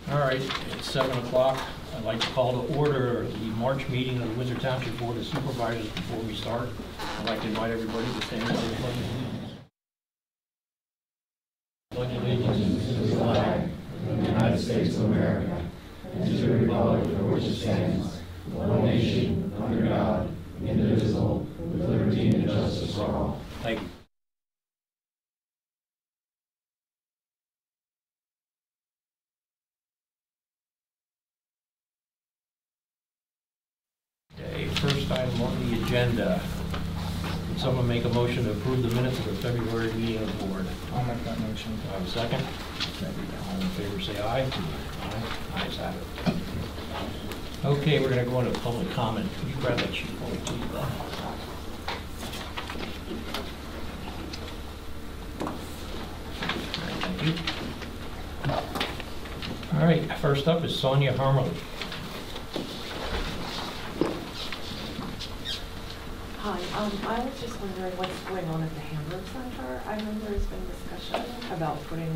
All right, it's 7 o'clock. I'd like to call to order the March meeting of the Windsor Township Board of Supervisors. Before we start, I'd like to invite everybody to stand and say the Pledge of Allegiance. Pledge allegiance to the flag of the United States of America and to the republic for which it stands, one nation, under God, indivisible, with liberty and justice for all. Thank you. First item on the agenda. Would someone make a motion to approve the minutes of the February meeting of the board? I'll make that motion. Do I have a second? All in favor say aye. Aye. Ayes have it. Okay, we're going to go into public comment. Could you grab that sheet for me, please, Glenn? Thank you. All right, first up is Sonia Harmon. Hi, I was just wondering what's going on at the Hamburg Center. I know there's been discussion about putting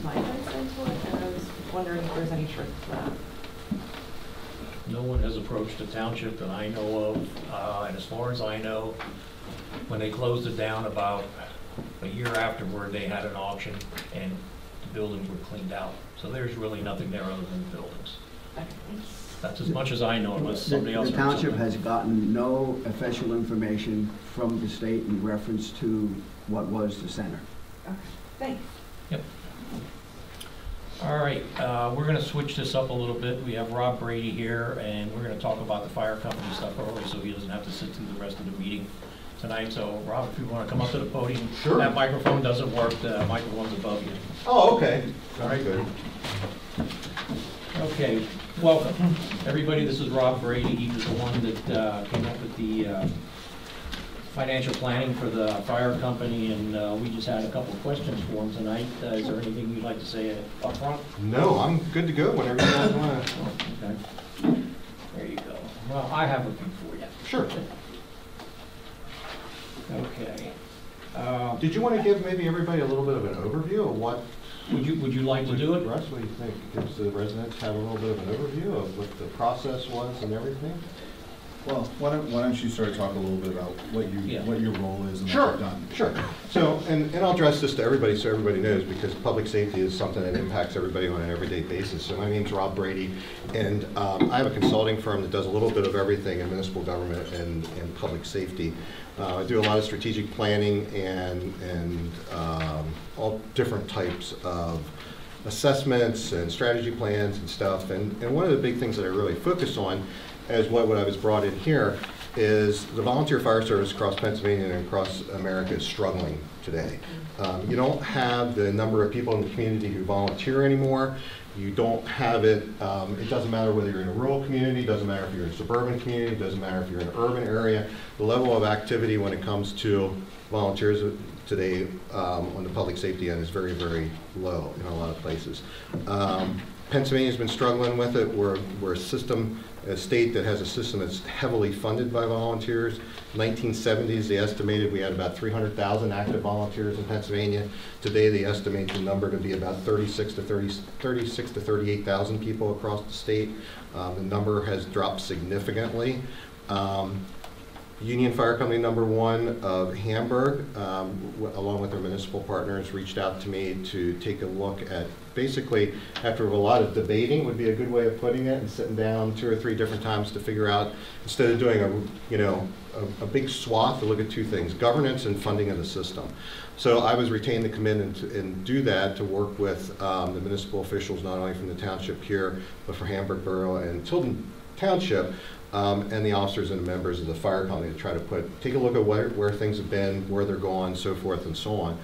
migrants into it, and I was wondering if there's any truth to that. No one has approached the township that I know of, and as far as I know, when they closed it down about a year afterward, they had an auction and the buildings were cleaned out. So there's really nothing there other than the buildings. Okay. That's as much as I know, unless somebody else. The township has gotten no official information from the state in reference to what was the center. Okay, thanks. Yep. All right, we're going to switch this up a little bit. We have Rob Brady here, and we're going to talk about the fire company stuff early so he doesn't have to sit through the rest of the meeting tonight. So, Rob, if you want to come up to the podium. Sure. That microphone doesn't work. The microphone's above you. Oh, okay. All right, good. Okay, welcome. Everybody, this is Rob Brady. He was the one that came up with the financial planning for the fire company, and we just had a couple of questions for him tonight. Is there anything you'd like to say up front? No, I'm good to go whenever you guys want to. Okay. There you go. Well, I have a few for you. Sure. Okay. Did you want to give maybe everybody a little bit of an overview of what? Would you like to do it? Russ, what do you think? Gives the residents have a little bit of an overview of what the process was and everything? Well, why don't you sort of talk a little bit about what your role is and what you've done? Sure. So, and I'll address this to everybody so everybody knows, because public safety is something that impacts everybody on an everyday basis. So my name's Rob Brady, and I have a consulting firm that does a little bit of everything in municipal government and public safety. I do a lot of strategic planning and all different types of assessments and strategy plans and stuff. And one of the big things that I really focus on as what I was brought in here is the volunteer fire service across Pennsylvania and across America is struggling today. You don't have the number of people in the community who volunteer anymore. You don't have it, it doesn't matter whether you're in a rural community, doesn't matter if you're in a suburban community, doesn't matter if you're in an urban area. The level of activity when it comes to volunteers today on the public safety end is very, very low in a lot of places. Pennsylvania's been struggling with it. We're a state that has a system that's heavily funded by volunteers. 1970s, they estimated we had about 300,000 active volunteers in Pennsylvania. Today, they estimate the number to be about 36 to 38,000 people across the state. The number has dropped significantly. Union Fire Company #1 of Hamburg, along with their municipal partners, reached out to me to take a look at, basically, after a lot of debating would be a good way of putting it, and sitting down 2 or 3 different times to figure out, instead of doing a big swath, to look at 2 things: governance and funding of the system. So I was retained to come in and do that, to work with the municipal officials, not only from the township here, but for Hamburg Borough and Tilden Township, and the officers and the members of the fire company, to try to take a look at where things have been, where they're going, so forth and so on.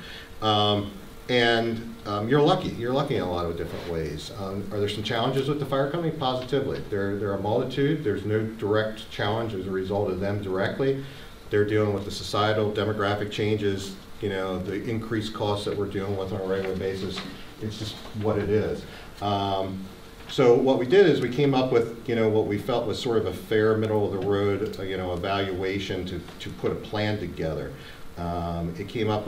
You're lucky in a lot of different ways. Are there some challenges with the fire company? Positively. There are a multitude. There's no direct challenge as a result of them directly. They're dealing with the societal demographic changes, the increased costs that we're dealing with on a regular basis. It's just what it is. So what we did is we came up with, what we felt was sort of a fair, middle of the road, evaluation to put a plan together. We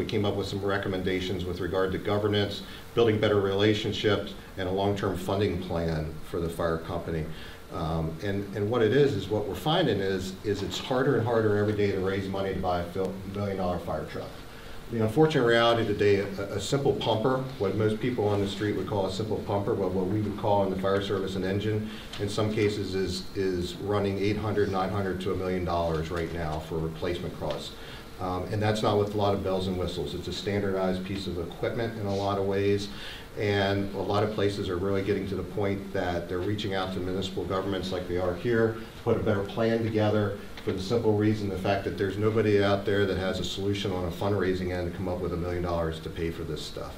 came up with some recommendations with regard to governance, building better relationships, and a long-term funding plan for the fire company. And what it is what we're finding is it's harder and harder every day to raise money to buy a $1 million fire truck. The unfortunate reality today, a simple pumper, what most people on the street would call a simple pumper, but what we would call in the fire service an engine, in some cases is running $800, $900 to $1 million right now for replacement costs. And that's not with a lot of bells and whistles. It's a standardized piece of equipment in a lot of ways. And a lot of places are really getting to the point that they're reaching out to municipal governments like they are here, to put a better plan together, for the simple reason, the fact that there's nobody out there that has a solution on a fundraising end to come up with $1 million to pay for this stuff.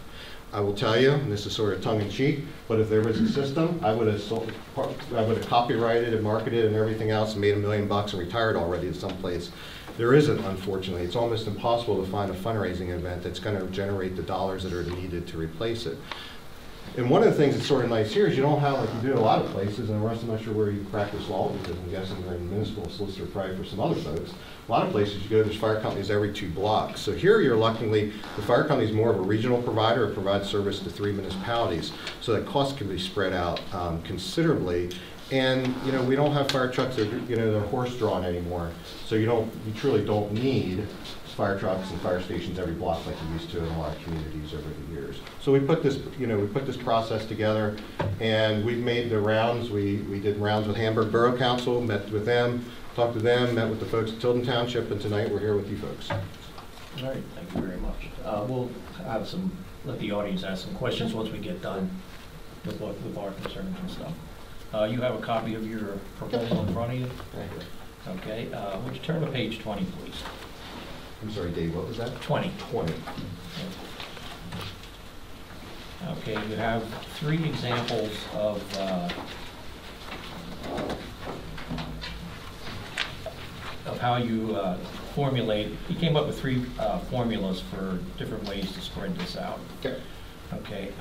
I will tell you, and this is sort of tongue-in-cheek, but if there was a system, I would have copyrighted and marketed and everything else and made $1 million and retired already to someplace. There isn't, unfortunately. It's almost impossible to find a fundraising event that's going to generate the dollars that are needed to replace it. And one of the things that's sort of nice here is you don't have, like you do in a lot of places, and I'm not sure where you practice law, because I'm guessing they're in municipal solicitor probably for some other folks. A lot of places you go, there's fire companies every 2 blocks. So here you're luckily, the fire company is more of a regional provider. It provides service to 3 municipalities. So that cost can be spread out considerably. And, you know, we don't have fire trucks that are, you know, they're horse-drawn anymore. So you truly don't need fire trucks and fire stations every block like you used to in a lot of communities over the years. So we put this, you know, we put this process together, and we've made the rounds. We did rounds with Hamburg Borough Council, met with them, talked to them, met with the folks at Tilden Township, and tonight we're here with you folks. All right, thank you very much. We'll have let the audience ask some questions once we get done with our concerns and stuff. You have a copy of your proposal in front of you? Thank you. Okay, would you turn to page 20, please? I'm sorry, Dave, what was that? 20. 20. Okay, you have 3 examples of how you formulate. You came up with 3 formulas for different ways to spread this out. Okay. Okay.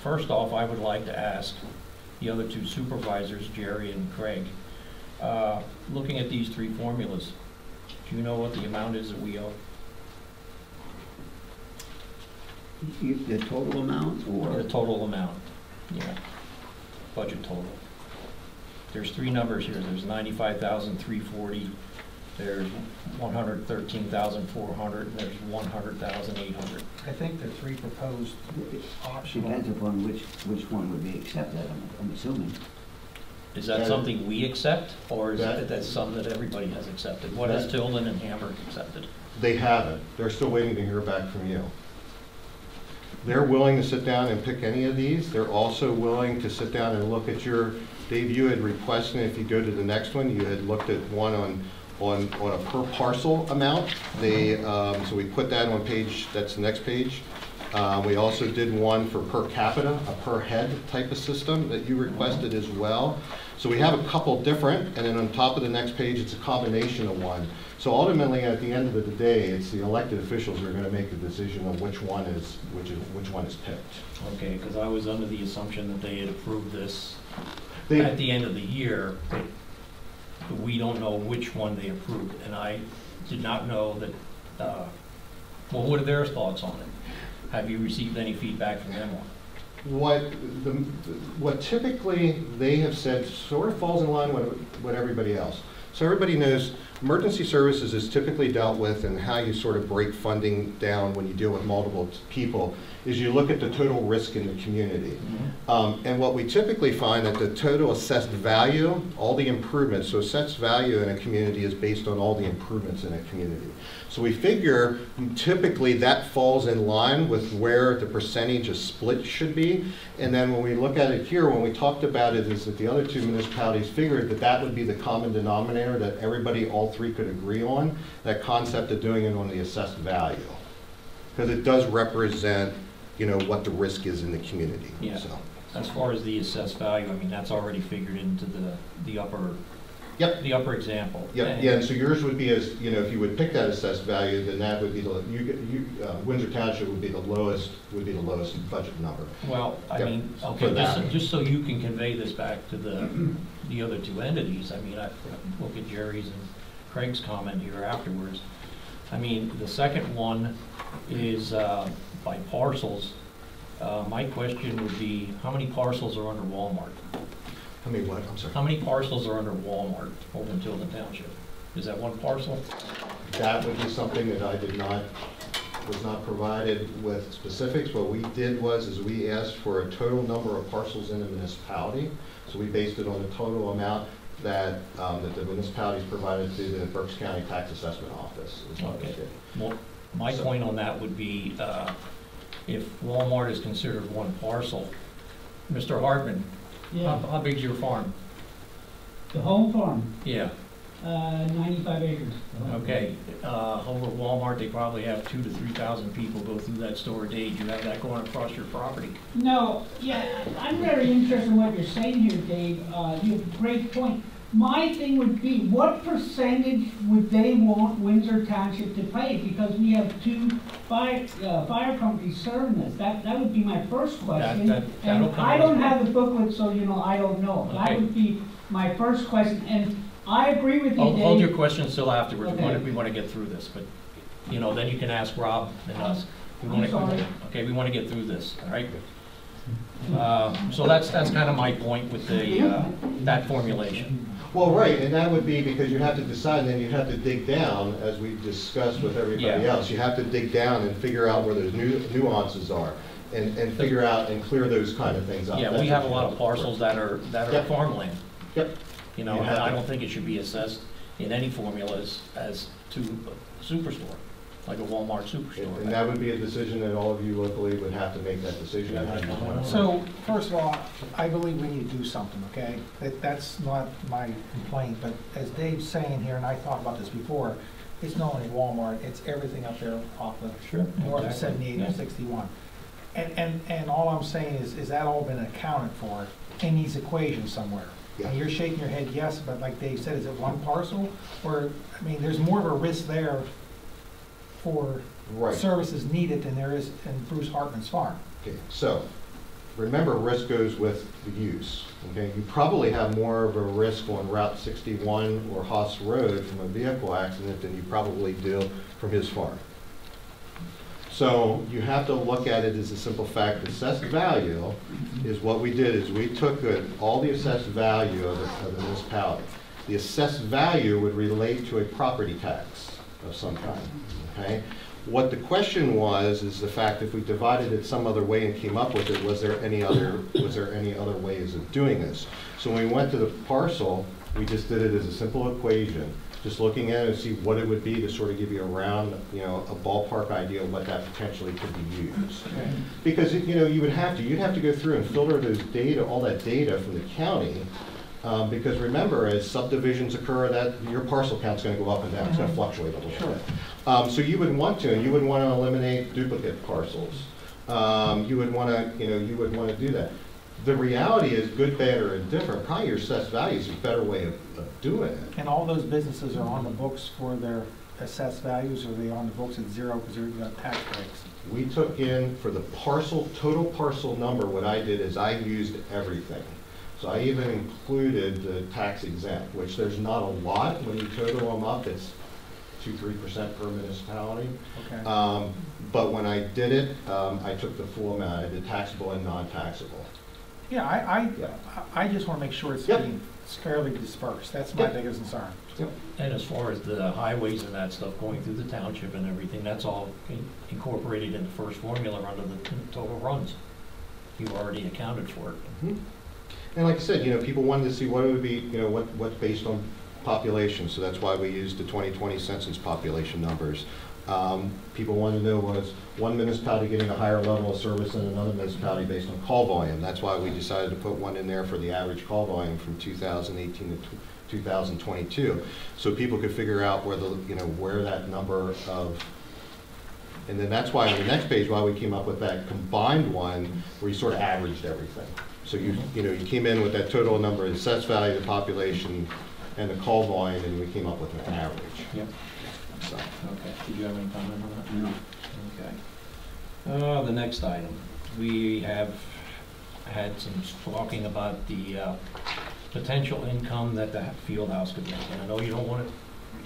First off, I would like to ask the other 2 supervisors, Jerry and Craig, looking at these 3 formulas, do you know what the amount is that we owe? The total amount, or? The total amount, yeah, budget total. There's 3 numbers here. There's $95,340, there's $113,400, and there's $100,800. I think the 3 proposed optional. Depends upon which one would be accepted, I'm assuming. Is that something we accept, or is that something that everybody has accepted? What has Tilden and Hamburg accepted? They haven't. They're still waiting to hear back from you. They're willing to sit down and pick any of these. They're also willing to sit down and look at your, Dave, you had requested, if you go to the next one, you had looked at one on a per parcel amount. So we put that on page, that's the next page. We also did one for per capita, a per head type of system that you requested as well. So we have a couple different, and then on top of the next page, it's a combination of one. So ultimately, at the end of the day, it's the elected officials who are going to make the decision on which one is picked. Okay, because I was under the assumption that they had approved this at the end of the year, but we don't know which one they approved, and I did not know that. Well, what are their thoughts on it? Have you received any feedback from them on it? What typically they have said sort of falls in line with what everybody else. So everybody knows emergency services is typically dealt with, and how you sort of break funding down when you deal with multiple people is you look at the total risk in the community. Mm-hmm. And what we typically find that the total assessed value, all the improvements, so assessed value in a community is based on all the improvements in a community. So we figure typically that falls in line with where the percentage of split should be. And then when we look at it here, when we talked about it, is that the other 2 municipalities figured that that would be the common denominator that everybody, all 3 could agree on, that concept of doing it on the assessed value. Because it does represent, you know, what the risk is in the community. Yeah. So. As far as the assessed value, I mean, that's already figured into the upper. Yep. The upper example. Yep. Yeah. And so yours would be, as you know, if you would pick that assessed value, then that would be Windsor Township would be the lowest budget number. Well, I mean, okay, just so you can convey this back to the other 2 entities. I mean, I look at Jerry's and Craig's comment here afterwards. I mean, the second one is by parcels. My question would be, how many parcels are under Walmart? I mean, what, I'm sorry? How many parcels are under Walmart over in Tilden Township? Is that one parcel? That would be something that I was not provided with specifics. What we did is we asked for a total number of parcels in the municipality. So we based it on the total amount that the municipalities provided to the Berks County Tax Assessment Office. Is what we Okay. did. Well, my point on that would be, if Walmart is considered one parcel, Mr. Hartman, Yeah, how big's your farm? the home farm, Yeah, 95 acres. okay. Over at Walmart, they probably have 2,000 to 3,000 people go through that store a day. Do you have that going across your property? No, yeah, I'm very interested in what you're saying here, Dave. You have a great point. My thing would be, what percentage would they want Windsor Township to pay? Because we have two fire companies serving us. That would be my first question. that'll And come I as don't well. have the booklet, so I don't know. That Okay. would be my first question. And I agree with you, Dave. Hold your questions till afterwards. Okay. We want to get through this, but, then you can ask Rob and us. I'm sorry. Okay, we want to get through this, all right? So that's kind of my point with that formulation. Well, right, and that would be because you have to decide, and then you have to dig down, as we discussed with everybody Yeah. else. You have to dig down and figure out where those nuances are, and figure out and clear those kind of things up. Yeah, That's we have a what you lot have of to parcels that are Yep. farmland, Yep. and You have I to- don't think it should be assessed in any formulas as to a superstore, like a Walmart superstore. And that would be a decision that all of you locally would have to make that decision. Yeah, How you I want to- So, first of all, I believe we need to do something, okay? That's not my complaint, but as Dave's saying here, and I thought about this before, it's not only Walmart, it's everything up there off of north of Exactly. 78 Yeah. and 61. And all I'm saying is that all been accounted for in these equations somewhere? Yeah. And you're shaking your head yes, but like Dave said, is it one parcel? Or, I mean, there's more of a risk there for Right. services needed than there is in Bruce Hartman's farm. Okay, so, remember, risk goes with the use, okay? You probably have more of a risk on Route 61 or Haas Road from a vehicle accident than you probably do from his farm. So, you have to look at it as a simple fact. Assessed value is what we did, is we took all the assessed value of the municipality. The assessed value would relate to a property tax of some kind, okay? What the question was, is the fact if we divided it some other way and came up with it, was there any other ways of doing this? So when we went to the parcel, we just did it as a simple equation, just looking at it and see what it would be to sort of give you a round, a ballpark idea of what that potentially could be used. Because, you'd have to go through and filter those data, all that data from the county, because remember, as subdivisions occur, that your parcel count's going to go up and down. It's going to fluctuate a little bit. So you would want to eliminate duplicate parcels. You would want to do that. The reality is, good, bad, or indifferent, probably your assessed value is a better way of doing it. And all those businesses are on the books for their assessed values, or are they on the books at zero because they've got tax breaks? We took in, for the total parcel number, what I did is I used everything. So I even included the tax exempt, which there's not a lot. When you total them up, it's 2-3% per municipality. Okay. But when I did it, I took the full amount. I did taxable and non-taxable. Yeah, I just want to make sure it's Yep. being fairly dispersed. That's my Yep. biggest concern. And as far as the highways and that stuff going through the township and everything, that's all incorporated in the first formula under the total runs. You've already accounted for it. Mhm. And like I said, people wanted to see what it would be, what's based on population. So that's why we used the 2020 census population numbers. People wanted to know, was one municipality getting a higher level of service than another municipality based on call volume. That's why we decided to put one in there for the average call volume from 2018 to 2022. So people could figure out where that number of, and then that's why on the next page, why we came up with that combined one where you sort of averaged everything. So you came in with that total number, the assessed value of the population, and the call volume, and we came up with an average. Yep. So, Okay, did you have any comment on that? No. Okay. The next item, we have had some talking about the potential income that the field house could make. And I know you don't want to,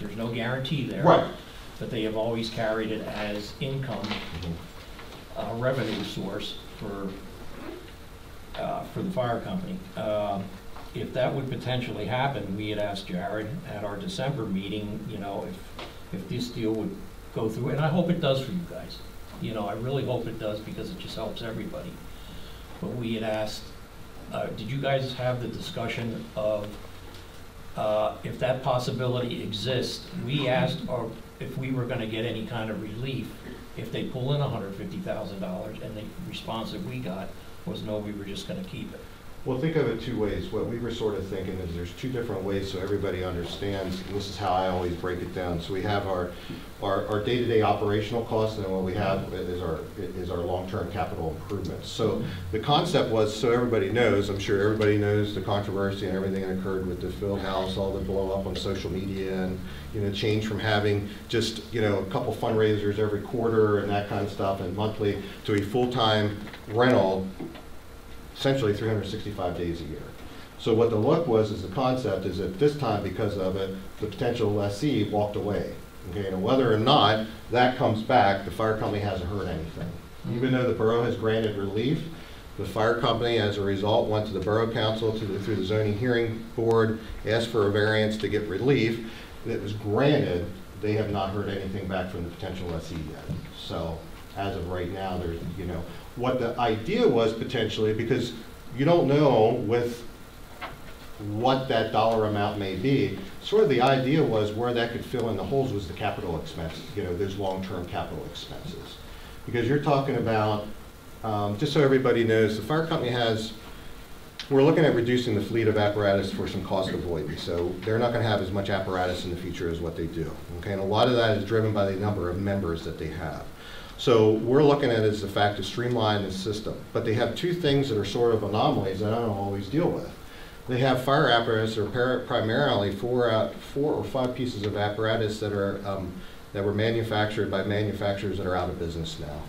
there's no guarantee there. right. but they have always carried it as income, revenue source for the fire company. If that would potentially happen, we had asked Jared at our December meeting, you know, if this deal would go through, and I hope it does for you guys. You know, I really hope it does because it just helps everybody. But we had asked, did you guys have the discussion of if that possibility exists? We asked if we were going to get any kind of relief if they pull in $150,000, and the response that we got was no, we were just going to keep it. Well, think of it two ways. What we were sort of thinking is there's two different ways so everybody understands, and this is how I always break it down. So we have our day-to-day operational costs, and then what we have is our long-term capital improvements. So the concept was, so everybody knows, I'm sure everybody knows the controversy and everything that occurred with the field house, all the blow up on social media, and you know, change from having just, you know, a couple fundraisers every quarter and that kind of stuff and monthly to a full-time rental, essentially 365 days a year. So what the look was is the concept is that this time, because of it, the potential lessee walked away. Okay, and whether or not that comes back, the fire company hasn't heard anything. Even though the borough has granted relief, the fire company, as a result, went to the borough council through the zoning hearing board, asked for a variance to get relief. It was granted. They have not heard anything back from the potential lessee yet. So as of right now, there's, you know, what the idea was potentially, because you don't know with what that dollar amount may be, sort of the idea was where that could fill in the holes was the capital expenses, you know, those long-term capital expenses. Because you're talking about, just so everybody knows, the fire company has, we're looking at reducing the fleet of apparatus for some cost avoidance. So they're not going to have as much apparatus in the future as what they do. Okay, and a lot of that is driven by the number of members that they have. So we're looking at it as the fact to streamline the system. But they have two things that are sort of anomalies that I don't always deal with. They have fire apparatus that are primarily four or five pieces of apparatus that are that were manufactured by manufacturers that are out of business now.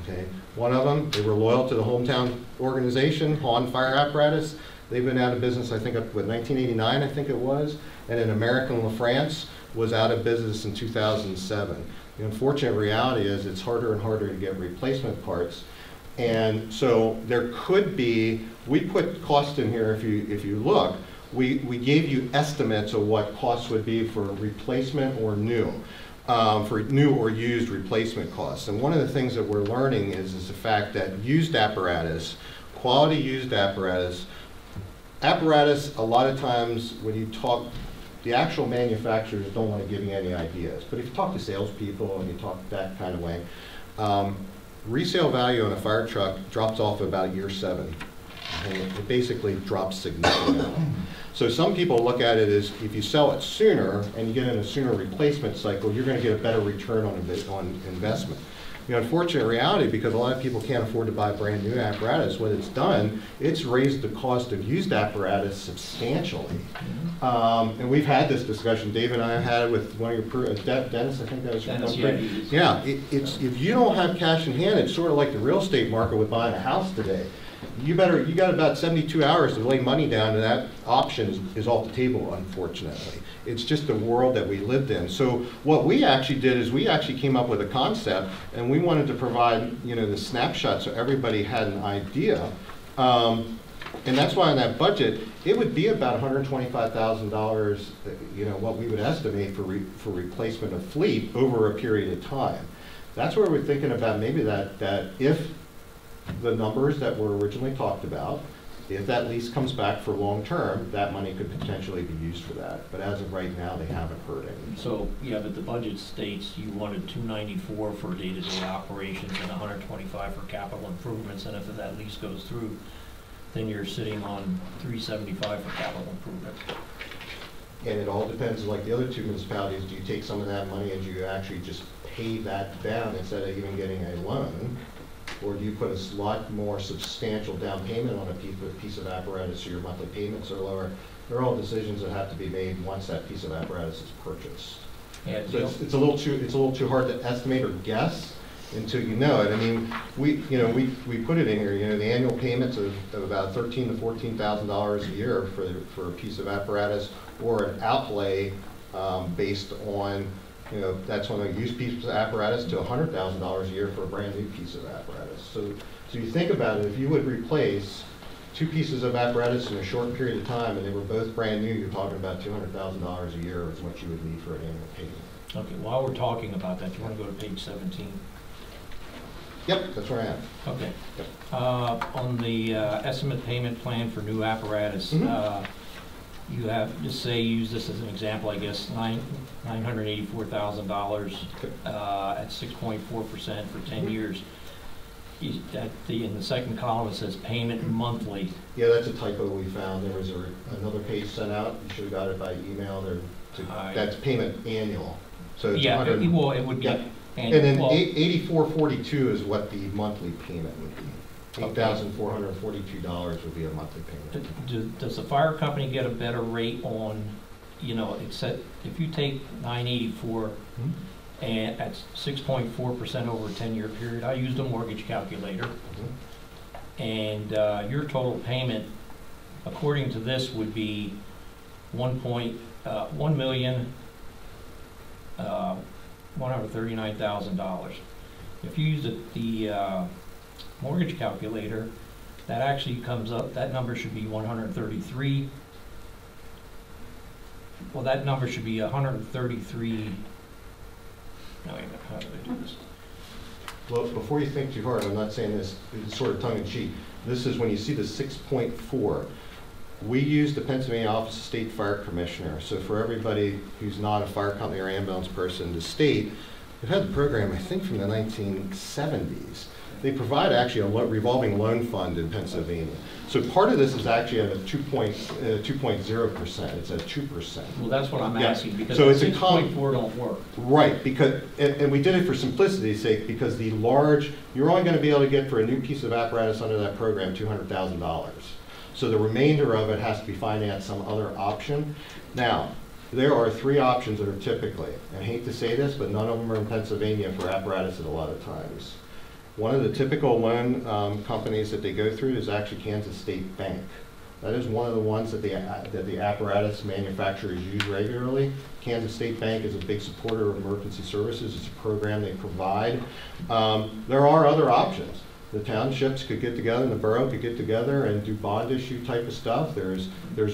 Okay, one of them, they were loyal to the hometown organization, Hahn Fire Apparatus. They've been out of business, I think, up with 1989, I think it was. And then American LaFrance was out of business in 2007. The unfortunate reality is it's harder and harder to get replacement parts. And so there could be, we put cost in here if you look, we gave you estimates of what costs would be for replacement or new, for new or used replacement costs. And one of the things that we're learning is the fact that used apparatus, quality used apparatus, a lot of times when you talk, the actual manufacturers don't want to give you any ideas. But if you talk to salespeople and you talk that kind of way, resale value on a fire truck drops off about year 7. And it basically drops significantly. So some people look at it as if you sell it sooner and you get in a sooner replacement cycle, you're going to get a better return on investment. The unfortunate reality, because a lot of people can't afford to buy brand new apparatus, what it's done, it's raised the cost of used apparatus substantially. And we've had this discussion. Dave and I have had it with one of your, Dennis, I think that was Dennis, yeah, it's if you don't have cash in hand, it's sort of like the real estate market with buying a house today. You got about 72 hours to lay money down, and that option is off the table, unfortunately. It's just the world that we lived in. So what we actually did is we actually came up with a concept, and we wanted to provide, you know, the snapshot so everybody had an idea. And that's why in that budget, it would be about $125,000, you know, what we would estimate for replacement of fleet over a period of time. That's where we're thinking about maybe that if the numbers that were originally talked about, if that lease comes back for long term, that money could potentially be used for that. But as of right now, they haven't heard any. So, yeah, but the budget states you wanted $294 for day-to-day operations and $125 for capital improvements, and if that lease goes through, then you're sitting on $375 for capital improvement. And it all depends, like the other two municipalities, do you take some of that money and do you actually just pay that down instead of even getting a loan? Or do you put a lot more substantial down payment on a piece of apparatus so your monthly payments are lower? They're all decisions that have to be made once that piece of apparatus is purchased. Yeah, so it's a little too hard to estimate or guess until you know it. I mean, we put it in here. You know, the annual payments of about $13,000 to $14,000 a year for a piece of apparatus, or an outlay based on You know, that's on a used piece of apparatus to $100,000 a year for a brand new piece of apparatus. So you think about it, if you would replace 2 pieces of apparatus in a short period of time and they were both brand new, you're talking about $200,000 a year is what you would need for an annual payment. Okay, while we're talking about that, you want to go to page 17? Yep, that's where I am. Okay. Yep. On the estimate payment plan for new apparatus, you have, just say, use this as an example, I guess, $984,000 at 6.4% for 10 years. In the second column, it says payment monthly. Yeah, that's a typo we found. There was another page sent out. You should have got it by email. That's payment annual. So it's yeah, well, it would be. Yep. And then 8442 is what the monthly payment would be. $8,442 would be a monthly payment. Does the fire company get a better rate on, you know, except if you take 984 and at 6.4% over a 10-year period? I used a mortgage calculator, and your total payment, according to this, would be $1,139,000. If you use the mortgage calculator, that actually comes up, that number should be 133. Well, that number should be 133. No, wait a minute, how do they do this? Well, before you think too hard, I'm not saying this sort of tongue-in-cheek. This is when you see the 6.4. We use the Pennsylvania Office of State Fire Commissioner. So for everybody who's not a fire company or ambulance person, the state, they've had the program, I think, from the 1970s. They provide actually a revolving loan fund in Pennsylvania. So part of this is actually at a 2.0%. It's at 2%. Well, that's what I'm asking, because so it's 6.4 don't work. Right, because, and we did it for simplicity's sake, because the large, you're only going to be able to get for a new piece of apparatus under that program $200,000. So the remainder of it has to be financed some other option. Now, there are 3 options that are typically, and I hate to say this, but none of them are in Pennsylvania for apparatus at a lot of times. One of the typical loan companies that they go through is actually Kansas State Bank. That is one of the ones that the apparatus manufacturers use regularly. Kansas State Bank is a big supporter of emergency services. It's a program they provide. There are other options. The townships could get together, and the borough could get together and do bond issue type of stuff. There's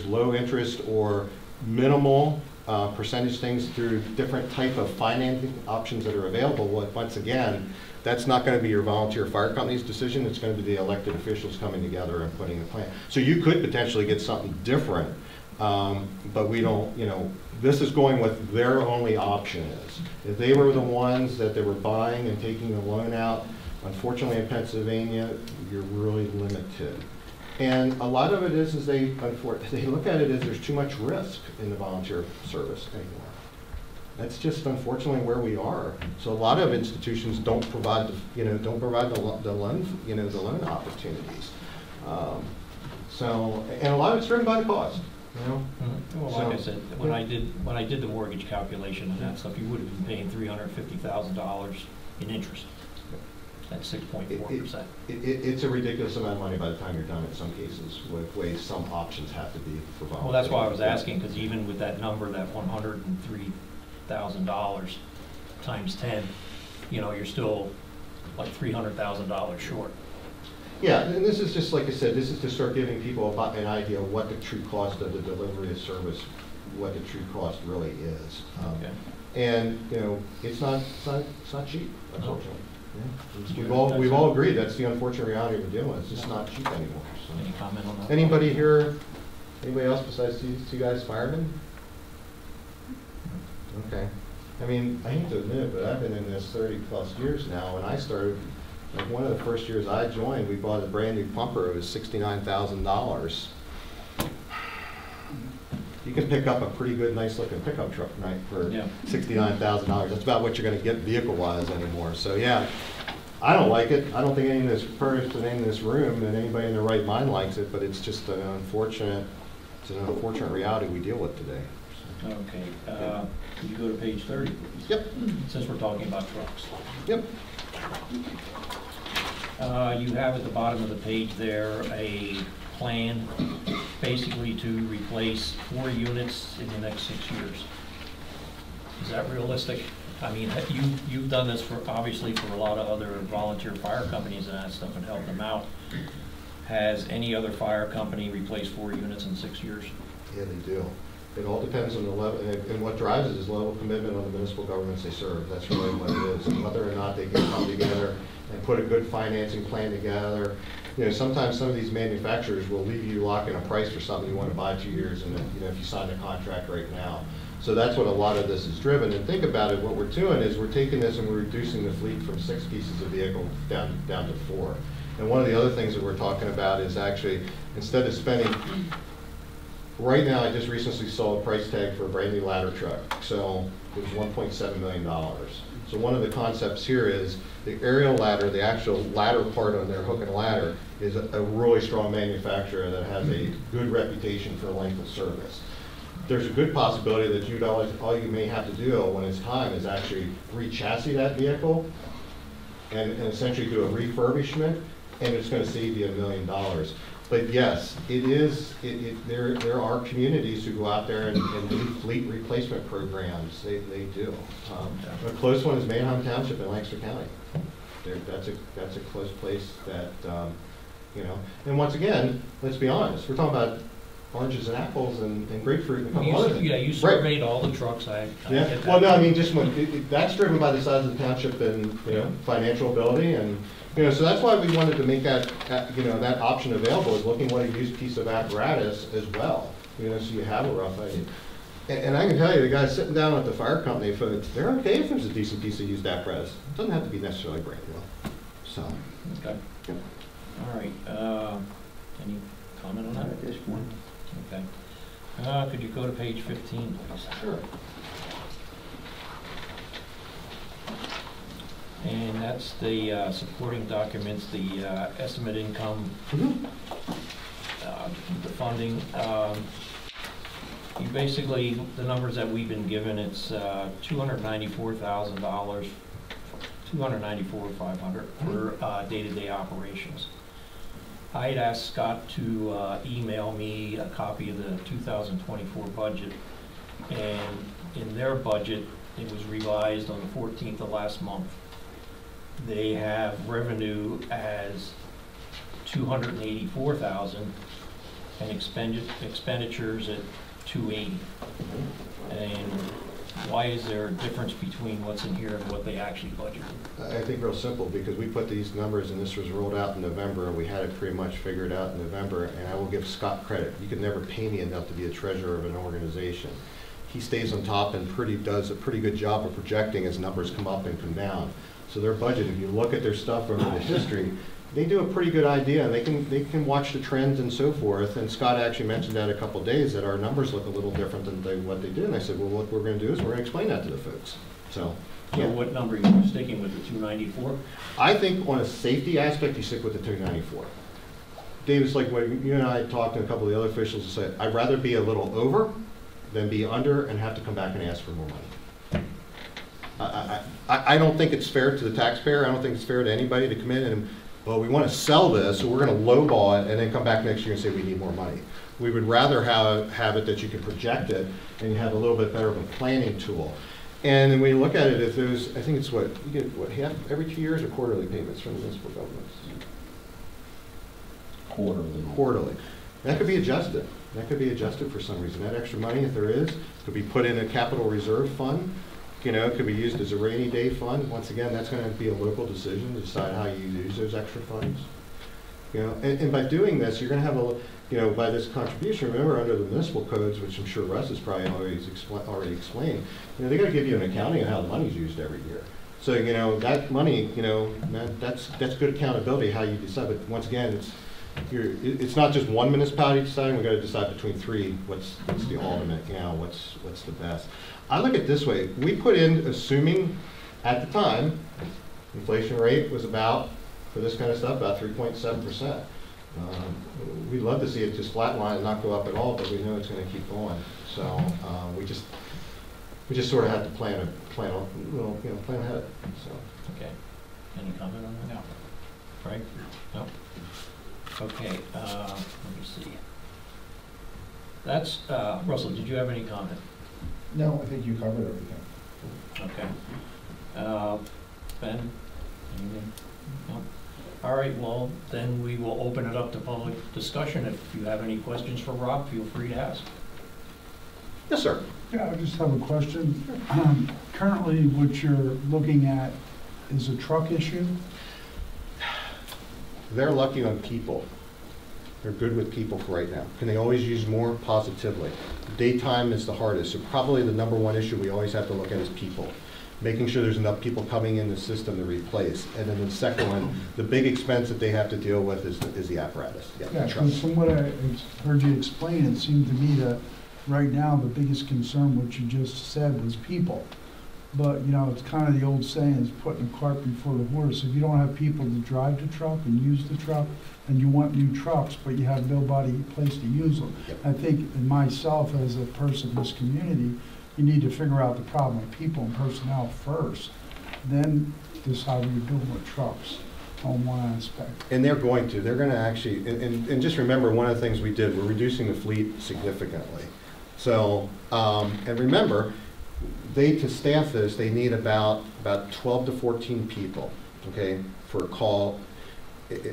low interest or minimal percentage things through different type of financing options that are available. Once again, that's not going to be your volunteer fire company's decision. It's going to be the elected officials coming together and putting a plan. So you could potentially get something different, but we don't, you know, this is going with their only option is. If they were the ones that they were buying and taking a loan out, unfortunately in Pennsylvania, you're really limited. And a lot of it is they look at it as there's too much risk in the volunteer service anymore. That's just unfortunately where we are. So a lot of institutions don't provide, the loan, the loan opportunities. And a lot of it's driven by the cost. You know? Well, like I said, when I did the mortgage calculation and that stuff, you would have been paying $350,000 in interest. That's 6.4%. It's a ridiculous amount of money by the time you're done in some cases, with ways some options have to be for volunteers. Well, that's why I was asking, because even with that number, that $103,000 times 10, you know, you're still like $300,000 short. Yeah, and this is just, like I said, this is to start giving people an idea of what the true cost of the delivery of service, what the true cost really is. Okay. And, you know, it's not cheap, unfortunately. Yeah. We've all agreed that's the unfortunate reality we're dealing with. It's just not cheap anymore. So. Any comment on that? Anybody here? Anybody else besides these 2 guys firemen? Okay. I mean, I hate to admit it, but I've been in this 30+ years now. When I started, like one of the first years I joined, we bought a brand new pumper. It was $69,000. You can pick up a pretty good, nice looking pickup truck, right, for $69,000. That's about what you're going to get vehicle-wise anymore. So yeah, I don't like it. I don't think any of this person in this room and anybody in their right mind likes it, but it's just an unfortunate reality we deal with today. So. Okay. Can you go to page 30, please? Yep. Since we're talking about trucks. Yep. You have at the bottom of the page there a plan basically to replace 4 units in the next 6 years. Is that realistic? I mean, you've done this for, obviously, for a lot of other volunteer fire companies and that stuff and helped them out. Has any other fire company replaced 4 units in 6 years? Yeah, they do. It all depends on the level, and what drives it is level of commitment on the municipal governments they serve. That's really what it is, and whether or not they can come together and put a good financing plan together. You know, sometimes some of these manufacturers will leave you lock in a price for something you want to buy 2 years, and then, you know, if you sign a contract right now. So that's what a lot of this is driven. And think about it, what we're doing is we're taking this and we're reducing the fleet from 6 pieces of vehicle down to 4. And one of the other things that we're talking about is actually, instead of spending, right now I just recently saw a price tag for a brand new ladder truck. So it was $1.7 million. So one of the concepts here is the aerial ladder, the actual ladder part on their hook and ladder, is a really strong manufacturer that has a good reputation for length of service. There's a good possibility that all you may have to do when it's time is actually re-chassis that vehicle and essentially do a refurbishment, and it's going to save you $1 million. But yes, there are communities who go out there and do fleet replacement programs. They do. A close one is Windsor Township in Lancaster County. That's a close place that, you know. And once again, let's be honest, we're talking about oranges and apples and grapefruit and a couple other things. Yeah, you surveyed all the trucks. I yeah. get that. Well, no, I mean, just when that's driven by the size of the township and, you know, financial ability, and, you know, so that's why we wanted to make that, you know, that option available, is looking what a used piece of apparatus as well, you know, so you have a rough idea. And I can tell you, the guys sitting down at the fire company, folks, they're okay if there's a decent piece of used apparatus. It doesn't have to be necessarily brand new. So. Okay. Yeah. All right. Any comment on that? At this point. Okay. Could you go to page 15, please? Sure. And that's the supporting documents, the estimate income, the funding. You basically, the numbers that we've been given, it's $294,000, $294,500 for day-to-day operations. I had asked Scott to email me a copy of the 2024 budget, and in their budget, it was revised on the 14th of last month. They have revenue as $284,000 and expenditures at $280,000. And why is there a difference between what's in here and what they actually budgeted? I think real simple, because we put these numbers, and this was rolled out in November, and we had it pretty much figured out in November, and I will give Scott credit. You could never pay me enough to be a treasurer of an organization. He stays on top and does a pretty good job of projecting as numbers come up and come down. So their budget, if you look at their stuff over the history, they do a pretty good idea, and they can watch the trends and so forth. And Scott actually mentioned that a couple of days, that our numbers look a little different than what they do. And I said, well, what we're going to do is we're going to explain that to the folks. So, yeah. So what number are you sticking with, the 294? I think on a safety aspect, you stick with the 294. David's like, when you and I talked to a couple of the other officials and said, I'd rather be a little over than be under and have to come back and ask for more money. I don't think it's fair to the taxpayer. I don't think it's fair to anybody to come in and, well, we want to sell this, so we're going to lowball it and then come back next year and say we need more money. We would rather have it that you can project it and you have a little bit better of a planning tool. And then when you look at it, if there's, I think it's what, you get what, every 2 years or quarterly payments from the municipal governments? Quarterly. Quarterly. That could be adjusted. That could be adjusted for some reason. That extra money, if there is, could be put in a capital reserve fund. You know, it could be used as a rainy day fund. Once again, that's going to be a local decision to decide how you use those extra funds. You know, and by doing this, you're going to have a, you know, by this contribution, remember under the municipal codes, which I'm sure Russ has probably already explained, you know, they got to give you an accounting of how the money's used every year. So, you know, that money, you know, that's good accountability how you decide. But once again, it's not just one municipality deciding. We got to decide between three. What's the ultimate? You know, what's the best? I look at it this way. We put in, assuming at the time, inflation rate was about, for this kind of stuff, about 3.7%. We'd love to see it just flatline and not go up at all, but we know it's going to keep going. So we just sort of have to plan ahead. So. Okay. Any comment on that? No. Frank? No. Okay. Let me see. That's Russell. Did you have any comment? No, I think you covered everything. Okay. Ben, anything? No? All right, well, then we will open it up to public discussion. If you have any questions for Rob, feel free to ask. Yes, sir. Yeah, I just have a question. Currently, what you're looking at is a truck issue? They're lucky on people. They're good with people for right now. Can they always use more? Positively. Daytime is the hardest, so probably the #1 issue we always have to look at is people. Making sure there's enough people coming in the system to replace. And then the second one, the big expense that they have to deal with is the apparatus. Yeah, the trucks. because from what I heard you explain, it seemed to me that right now, the biggest concern, what you just said, was people. But, you know, it's kind of the old saying, is putting the cart before the horse. If you don't have people to drive the truck and use the truck, and you want new trucks, but you have nobody place to use them. Yep. I think, in myself, as a person in this community, you need to figure out the problem of people and personnel first, then decide what you're doing with trucks on one aspect. And they're going to. They're going to actually, and just remember, one of the things we did, we're reducing the fleet significantly. So, and remember, to staff this, they need about 12 to 14 people, okay, for a call.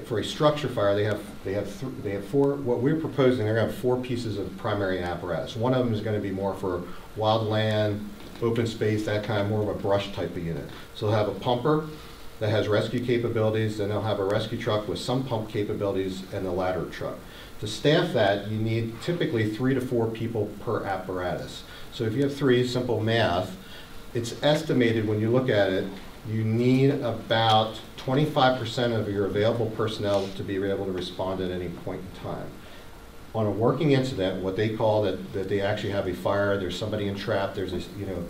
For a structure fire, they have four. What we're proposing, they're going to have 4 pieces of primary apparatus. One of them is going to be more for wild land, open space, that kind of more of a brush type of unit. So they'll have a pumper that has rescue capabilities, then they'll have a rescue truck with some pump capabilities, and a ladder truck. To staff that, you need typically 3 to 4 people per apparatus. So if you have 3, simple math, it's estimated when you look at it, you need about 25% of your available personnel to be able to respond at any point in time. On a working incident, what they call that they actually have a fire, there's somebody entrapped, there's a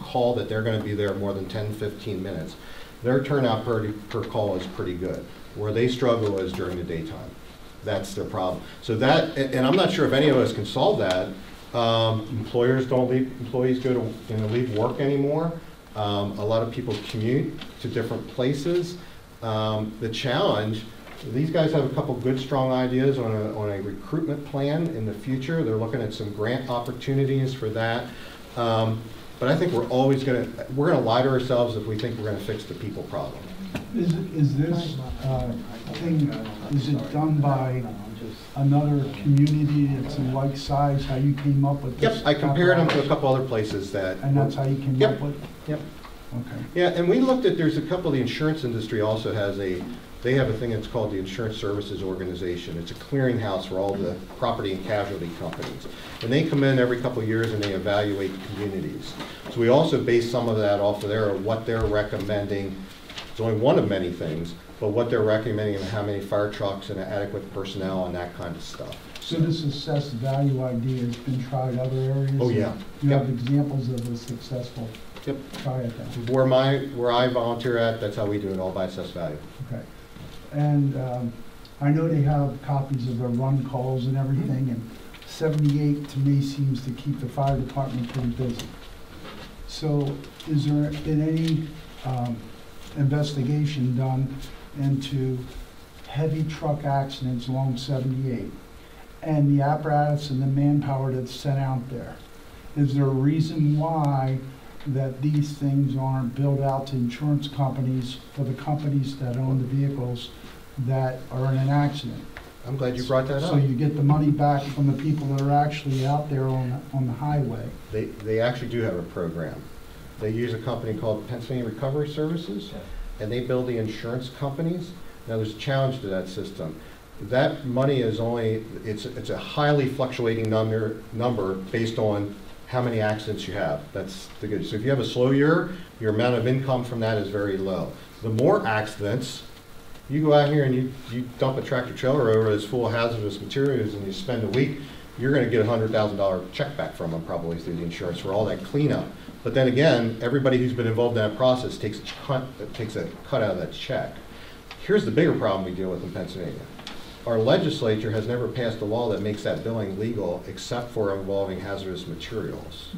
call that they're going to be there more than 10, 15 minutes. Their turnout per call is pretty good. Where they struggle is during the daytime. That's their problem. So that, and I'm not sure if any of us can solve that. Employers don't employees go to leave work anymore. A lot of people commute to different places. The challenge, these guys have a couple good, strong ideas on a recruitment plan in the future. They're looking at some grant opportunities for that. But I think we're gonna lie to ourselves if we think we're gonna fix the people problem. Is this thing, is it done by another community that's a like size, how you came up with this? Yep, I compared them to a couple other places that. And that's how you came up with? Yep. Okay. Yeah, and we looked at, there's a couple, the insurance industry also has they have a thing that's called the Insurance Services Organization. It's a clearinghouse for all the property and casualty companies. And they come in every couple of years and they evaluate communities. So we also base some of that off of what they're recommending. It's only one of many things, but what they're recommending and how many fire trucks and adequate personnel and that kind of stuff. So this assessed value idea has been tried other areas? Oh, yeah. You have examples of a successful try at that? Where I volunteer at, that's how we do it, all by assessed value. Okay. And I know they have copies of their run calls and everything, and 78 to me seems to keep the fire department pretty busy. So is there been any investigation done into heavy truck accidents along 78 and the apparatus and the manpower that's sent out there? Is there a reason why that these things aren't billed out to insurance companies for the companies that own the vehicles that are in an accident? I'm glad you brought that up. So you get the money back from the people that are actually out there on the highway. They actually do have a program. They use a company called Pennsylvania Recovery Services, and they bill the insurance companies. Now there's a challenge to that system. That money is it's a highly fluctuating number based on how many accidents you have. That's the good. So if you have a slow year, your amount of income from that is very low. The more accidents, you go out here and you dump a tractor trailer over that's full of hazardous materials and you spend a week, you're going to get a $100,000 check back from them probably through the insurance for all that cleanup. But then again, everybody who's been involved in that process takes a cut out of that check. Here's the bigger problem we deal with in Pennsylvania. Our legislature has never passed a law that makes that billing legal except for involving hazardous materials.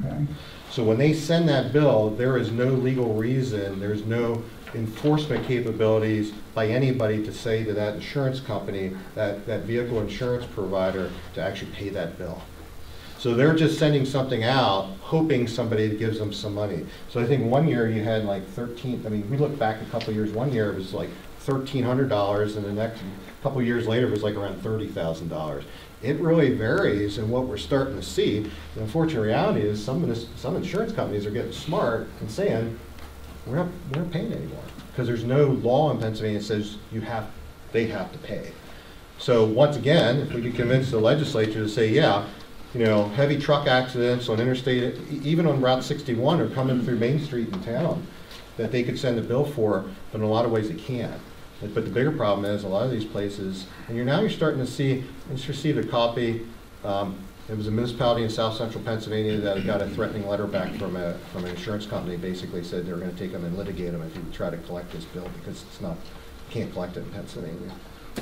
Okay. So when they send that bill, there is no legal reason, there's no enforcement capabilities by anybody to say to that insurance company, that vehicle insurance provider, to actually pay that bill. So they're just sending something out, hoping somebody gives them some money. So I think one year you had like 13, I mean, we look back a couple of years, one year it was like $1,300, and the next couple of years later it was like around $30,000. It really varies, and what we're starting to see, the unfortunate reality is some insurance companies are getting smart and saying, we're not paying anymore, because there's no law in Pennsylvania that says they have to pay. So once again, if we could convince the legislature to say, yeah, you know, heavy truck accidents on interstate, even on Route 61 or coming through Main Street in town, that they could send a bill for, but in a lot of ways they can't. But the bigger problem is a lot of these places, and you're starting to see, I just received a copy, it was a municipality in south central Pennsylvania that got a threatening letter back from an insurance company, basically said they were going to take them and litigate them if he would try to collect this bill, because can't collect it in Pennsylvania.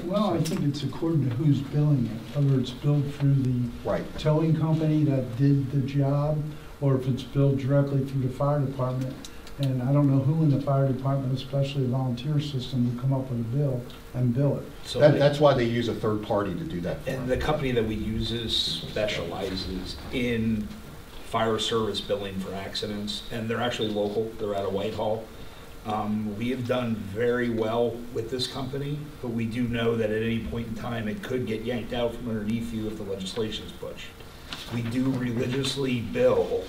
Well, I think it's according to who's billing it, whether it's billed through the towing company that did the job, or if it's billed directly through the fire department. And I don't know who in the fire department, especially the volunteer system, would come up with a bill and bill it. So that's why they use a third party to do that. And the company that we use specializes in fire service billing for accidents, and they're actually local. They're out of Whitehall. We have done very well with this company, but we do know that at any point in time it could get yanked out from underneath you if the legislation is pushed. We do religiously bill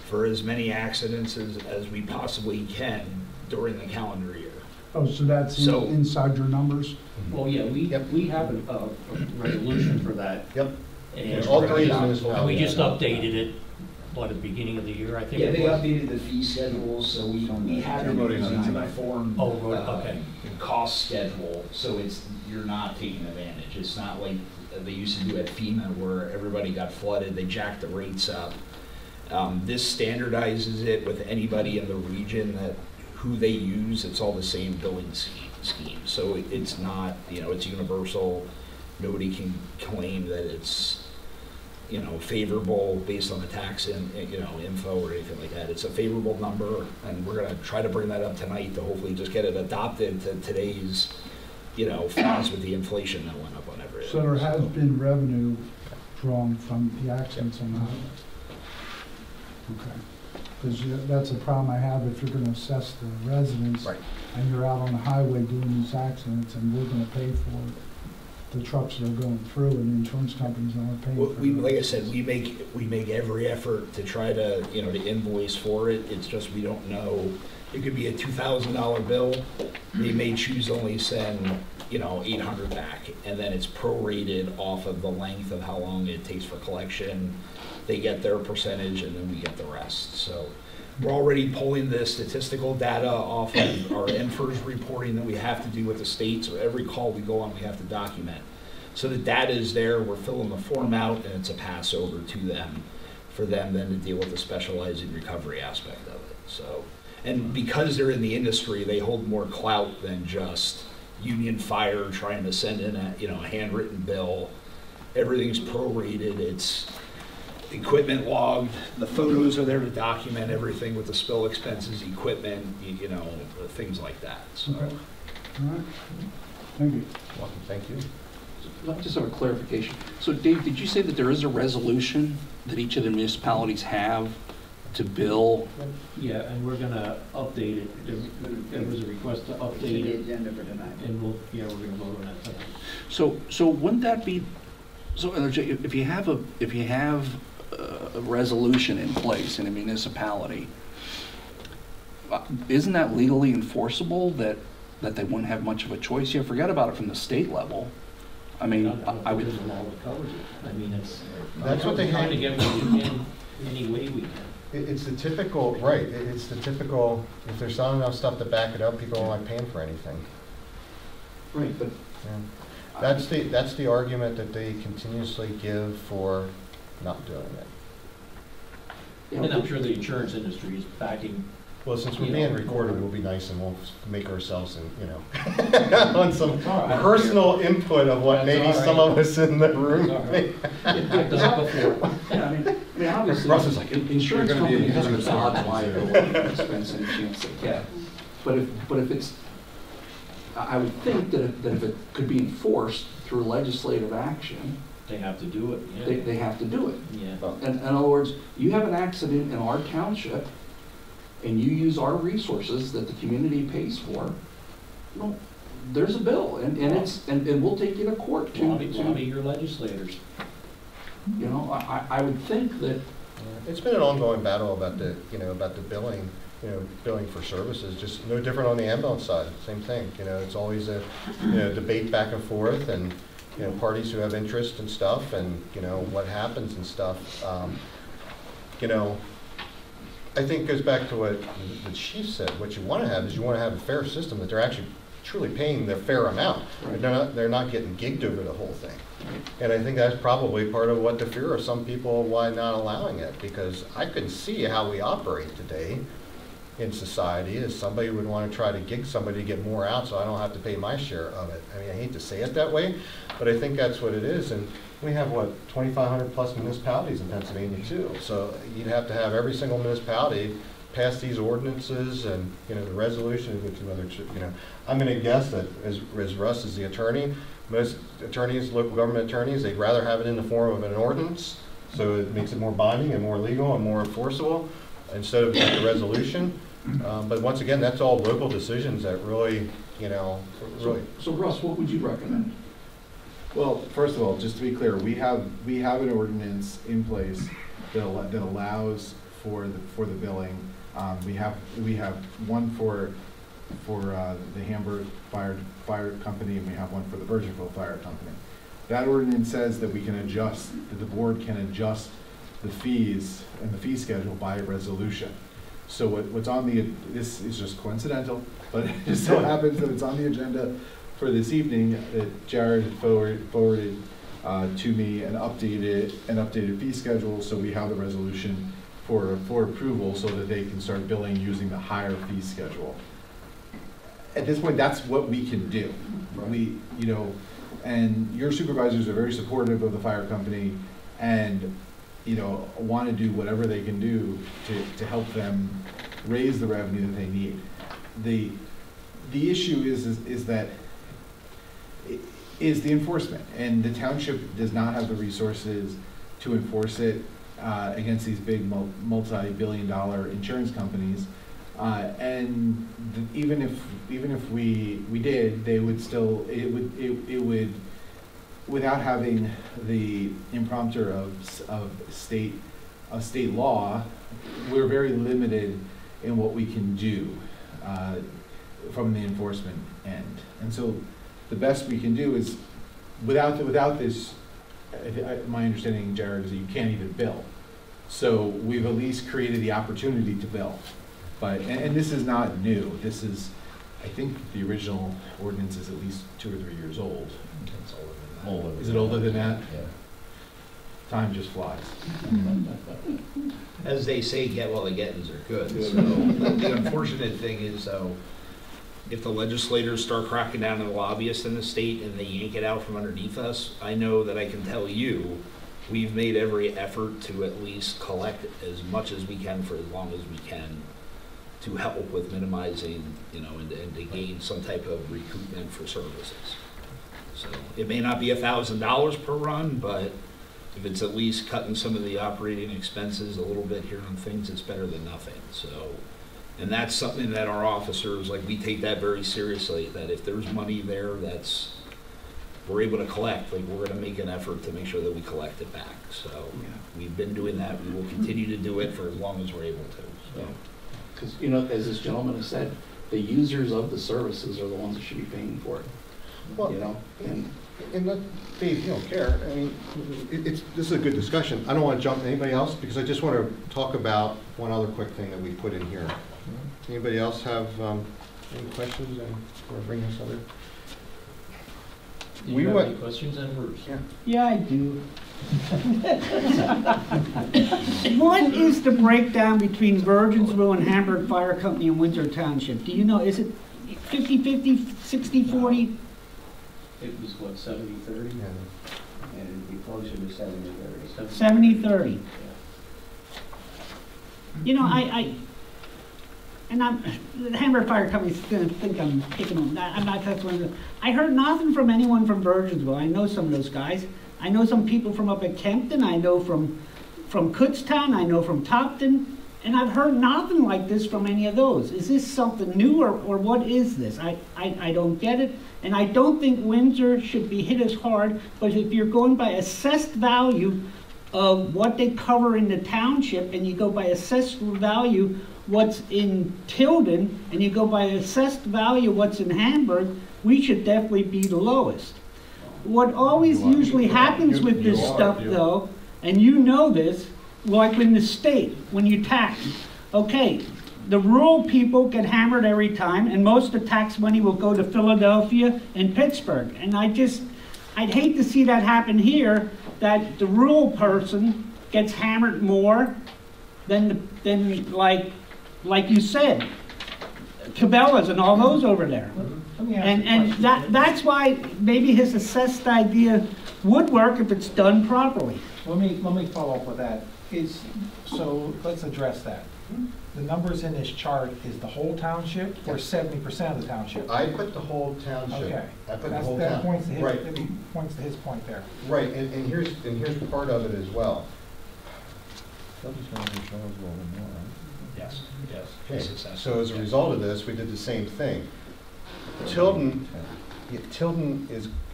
for as many accidents as we possibly can during the calendar year. Oh, so that's inside your numbers? Well, yeah, we have a resolution for that. Yep. And all three of them. And we just updated it, at the beginning of the year, I think. Yeah, they updated the fee schedule, so we have it in a form cost schedule, so you're not taking advantage. It's not like they used to do at FEMA where everybody got flooded, they jacked the rates up. This standardizes it with anybody in the region who they use. It's all the same billing scheme. So it's not, it's universal. Nobody can claim that it's, favorable based on the tax info or anything like that. It's a favorable number, and we're going to try to bring that up tonight to hopefully just get it adopted to today's, fees with the inflation that went up on everything. So there has been revenue drawn from the accidents on the highway. Okay, because that's a problem I have if you're going to assess the residents and you're out on the highway doing these accidents, and we're going to pay for the trucks that are going through, and the insurance companies aren't paying for it. Like I said, we make every effort to try to to invoice for it. It's just we don't know. It could be a $2,000 bill. They may choose to only send $800 back, and then it's prorated off of the length of how long it takes for collection. They get their percentage, and then we get the rest. So we're already pulling the statistical data off of our NFIRS reporting that we have to do with the state. So every call we go on, we have to document. So the data is there. We're filling the form out, and it's a pass over to them for them then to deal with the specialized recovery aspect of it. So, and because they're in the industry, they hold more clout than just Union Fire trying to send in a handwritten bill. Everything's prorated. It's equipment logged. The photos are there to document everything with the spill expenses, equipment, things like that. So. Okay. All right. Thank you. Welcome. Thank you. I just have a clarification. So Dave, did you say that there is a resolution that each of the municipalities have to bill? Yeah, and we're gonna update it. There was a request to update it. Agenda for tonight. And we're gonna vote on that tonight. So wouldn't that be, so if you have a resolution in place in a municipality, isn't that legally enforceable that they wouldn't have much of a choice? You forget about it from the state level. I mean, I would. There's a law that covers it. I mean, That's what they trying to get what we can any way we can. It's the typical, it's the typical, if there's not enough stuff to back it up, people don't like paying for anything. Right, but. Yeah. That's the argument that they continuously give for not doing it. Yeah, and I'm sure the insurance industry is backing. Well, since we're being recorded, we'll be nice and we'll make ourselves, on some personal input of what maybe some of us in the room think. I mean, obviously, Russ is like, insurance company has an odds liability expense and chance they get. But if it's, I would think that if it could be enforced through legislative action, They have to do it, yeah. They have to do it. Yeah. In other words, you have an accident in our township, and you use our resources that the community pays for, well, there's a bill, and we'll take you to court to. Lobby your legislators. You know, I would think that. It's been an ongoing battle about the billing, billing for services, just no different on the ambulance side, same thing. It's always a, debate back and forth, and, parties who have interest and stuff, and, what happens and stuff. I think it goes back to what the chief said. What you want to have is you want to have a fair system that they're actually truly paying their fair amount. Right. They're not getting gigged over the whole thing. And I think that's probably part of what the fear of some people why not allowing it, because I can see how we operate today in society is somebody would want to try to gig somebody to get more out so I don't have to pay my share of it. I mean, I hate to say it that way, but I think that's what it is. And we have, what, 2,500 plus municipalities in Pennsylvania too. So you'd have to have every single municipality pass these ordinances and, the resolution, which another, I'm going to guess that as Russ is the attorney, most attorneys, local government attorneys, they'd rather have it in the form of an ordinance, so it makes it more binding and more legal and more enforceable, instead of just a resolution. But once again, that's all local decisions that really, really. So Russ, what would you recommend? Well, first of all, just to be clear, we have an ordinance in place that allows for the billing. We have one for the Hamburg Fire Company, and we have one for the Virginville Fire Company. That ordinance says that that the board can adjust the fees and the fee schedule by resolution. So what's on this is just coincidental, but it just so happens that it's on the agenda for this evening that Jared had forwarded to me an updated fee schedule, so we have the resolution for approval so that they can start billing using the higher fee schedule. At this point, that's what we can do. Right. And your supervisors are very supportive of the fire company, and want to do whatever they can do to help them raise the revenue that they need. The issue is that the enforcement, and the township does not have the resources to enforce it against these big multi-billion-dollar insurance companies. Even if we did, they would still it would without having the imprimatur of state law, we're very limited in what we can do from the enforcement end. And so the best we can do is without this. My understanding, Jared, is that you can't even bill. So we've at least created the opportunity to bill. But, and this is not new. This is, I think the original ordinance is at least 2 or 3 years old. It's older than that. Is it older than that? Yeah. Time just flies. As they say, get while the gettings are good. So the unfortunate thing is, though, if the legislators start cracking down on the lobbyists in the state and they yank it out from underneath us, I know that I can tell you we've made every effort to at least collect as much as we can for as long as we can to help with minimizing, and to gain some type of recoupment for services. So it may not be $1,000 per run, but if it's at least cutting some of the operating expenses a little bit here on things, it's better than nothing. So, and that's something that our officers, we take that very seriously, that if there's money there we're able to collect, we're going to make an effort to make sure that we collect it back. So we've been doing that. We will continue to do it for as long as we're able to. So. Because, as this gentleman has said, the users of the services are the ones that should be paying for it. Well, and Dave, you don't care. I mean, this is a good discussion. I don't want to jump to anybody else because I just want to talk about one other quick thing that we put in here. Anybody else have any questions or bring us other? Do you have any questions, Bruce? Yeah, I do. What is the breakdown between Virginsville and Hamburg Fire Company and Windsor Township? Do you know, is it 50-50, 60-40? It was what, 70-30? And it'd be closer to 70-30. 70-30. The Hamburg Fire Company's going to think I'm picking them. I'm not. That's one of the. I heard nothing from anyone from Virginsville. I know some of those guys. I know some people from up at Kempton, I know from Kutztown, I know from Topton, and I've heard nothing like this from any of those. Is this something new, or what is this? I don't get it, and I don't think Windsor should be hit as hard, but if you're going by assessed value of what they cover in the township, and you go by assessed value what's in Tilden, and you go by assessed value what's in Hamburg, we should definitely be the lowest. What always usually happens with this stuff, though, and you know this, like in the state, when you tax, okay, the rural people get hammered every time, and most of the tax money will go to Philadelphia and Pittsburgh. And I'd hate to see that happen here, that the rural person gets hammered more than like you said, Cabela's and all those over there. And that's why maybe his assessed idea would work if it's done properly. Let me follow up with that. So let's address that. The numbers in this chart is the whole township or 70% of the township? I put the whole township. Okay. I put the That's, whole that town. points to his, Right. it points to his point there. Right, and here's part of it as well. Yes, yes. Okay, Yes, it's so as a result of this, we did the same thing. Tilden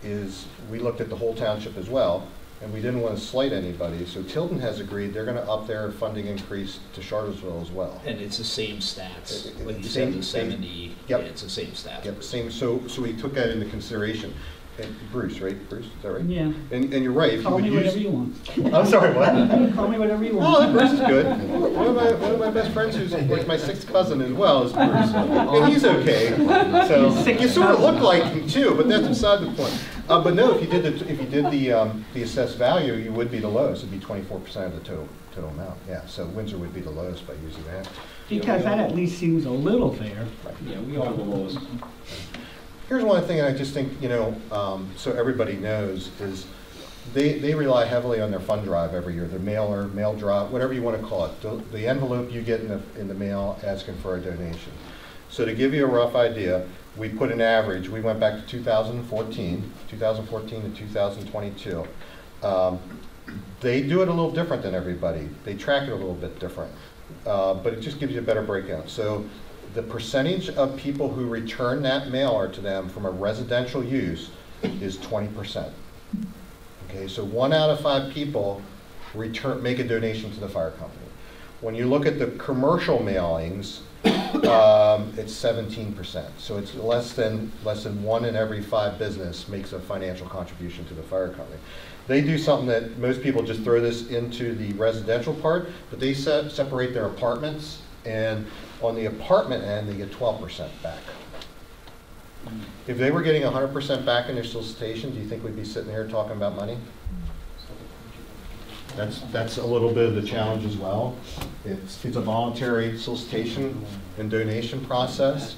is, we looked at the whole township as well, and we didn't want to slight anybody, so Tilden has agreed they're going to up their funding increase to Charlottesville as well. And it's the same stats, like you Same- said, the 70, Yep. yeah, it's the same stats. Yep, same, so we took that into consideration. And Bruce, right? Bruce, is that right? Yeah. And you're right, if you Call would me use. whatever you want. I'm sorry, what? Call me whatever you Oh, want. that Bruce is good. One of my best friends, who's like my sixth cousin as well, is Bruce, and he's okay. So you sort of look like him too, but that's beside the point. But no, if you did the assessed value, you would be the lowest. It'd be 24% of the total amount. Yeah. So Windsor would be the lowest by using that. Because that at least seems a little fair. Yeah, we are the lowest. Here's one thing I just think, so everybody knows, is they rely heavily on their fund drive every year, their mail drive, whatever you want to call it, the envelope you get in the mail asking for a donation. So to give you a rough idea, we put an average, we went back to 2014 to 2022. They do it a little different than everybody. They track it a little bit different, but it just gives you a better breakdown. So the percentage of people who return that mailer to them from a residential use is 20%. Okay, so 1 out of 5 people make a donation to the fire company. When you look at the commercial mailings, it's 17%. So it's less than 1 in every 5 business makes a financial contribution to the fire company. They do something that most people just throw this into the residential part, but they separate their apartments, and on the apartment end, they get 12% back. If they were getting 100% back in their solicitation, do you think we'd be sitting here talking about money? That's a little bit of the challenge as well. It's a voluntary solicitation and donation process.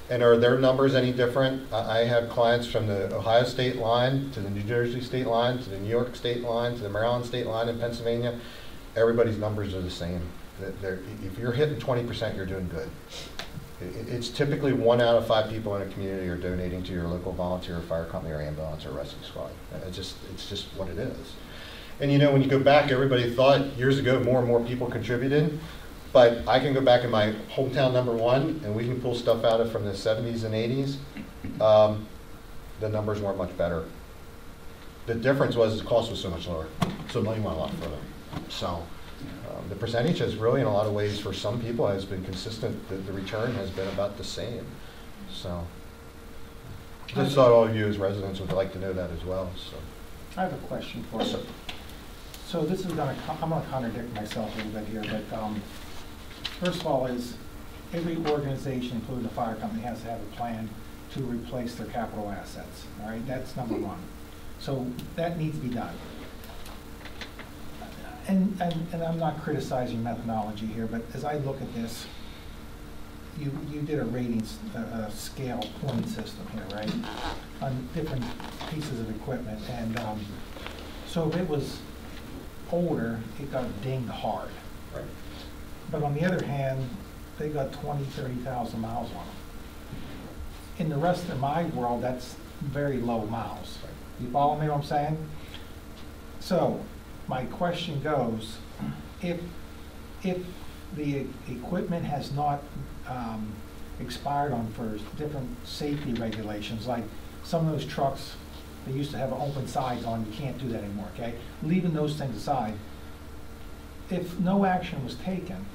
And are their numbers any different? I have clients from the Ohio state line to the New Jersey state line to the New York state line to the Maryland state line in Pennsylvania. Everybody's numbers are the same. If you're hitting 20%, you're doing good. It's typically 1 out of 5 people in a community are donating to your local volunteer fire company or ambulance or rescue squad. It's just what it is. And when you go back, everybody thought years ago more and more people contributed. But I can go back in my hometown #1, and we can pull stuff out of from the 70s and 80s. The numbers weren't much better. The difference was the cost was so much lower, so money went a lot further. So the percentage has really, in a lot of ways, for some people, has been consistent. The return has been about the same. So just thought all of you as residents would like to know that as well. So I have a question for you. So this is I'm gonna contradict myself a little bit here, but first of all, every organization, including the fire company, has to have a plan to replace their capital assets. All right, that's number one. So that needs to be done. And I'm not criticizing methodology here, but as I look at this, you did a rating scale point system here, right? On different pieces of equipment, and so if it was older, it got dinged hard. right. But on the other hand, they got 20, 30,000 miles on them. In the rest of my world, that's very low miles. You follow me what I'm saying? So, my question goes, if the equipment has not expired on for different safety regulations, like some of those trucks, they used to have open sides on, you can't do that anymore, okay? Leaving those things aside, if no action was taken,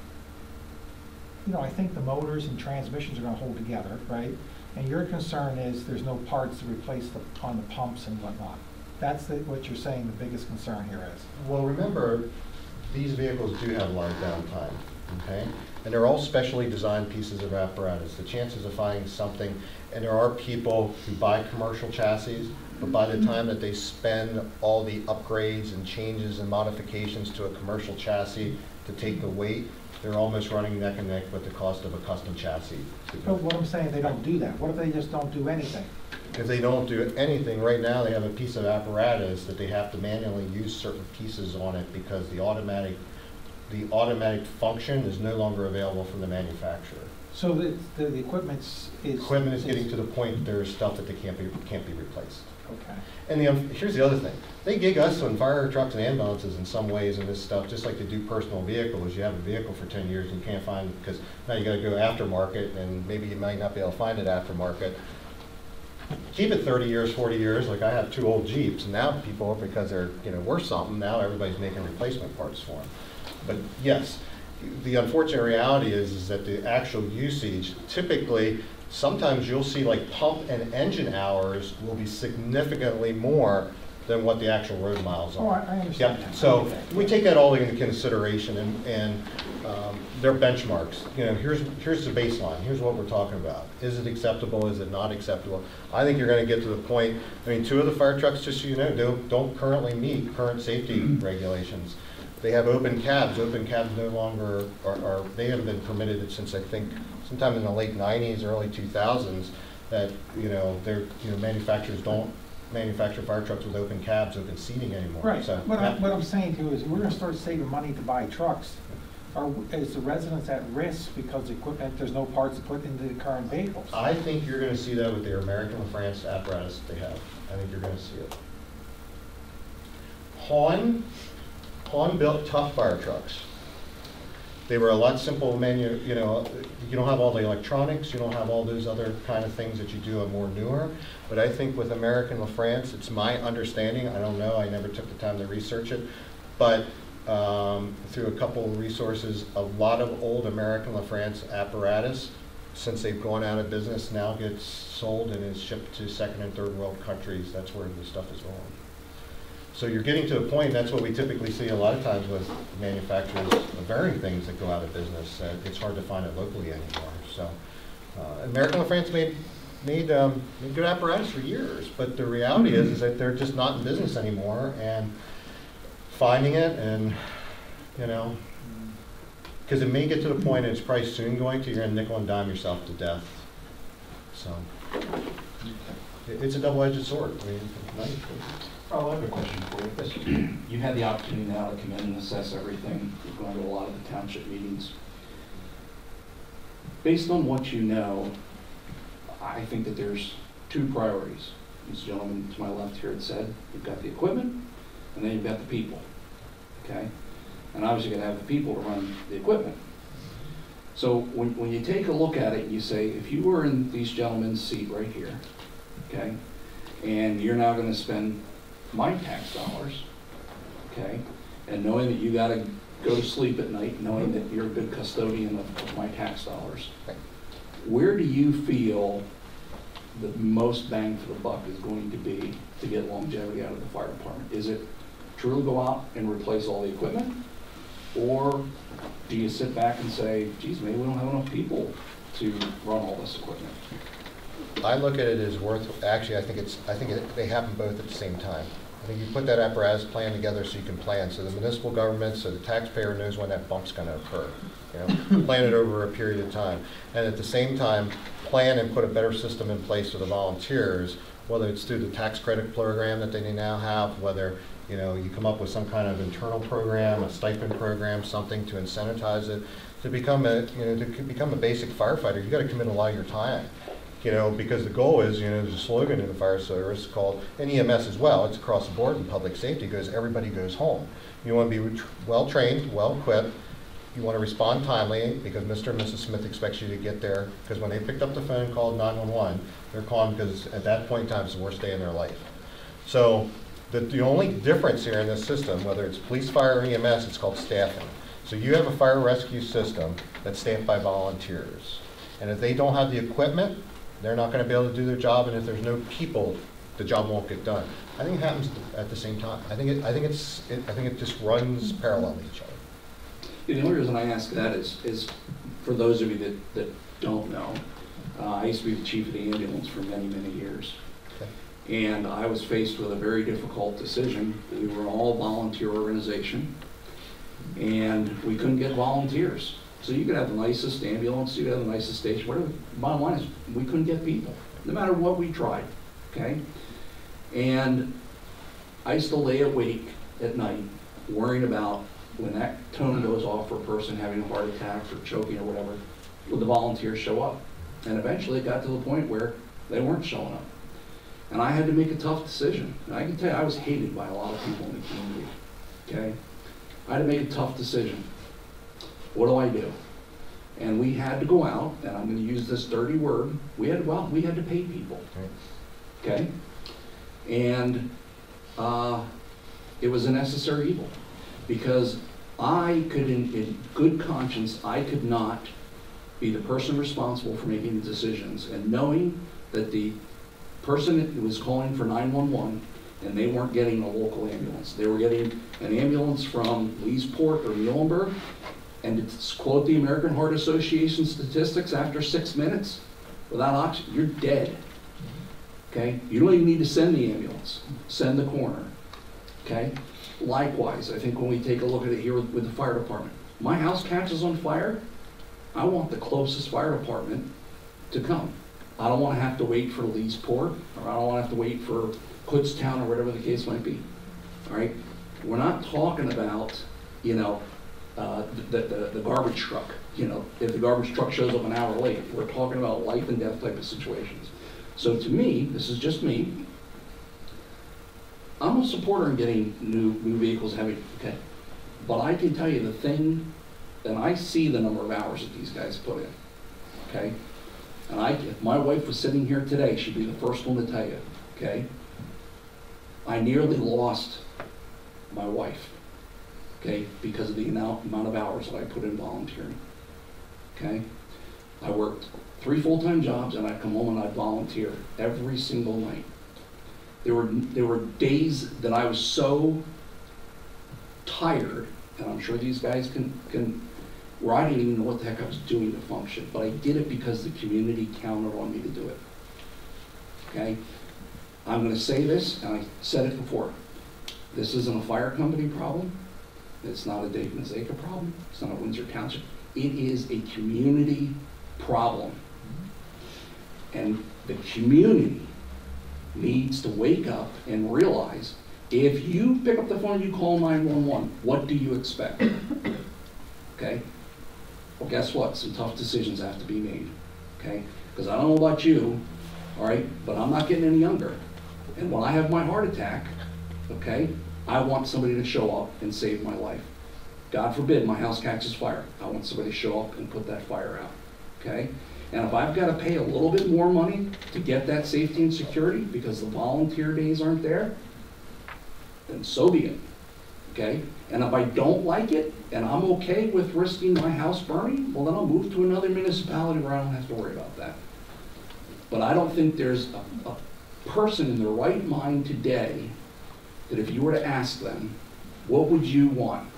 you know, I think the motors and transmissions are gonna hold together, right? And your concern is there's no parts to replace on the pumps and whatnot. That's what you're saying the biggest concern here is. Well, remember, these vehicles do have a lot of downtime, okay? And they're all specially designed pieces of apparatus. The chances of finding something, and there are people who buy commercial chassis, but by the time that they spend all the upgrades and changes and modifications to a commercial chassis to take the weight, they're almost running neck and neck with the cost of a custom chassis. But what I'm saying, they don't do that. What if they just don't do anything? If they don't do anything, right now they have a piece of apparatus that they have to manually use certain pieces on it because the automatic function is no longer available from the manufacturer. So the equipment Equipment is getting to the point there's stuff that they can't be replaced. Okay. And here's the other thing. They gig us on fire trucks and ambulances in some ways and this stuff, just like they do personal vehicles. You have a vehicle for 10 years and you can't find it because now you got to go aftermarket and maybe you might not be able to find it aftermarket. Keep it 30 years, 40 years, like I have 2 old Jeeps, and now people, because they're worth something, now everybody's making replacement parts for them. But yes, the unfortunate reality is that the actual usage, typically, sometimes you'll see like pump and engine hours will be significantly more than what the actual road miles are. Oh, I understand. Yep. So we take that all into consideration, and their benchmarks. Here's the baseline. Here's what we're talking about. Is it acceptable? Is it not acceptable? I think you're going to get to the point. I mean, 2 of the fire trucks, just so you know, don't currently meet current safety regulations. They have open cabs. Open cabs no longer they haven't been permitted since I think sometime in the late 90s, early 2000s. That manufacturers don't manufacture fire trucks with open cabs, open seating anymore. Right. So, what I'm saying too is we're going to start saving money to buy trucks. Is the residents at risk because the equipment, there's no parts to put into the current vehicles? I think you're going to see that with their American LaFrance apparatus that they have. I think you're going to see it. Hahn built tough fire trucks. They were a lot simple you don't have all the electronics, you don't have all those other kind of things that you do on more newer. But I think with American LaFrance, it's my understanding, I don't know, I never took the time to research it, but through a couple of resources, a lot of old American LaFrance apparatus, since they've gone out of business, now gets sold and is shipped to 2nd and 3rd world countries. That's where the stuff is going. So you're getting to a point, that's what we typically see a lot of times with manufacturers of varying things that go out of business. It's hard to find it locally anymore. So American LaFrance made good apparatus for years, but the reality is that they're just not in business anymore, and finding it, and because it may get to the point, and it's probably soon going to, you're going to nickel and dime yourself to death. So it's a double-edged sword. I mean, Carl, I have a question for you. You had the opportunity now to come in and assess everything. You've gone to a lot of the township meetings. Based on what you know, I think that there's 2 priorities. This gentleman to my left here had said, you've got the equipment, and then you've got the people, okay? And obviously you're gonna have the people to run the equipment. So when you take a look at it, you say, if you were in these gentlemen's seat right here, okay, and you're now gonna spend my tax dollars, okay, and knowing that you gotta go to sleep at night, knowing that you're a good custodian of my tax dollars, where do you feel the most bang for the buck is going to be to get longevity out of the fire department? Is it truly go out and replace all the equipment? Or do you sit back and say, geez, maybe we don't have enough people to run all this equipment? I look at it as actually, I think they happen both at the same time. I think you put that apparatus plan together so you can plan, so the municipal government, so the taxpayer knows when that bump's going to occur. Plan it over a period of time. And at the same time, plan and put a better system in place for the volunteers, whether it's through the tax credit program that they now have, whether you come up with some kind of internal program, a stipend program, something to incentivize it to become a become a basic firefighter. You got to commit a lot of your time. You know, because the goal is, you know, there's a slogan in the fire service called, and EMS as well, it's across the board in public safety, goes, everybody goes home. You want to be well-trained, well-equipped, you want to respond timely, because Mr. and Mrs. Smith expects you to get there, because when they picked up the phone and called 911, they're calling because at that point in time, it's the worst day in their life. So the only difference here in this system, whether it's police, fire, or EMS, it's called staffing. So you have a fire rescue system that's staffed by volunteers. And if they don't have the equipment, they're not going to be able to do their job, and if there's no people, the job won't get done. I think it happens at the same time. I think it just runs parallel to each other. The only reason I ask that is for those of you that don't know, I used to be the chief of the ambulance for many, many years. Okay. And I was faced with a very difficult decision. We were an all-volunteer organization, and we couldn't get volunteers. So you could have the nicest ambulance, you could have the nicest station, whatever. Bottom line is, we couldn't get people, no matter what we tried, okay? And I used to lay awake at night worrying about when that tone goes off for a person having a heart attack or choking or whatever, would the volunteers show up? And eventually it got to the point where they weren't showing up. And I had to make a tough decision. And I can tell you, I was hated by a lot of people in the community, okay? I had to make a tough decision. What do I do? And we had to go out, and I'm going to use this dirty word, we had to go out and we had to pay people, okay? And it was a necessary evil, because I could, in good conscience, I could not be the person responsible for making the decisions, and knowing that the person who was calling for 911, and they weren't getting a local ambulance. They were getting an ambulance from Leesport or Muhlenberg, and to quote the American Heart Association statistics, after 6 minutes without oxygen, you're dead. Okay? You don't even need to send the ambulance. Send the coroner. Okay? Likewise, I think when we take a look at it here with the fire department, my house catches on fire, I want the closest fire department to come. I don't want to have to wait for Leesport, or I don't want to have to wait for Kutztown, or whatever the case might be. All right? We're not talking about, you know, the garbage truck. You know, if the garbage truck shows up an hour late, we're talking about life and death type of situations. So to me, this is just me, I'm a supporter in getting new vehicles heavy, okay? But I can tell you the thing, and I see the number of hours that these guys put in, okay? And if my wife was sitting here today, she'd be the first one to tell you, okay? I nearly lost my wife, okay, because of the amount of hours that I put in volunteering, okay? I worked 3 full-time jobs, and I'd come home and I'd volunteer every single night. There were days that I was so tired, and I'm sure these guys where I didn't even know what the heck I was doing to function, but I did it because the community counted on me to do it, okay? I'm gonna say this, and I said it before, this isn't a fire company problem, it's not a Dave Mazeka problem, it's not a Windsor Township, it is a community problem. And the community needs to wake up and realize, if you pick up the phone and you call 911, what do you expect? Okay? Well, guess what? Some tough decisions have to be made. Okay? Because I don't know about you, all right, but I'm not getting any younger. And when I have my heart attack, okay, I want somebody to show up and save my life. God forbid my house catches fire. I want somebody to show up and put that fire out. Okay? And if I've got to pay a little bit more money to get that safety and security because the volunteer days aren't there, then so be it, okay? And if I don't like it, and I'm okay with risking my house burning, well, then I'll move to another municipality where I don't have to worry about that. But I don't think there's a person in their right mind today that if you were to ask them, what would you want?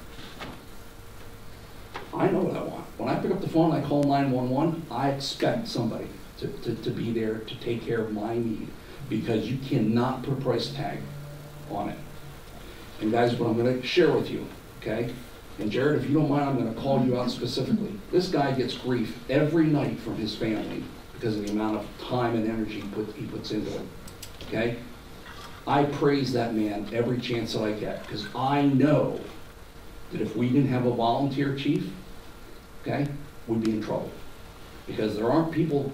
I know what I want. When I pick up the phone and I call 911, I expect somebody to be there to take care of my need, because you cannot put a price tag on it. And guys, what I'm going to share with you, okay? And Jared, if you don't mind, I'm going to call you out specifically. This guy gets grief every night from his family because of the amount of time and energy he puts into it, okay? I praise that man every chance that I get, because I know that if we didn't have a volunteer chief, okay, we'd be in trouble. Because there aren't people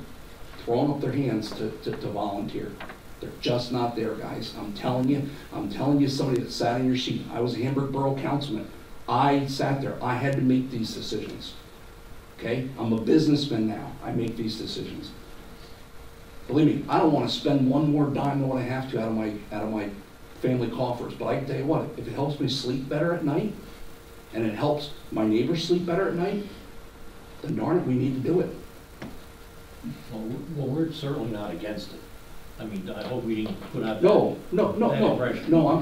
throwing up their hands to volunteer. They're just not there, guys. I'm telling you, somebody that sat in your seat. I was a Hamburg Borough Councilman. I sat there. I had to make these decisions. Okay? I'm a businessman now. I make these decisions. Believe me, I don't want to spend one more dime than what I have to out of my family coffers. But I can tell you what, if it helps me sleep better at night, and it helps my neighbors sleep better at night, then darn it, we need to do it. Well, we're certainly not against it. I mean, I hope we didn't put out No, that impression. no.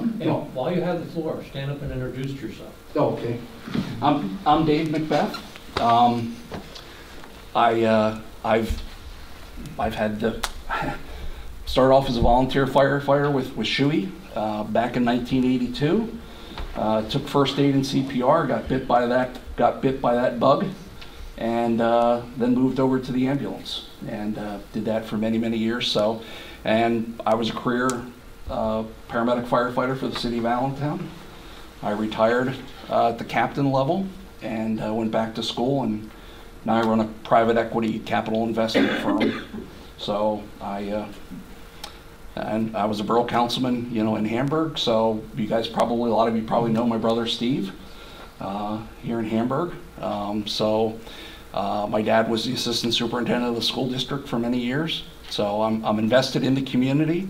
While you have the floor, stand up and introduce yourself. Okay. I'm Dave Macbeth. I've had to start off as a volunteer firefighter with SHUI back in 1982. Took first aid and CPR, got bit by that bug, and then moved over to the ambulance and did that for many, many years. And I was a career paramedic firefighter for the city of Allentown. I retired at the captain level and went back to school, and now I run a private equity capital investment firm. So and I was a borough councilman, in Hamburg. So a lot of you probably know my brother Steve here in Hamburg. My dad was the assistant superintendent of the school district for many years. So I'm invested in the community.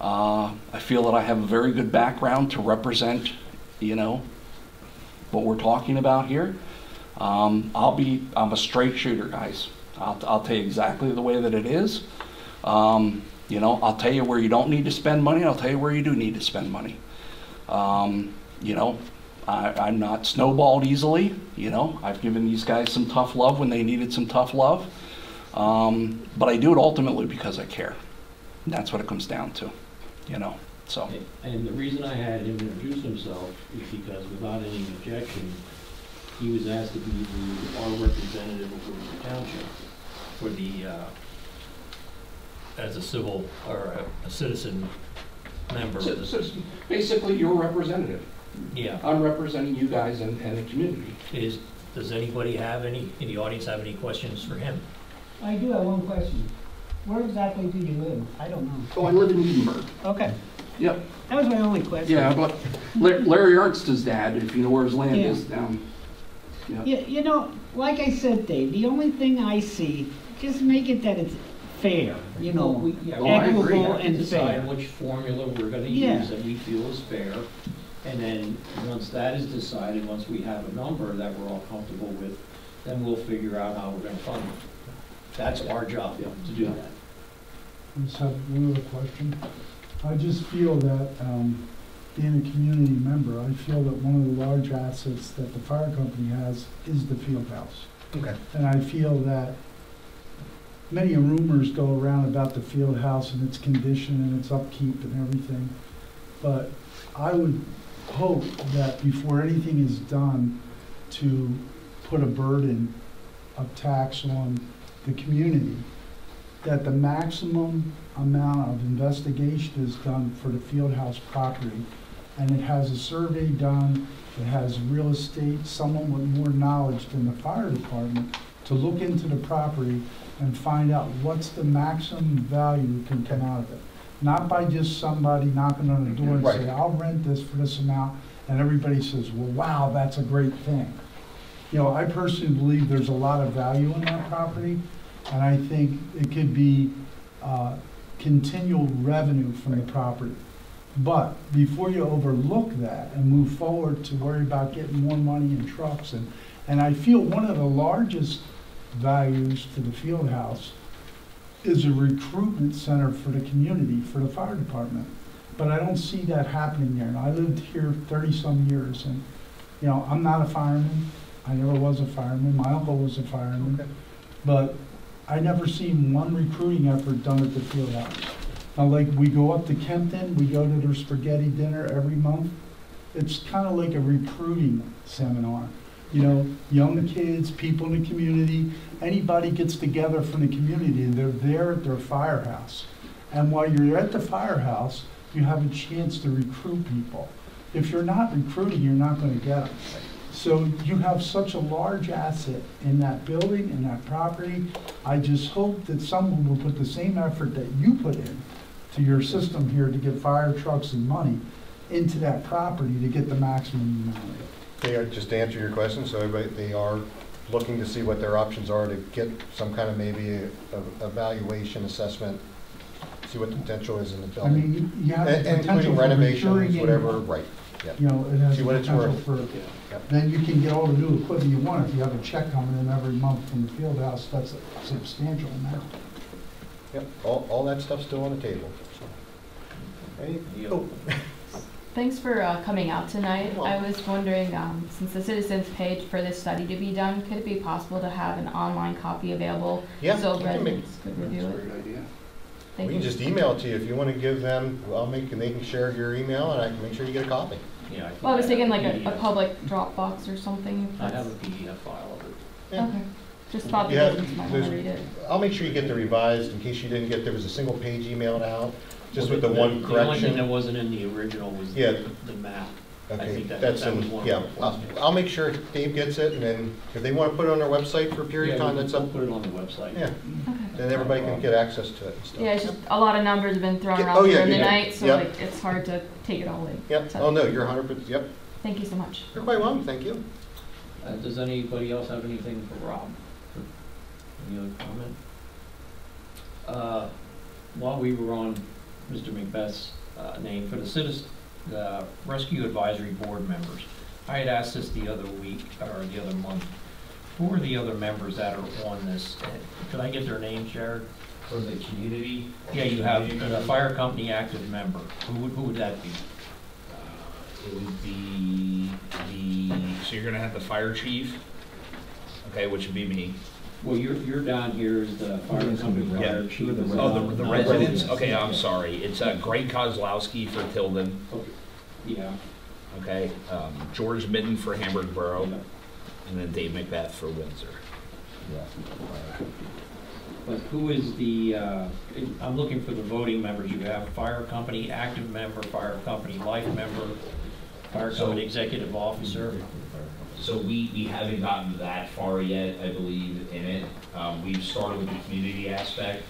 I feel that I have a very good background to represent, what we're talking about here. I'm a straight shooter, guys. I'll tell you exactly the way that it is. I'll tell you where you don't need to spend money. I'll tell you where you do need to spend money. I'm not snowballed easily. I've given these guys some tough love when they needed some tough love. But I do it ultimately because I care. And that's what it comes down to, so. And the reason I had him introduce himself is because without any objection, he was asked to be our representative of Windsor Township for the, as a civil or a citizen member. Basically, you're a representative. Yeah. I'm representing you guys and the community. Does anybody in the audience have any questions for him? I do have one question. Where exactly do you live? I don't know. Oh, I live in Edinburgh. Okay. Yep. That was my only question. Yeah, but Larry Ernst's dad, if you know where his land is down. Yeah. Like I said, Dave, the only thing I see, just make it that it's fair, equitable and decide fair. which formula we're going to use that we feel is fair. And then once that is decided, once we have a number that we're all comfortable with, then we'll figure out how we're going to fund it. That's our job to do that. I just have one other question. I just feel that being a community member, I feel that one of the large assets that the fire company has is the field house. Okay. And I feel that many rumors go around about the field house and its condition and its upkeep and everything. But I would hope that before anything is done to put a burden of tax on the community, that the maximum amount of investigation is done for the field house property, and it has a survey done, it has real estate, someone with more knowledge than the fire department to look into the property and find out what's the maximum value that can come out of it. Not by just somebody knocking on the door and saying, I'll rent this for this amount, and everybody says, well, wow, that's a great thing. I personally believe there's a lot of value in that property, and I think it could be continual revenue from the property. But before you overlook that and move forward to worry about getting more money in trucks, and I feel one of the largest values to the field house is a recruitment center for the community, for the fire department. But I don't see that happening there. And I lived here 30-some years, and I'm not a fireman. I never was a fireman. My uncle was a fireman. Okay. But I never seen one recruiting effort done at the field house. Now, like, we go up to Kempton, we go to their spaghetti dinner every month. It's kind of like a recruiting seminar. Young kids, people in the community, anybody gets together from the community, and they're there at their firehouse. And while you're at the firehouse, you have a chance to recruit people. If you're not recruiting, you're not going to get them. So you have such a large asset in that building, in that property. I just hope that someone will put the same effort that you put in to your system here to get fire trucks and money into that property to get the maximum amount of it. They are, just to answer your question, so everybody, they are looking to see what their options are to get some kind of maybe a evaluation assessment, see what the potential is in the I building. mean, you have the And potential including for renovations, maturing whatever, income. right, yeah. You know, it has See the what it's potential worth. for, Yep. then you can get all the new equipment you want. If you have a check coming in every month from the field house, that's a substantial amount. Yep, all that stuff's still on the table. Any- oh. Thanks for coming out tonight. I was wondering, since the citizens page for this study to be done, could it be possible to have an online copy available Yeah, so you can make- residents could review it? Great idea. Thank We you. can just email it to you if you want to give them, they can share your email and I can make sure you get a copy. Yeah, think Well, I was thinking like have a PDF. public Dropbox or something. if I have that's- a PDF file of it. Yeah. Okay. Just thought the Yeah, residents might want to there's- read it. I'll make sure you get the revised, in case you didn't get, there was a single page emailed out, just with the one The only thing that correction. wasn't in the original was Yeah. the map. I Okay, think that that's was in, one of yeah, the ones. I'll make sure Dave gets it, and then if they want to put it on their website for a period of Yeah, time, we'll that's up, put it on the website. yeah, Okay. then everybody can get access to it and stuff. Yeah, it's just a lot of numbers have been thrown Yeah, around oh, yeah, during the yeah, night, so yeah. like it's hard to take it all in. Yep, So, oh no, you're 100%, yep, Thank you so much. you're quite welcome, thank you. Does anybody else have anything for Rob? Any other comment? While we were on Mr. Macbeth's name, for the Rescue Advisory Board members, I had asked this the other week, or the other month. Who are the other members that are on this? Could I get their names, Jared? For the community? Yeah, you have a fire company active member. Who would that be? It would be So you're gonna have the fire chief, okay, which would be me. Well, you're down here as the fire company fire chief. Oh, the residents, okay, I'm sorry. It's Greg Kozlowski for Tilden, Yeah. okay, George Midden for Hamburg Borough, Yeah. and then Dave Macbeth for Windsor. But who is the, I'm looking for the voting members. You have fire company active member, fire company life member, fire company executive officer. So we haven't gotten that far yet, I believe, in it. We've started with the community aspect.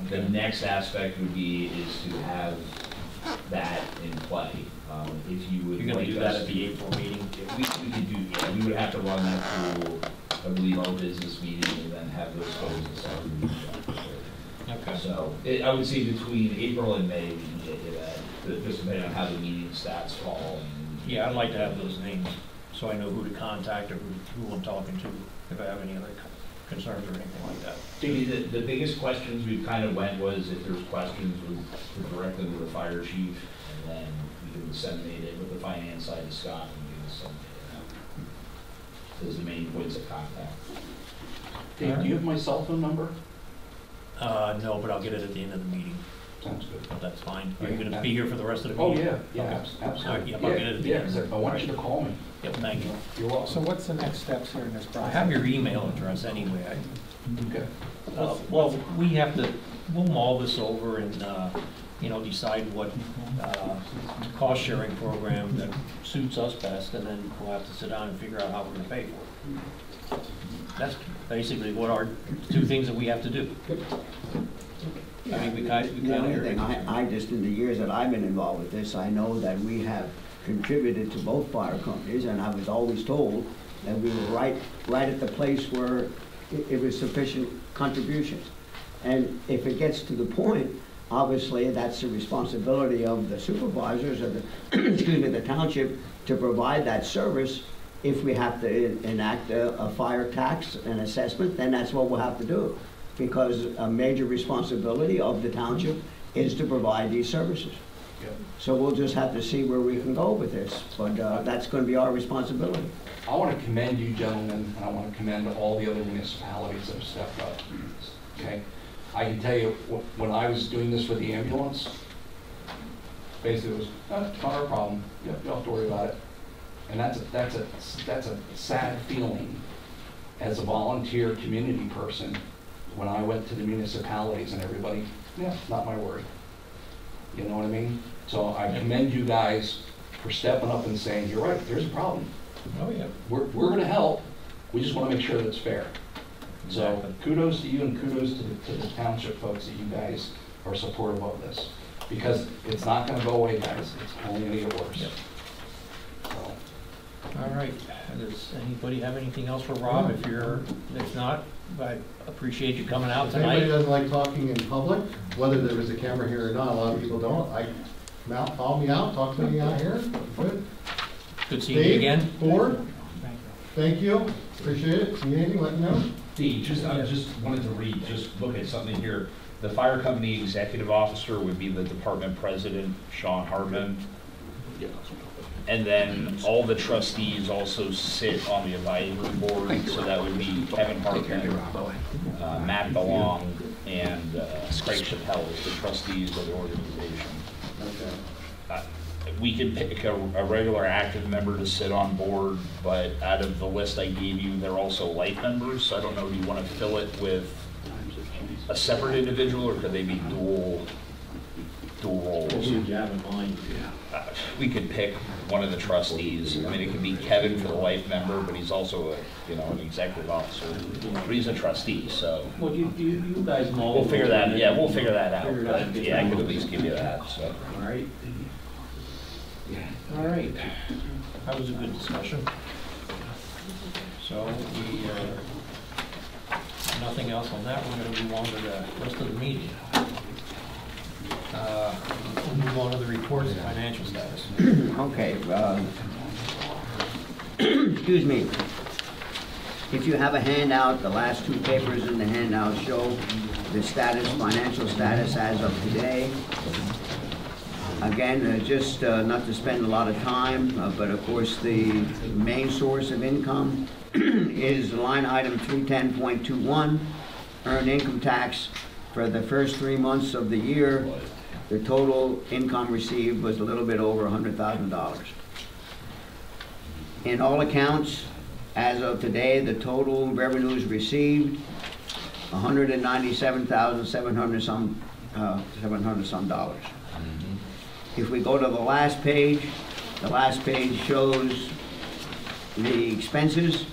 The next aspect would be is to have that in play. If you would You're gonna like do that us at the April meeting? If we could do, yeah, we would have to run that through, I believe, our business meeting and then have those votes decided. Okay. So I would say between April and May, we can get to that, just depending on how the meeting stats fall. Yeah, I'd like to have those names, so I know who to contact or who I'm talking to, if I have any other concerns or anything like that. The biggest questions we kind of went was if there's questions, we direct them to the fire chief, and then we can disseminate it with the finance side of Scott, and we can disseminate it out. Those are the main points of contact. Dave, do you have my cell phone number? No, but I'll get it at the end of the meeting. Sounds good. But that's fine. Are you gonna be here for the rest of the Oh, meeting? yeah, yeah, Okay. absolutely. All right, yeah, I'll get it at the end. Yeah, I want you to call me. Yep, thank you. You're welcome. So what's the next steps here in this I process? have your email address anyway. Okay. Well, we have to, we'll mull this over and, decide what cost-sharing program that suits us best, and then we'll have to sit down and figure out how we're gonna pay for it. That's basically what our two things that we have to do. I mean, we The kind only of. thing, I just, in the years that I've been involved with this, I know that we have contributed to both fire companies, and I was always told that we were right at the place where it was sufficient contributions. And if it gets to the point, obviously, that's the responsibility of the supervisors of the township to provide that service. If we have to enact a fire tax and assessment, then that's what we'll have to do. Because a major responsibility of the township is to provide these services. Yep. So we'll just have to see where we can go with this, but that's going to be our responsibility. I want to commend you gentlemen, and I want to commend all the other municipalities that have stepped up. Okay? I can tell you, when I was doing this for the ambulance, basically it was, it's not our problem, you don't have to worry about it. And that's a sad feeling as a volunteer community person when I went to the municipalities and everybody, yeah, not my worry. You know what I mean? So I commend you guys for stepping up and saying, you're right, there's a problem. Oh, yeah. We're gonna help, we just wanna make sure that it's fair. So Exactly. kudos to you and kudos to the township folks that you guys are supportive of this. Because it's not gonna go away, guys, it's only gonna get worse. Yep. So, All right, does anybody have anything else for Rob? If not, I appreciate you coming out If anybody tonight. doesn't like talking in public, whether there was a camera here or not, a lot of people don't, follow me out, talk to me out here, good. Good seeing you again. Board, thank you, appreciate it, need anything, let me know. Steve, I just wanted to read, just look at something here. The fire company executive officer would be the department president, Sean Hartman. And then all the trustees also sit on the advisory board, so that would be Kevin Hartman, Matt DeLong, and Craig Chappelle as the trustees of the organization. We could pick a regular active member to sit on board, but out of the list I gave you, they're also life members, so I don't know, do you want to fill it with a separate individual, or could they be dual roles? What would you have in mind? We could pick one of the trustees. I mean, it could be Kevin for the life member, but he's also an executive officer. But he's a trustee, so. Well, you guys know. We'll figure that, yeah, we'll figure that out. Figure it out. But, yeah, I could at least give you that, so. All right. All right. That was a good discussion. So nothing else on that. We're going to move on to the rest of the meeting. We'll move on to the reports and financial status. Okay, excuse me. If you have a handout, the last two papers in the handout show the status, financial status as of today. Again, just not to spend a lot of time, but of course the main source of income is line item 310.21, earned income tax for the first 3 months of the year. The total income received was a little bit over $100,000. In all accounts, as of today, the total revenues received, $197,700 some dollars. If we go to the last page shows the expenses.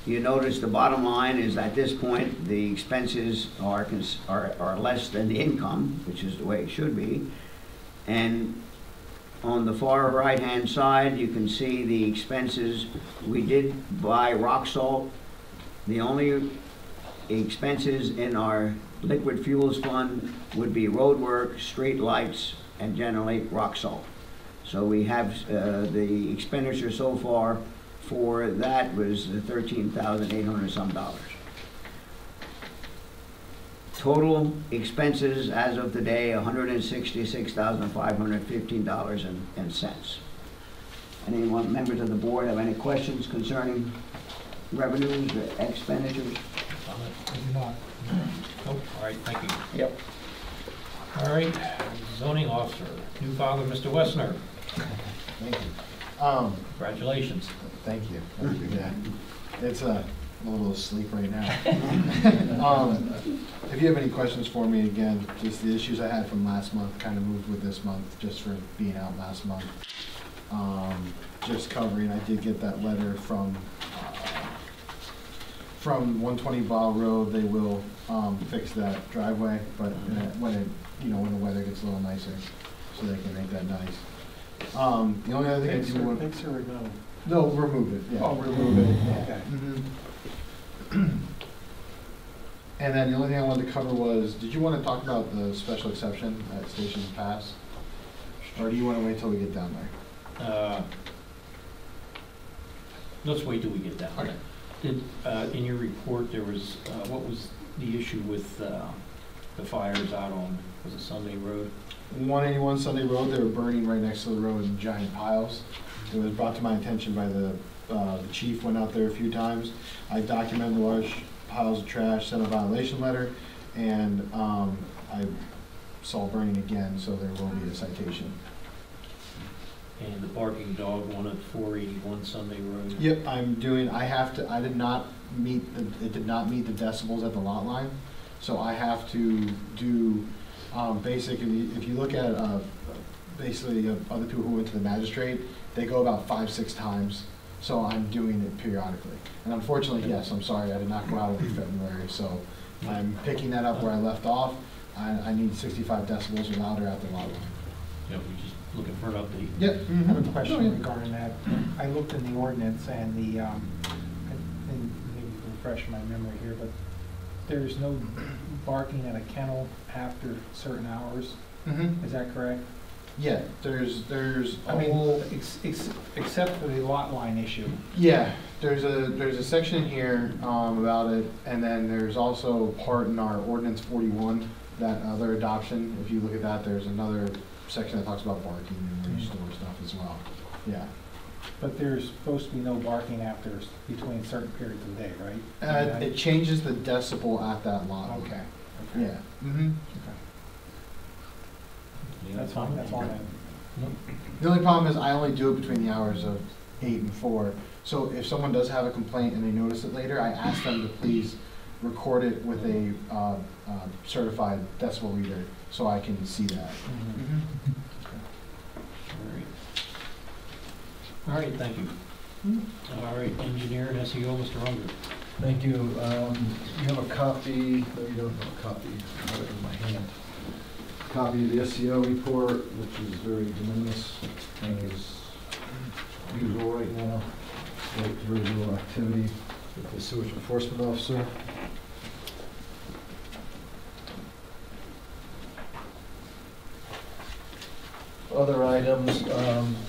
You notice the bottom line is at this point, the expenses are less than the income, which is the way it should be. And on the far right-hand side, you can see the expenses. We did buy rock salt. The only expenses in our liquid fuels fund would be road work, street lights, and generally rock salt. So we have the expenditure so far for that was $13,800 some dollars. Total expenses as of today, $166,515.10. Anyone, members of the board, have any questions concerning revenues or expenditures? Oh, all right, thank you. Yep. All right, zoning officer, new father, Mr. Wessner. Thank you. Congratulations. Thank you. Yeah. It's a little asleep right now. If you have any questions for me, again, just the issues I had from last month kind of moved with this month, just for being out last month. Just covering, I did get that letter from 120 Ball Road. They will fix that driveway, but when the weather gets a little nicer, so they can make that nice. The only other thing I do want. Fix it or no? No, remove it, yeah. Oh, remove it, Yeah. okay. And then the only thing I wanted to cover was, did you want to talk about the special exception at Station Pass? Or do you want to wait till we get down there? Let's wait till we get down. Okay. Did, in your report, there was, what was the issue with the fires out on, was it Sunday Road? 181 Sunday Road, they were burning right next to the road in giant piles. It was brought to my attention by the chief, went out there a few times. I documented the large piles of trash, sent a violation letter, and I saw burning again, so there will be a citation. And the barking dog one at 481 Sunday Road? Yep, I did not meet it did not meet the decibels at the lot line, so I have to do, basically, if you look at basically other people who went to the magistrate, they go about 5-6 times. So I'm doing it periodically. And unfortunately, yes, I'm sorry, I did not go out in February. So I'm picking that up where I left off. I need 65 decibels or louder at the lot line. Yeah, we're just looking for an update. Yep. I have a question regarding that. I looked in the ordinance and the, and maybe refresh my memory here, but there's no barking at a kennel after certain hours. Mm-hmm. Is that correct? Yeah, there's I a mean, whole, except for the lot line issue. yeah, there's a section here about it, and then there's also a part in our ordinance 41, that other adoption. If you look at that, there's another section that talks about barking and where you store stuff as well. Yeah. But there's supposed to be no barking after, between certain periods of the day, right? It changes the decibel at that lot. Okay. Yeah. Mm-hmm. That's fine, that's all I have. The only problem is I only do it between the hours of 8 and 4. So if someone does have a complaint and they notice it later, I ask them to please record it with a certified decibel reader so I can see that. Mm-hmm. All right, thank you. All right, engineer and SEO, Mr. Unger. Thank you. You have a copy, no, you don't have a copy, I have it in my hand. Copy of the SEO report, which is very de minimis, as usual right now. Very little activity with the sewage enforcement officer. Other items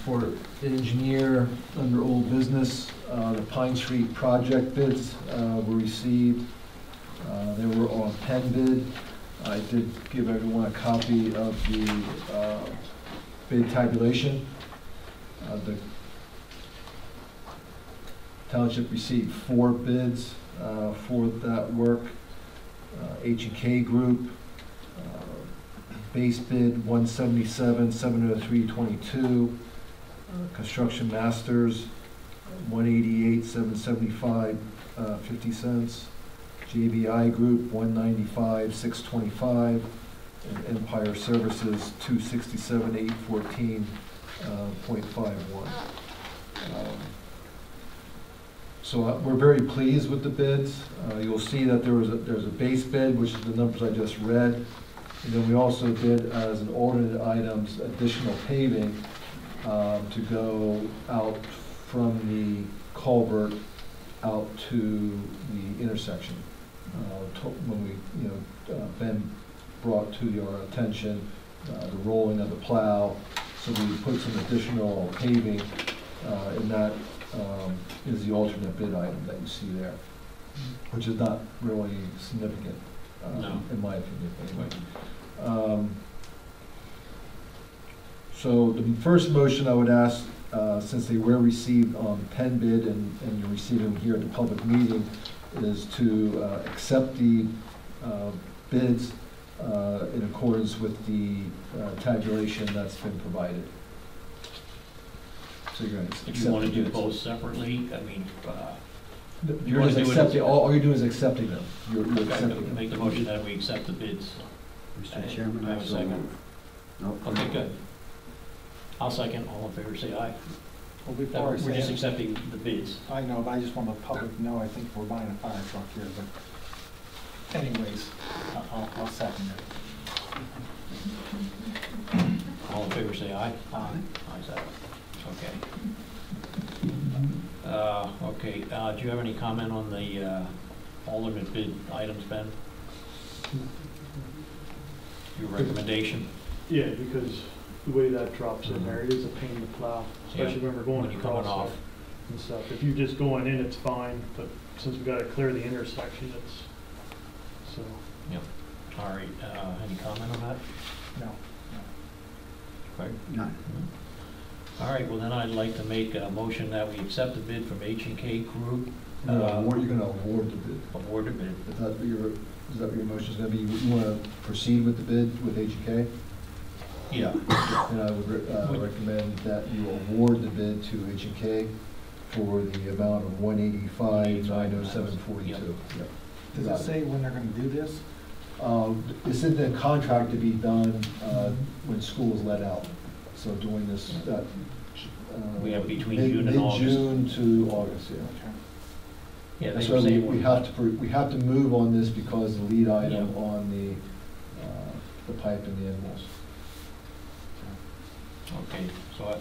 for engineer under old business, the Pine Street project bids were received. They were on pen bid. I did give everyone a copy of the bid tabulation. The township received 4 bids for that work. H&K Group, base bid 177, 703.22. Construction Masters 188, 775, 50 cents. JBI Group 195, 625. And Empire Services 267, 814, 0.51. So we're very pleased with the bids. You'll see that there's a base bid, which is the numbers I just read. And then we also did, as an alternate items, additional paving to go out from the culvert out to the intersection. When we, Ben brought to our attention the rolling of the plow, so we put some additional paving, and that is the alternate bid item that you see there, which is not really significant, No. in my opinion, anyway. So the first motion I would ask, since they were received on pen bid and you're receiving them here at the public meeting, is to accept the bids in accordance with the tabulation that's been provided. So you're going to accept. If you want to the do bids. both separately, I mean, You're just accepting, all you're doing is accepting them. You're accepting them. make the motion that we accept the bids. Mr. Chairman, I have a second. No. Okay, good. I'll second. All in favor, say aye. Well, before I We're say just it, accepting the bids. I know, but I just want the public to know, I think we're buying a fire truck here, but anyways, I'll second it. All in favor, say aye. Aye. Ayes have it. Okay. Do you have any comment on the alternate bid items, Ben? Your recommendation? Yeah, because the way that drops in there, it is a pain to plow, especially when we're going When you're coming across off. and stuff. If you're just going in, it's fine, but since we gotta clear the intersection, it's, so. Yep. All right, any comment on that? No. Craig? None. All right, well then I'd like to make a motion that we accept the bid from H&K Group. You're going to award the bid. Award the bid. Is that what your motion is going to be? You want to proceed with the bid with H&K? Yeah. And I would recommend that you award the bid to H&K for the amount of $185,907.42. Yep. Does it say when they're gonna do this? It's in the contract to be done when school is let out. So doing this, that. We have between June and August. Mid-June to August, yeah. Yeah, That's they why were saying. we have to move on this because the lead item on the pipe and the end walls. Okay, so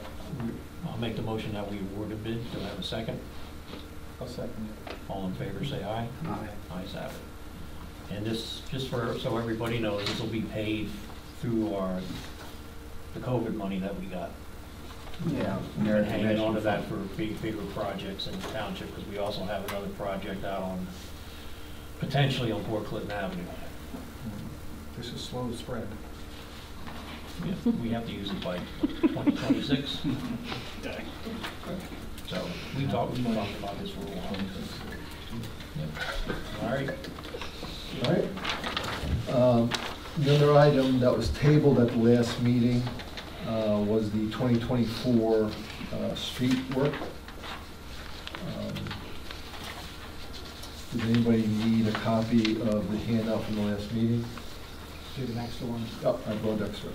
I'll make the motion that we award a bid. Do I have a second? I'll second it. All in favor, say aye. Aye. Ayes have it. And this, just so everybody knows, this will be paid through the COVID money that we got. Yeah. We're hanging on to that for bigger projects in the township, because we also have another project out on, potentially on Port Clinton Avenue. This is slow spread. We have to use it by 2026. So we talked about this for a while. Yep. All right. All right. The other item that was tabled at the last meeting was the 2024 street work. Does anybody need a copy of the handout from the last meeting? Do the next one. Oh, I brought extra.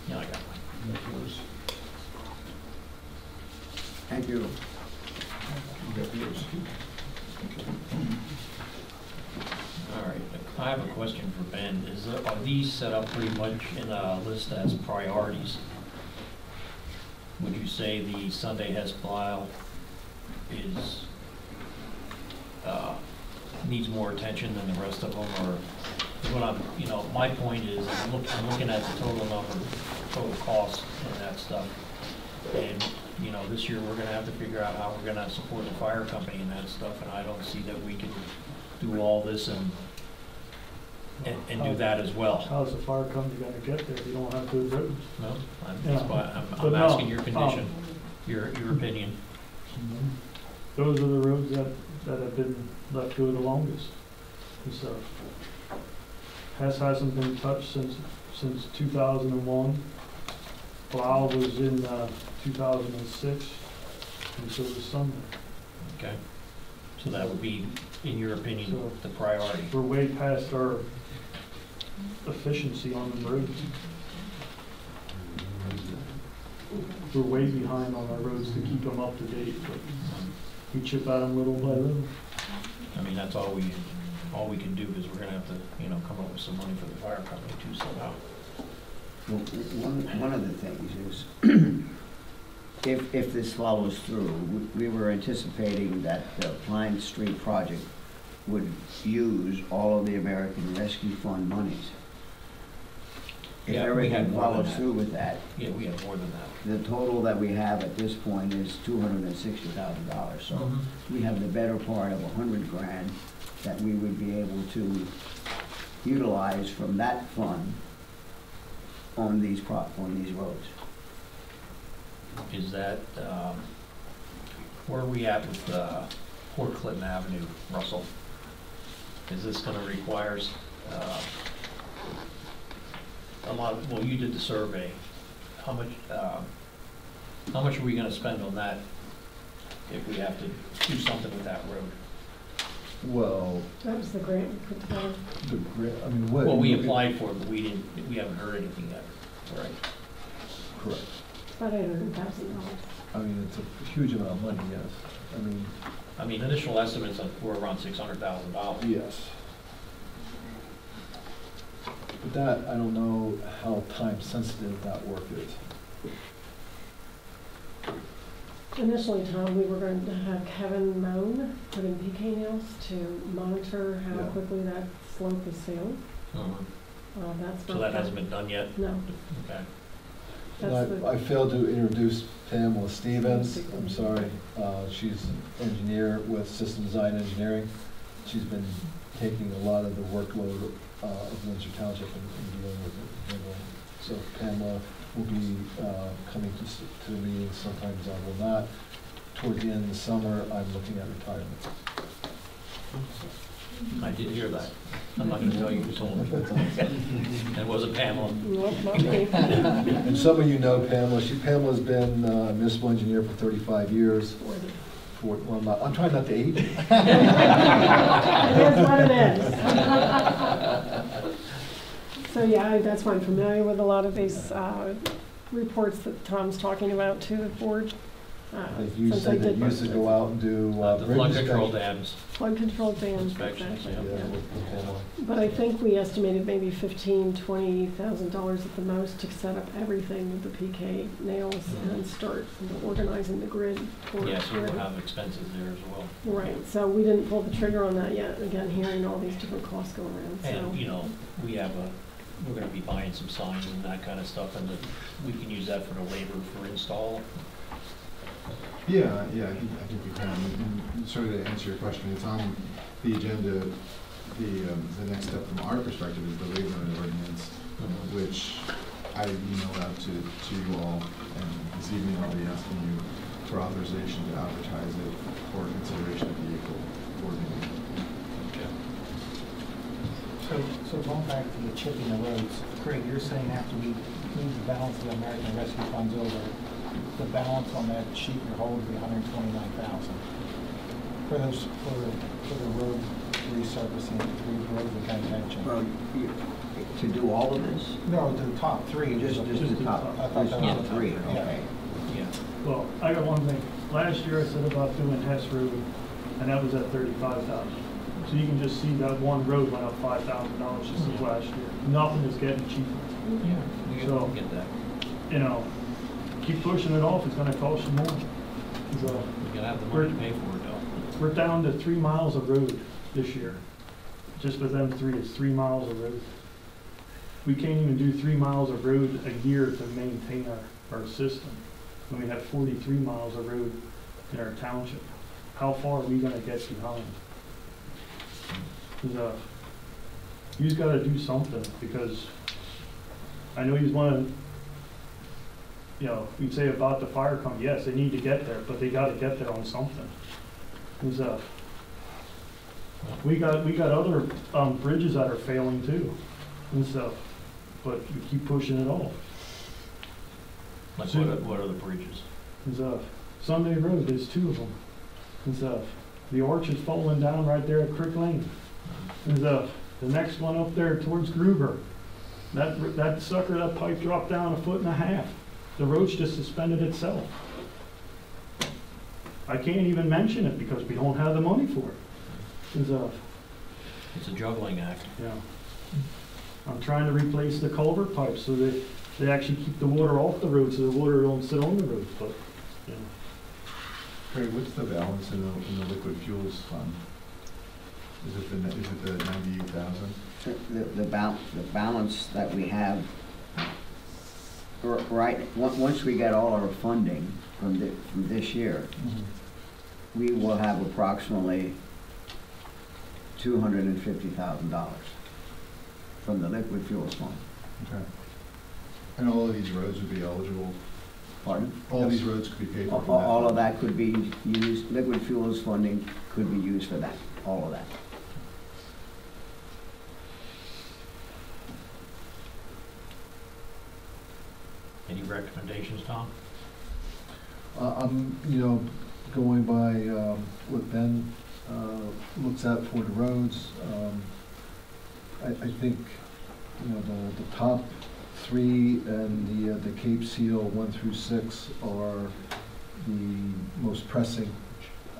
Yeah, I got mine. Thank you. All right, I have a question for Ben. Are these set up pretty much in a list as priorities? Would you say the Sunday Hesplau is, needs more attention than the rest of them, or what my point is, I'm looking at the total cost and that stuff. And, this year we're gonna have to figure out how we're gonna support the fire company and that stuff, and I don't see that we can do all this and do that as well. How's the fire company gonna get there if you don't have good roads? No, I'm But no, asking your condition, your opinion. Those are the roads that have been left go the longest. So, Hess hasn't been touched since 2001. Plow was in 2006, and so was Sunday. Okay. So that would be, in your opinion, So- the priority. We're way past our efficiency on the roads. We're way behind on our roads to keep them up to date, but we chip at them little by little. I mean, that's all we can do, is we're gonna have to, come up with some money for the fire company too somehow. Well, one of the things is, if this follows through, we were anticipating that the Pine Street project would use all of the American Rescue Fund monies. If Yeah, we have everything more than follows that. through with that, Yeah, we have more than that. the total that we have at this point is $260,000. So we have the better part of $100,000 that we would be able to utilize from that fund on these roads. Is that, where are we at with Port Clinton Avenue, Russell? Is this gonna require a lot well, you did the survey. How much are we gonna spend on that if we have to do something with that road? Well, That was the grant we put together. the grant, I mean, what? Well, we applied for it, but we haven't heard anything yet, right? Correct. About $800,000. I mean, it's a huge amount of money, yes. I mean, initial estimates were around $600,000. Yes. But that, I don't know how time sensitive that work is. Initially, Tom, we were going to have Kevin Moan put in PK nails to monitor how Yeah. quickly that slope is sealed. That's So not that done. hasn't been done yet? No. Okay. And That's I failed to introduce Pamela Stevens. I'm sorry. She's an engineer with System Design Engineering. She's been taking a lot of the workload of Windsor Township and dealing with it. So Pamela will be coming to the meetings. Sometimes I will not. Toward the end of the summer, I'm looking at retirement. I did hear that. I'm not gonna tell you who told me. It wasn't Pamela. Nope, not me. And some of you know Pamela. Pamela's been a municipal engineer for 35 years. I'm trying not to age you. It is what it is. So yeah, that's why I'm familiar with a lot of these reports that Tom's talking about to the board. You since I said that did you used to most go out and do The bridge flood control inspection. dams. Flood control dams, Inspections, exactly, yeah. yeah. with Pamela. But I think we estimated maybe $15,000-$20,000 at the most to set up everything with the PK nails and start organizing the grid. for Yes, we will grid. have expenses there as well. Right, so we didn't pull the trigger on that yet, again, hearing all these different costs go around, so. And, you know, we're gonna be buying some signs and that kind of stuff, and we can use that for the labor for install. Yeah, I think we can. And sort of to answer your question, it's on the agenda. The next step from our perspective is the waiver ordinance, which I emailed out to you all, and this evening I'll be asking you for authorization to advertise it for consideration of the April board meeting. So going back to the chipping the roads, Craig, you're saying after we move the balance of the American Rescue Funds over, the balance on that sheet you're holding will be $129,000 for those, for the road resurfacing, the 3 roads that I mentioned. Well, to do all of this? No, the top 3. Just the top, I thought that was the the 3, top, okay. Yeah. Well, I got one thing. Last year I said about doing Hess Road, and that was at $35,000. So you can just see that one road went up $5,000 just this last year. Nothing is getting cheaper. Yeah, we So- can get that. You know, keep pushing it off, it's gonna cost you more. So, We gotta have the money to pay for it though. we're down to 3 miles of road this year. Just with them 3, it's 3 miles of road. We can't even do 3 miles of road a year to maintain our system. When we have 43 miles of road in our township. How far are we gonna get behind? You've got to do something, because I know you want to, you know, we'd say about the fire company, yes, they need to get there, but they got to get there on something. We got other bridges that are failing too, and stuff, but we keep pushing it off. Like So- what are the bridges? Sunday Road, there's 2 of them, and stuff. The arch is falling down right there at Crick Lane. And the next one up there towards Gruber, that sucker, that pipe dropped down 1.5 feet. The road's just suspended itself. I can't even mention it because we don't have the money for it. It's a juggling act. Yeah. I'm trying to replace the culvert pipes so that they actually keep the water off the road so the water don't sit on the road, but, you know. Craig, what's the balance in the liquid fuels fund? Is it the 98,000? The balance that we have, right, once we get all our funding from this year, we will have approximately $250,000 from the liquid fuels fund. Okay. And all of these roads would be eligible? Pardon? All these roads could be paid for from that All of fund? that could be used, liquid fuels funding could be used for that, all of that. Any recommendations, Tom? I'm, going by what Ben looks at for the roads. I think, the top 3 and the Cape Seal 1 through 6 are the most pressing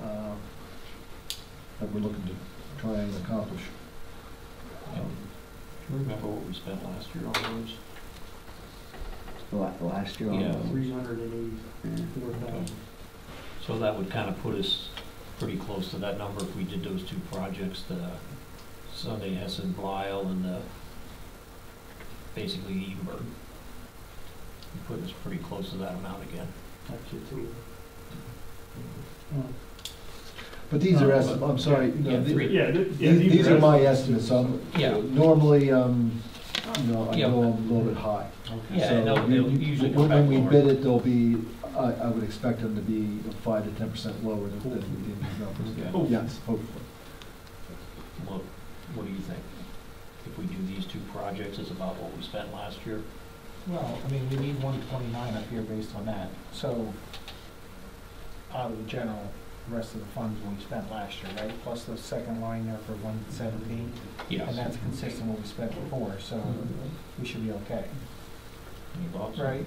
that we're looking to try and accomplish. Do you remember what we spent last year on roads? Last year on Yeah. those. 384,000. So that would kind of put us pretty close to that number if we did those 2 projects, the Sunday Hessen Blyle and basically Edenburg. Put us pretty close to that amount again. Actually, 2. But these are estimates, I'm sorry, Yeah, 3. these are my estimates. Yeah. Normally, I Yeah. go a little bit high. Yeah, So they'll usually come when back we lower. bid it, they'll be, I would expect them to be 5 to 10% lower than we did these numbers. Okay. Oh. Yes, hopefully. what do you think? If we do these two projects, it's about what we spent last year? Well, I mean, we need 129 up here based on that. So out of the general, rest of the funds we spent last year, right? Plus the second line there for 117. Yes. And that's consistent with what we spent before, so we should be okay. Any thoughts? Right?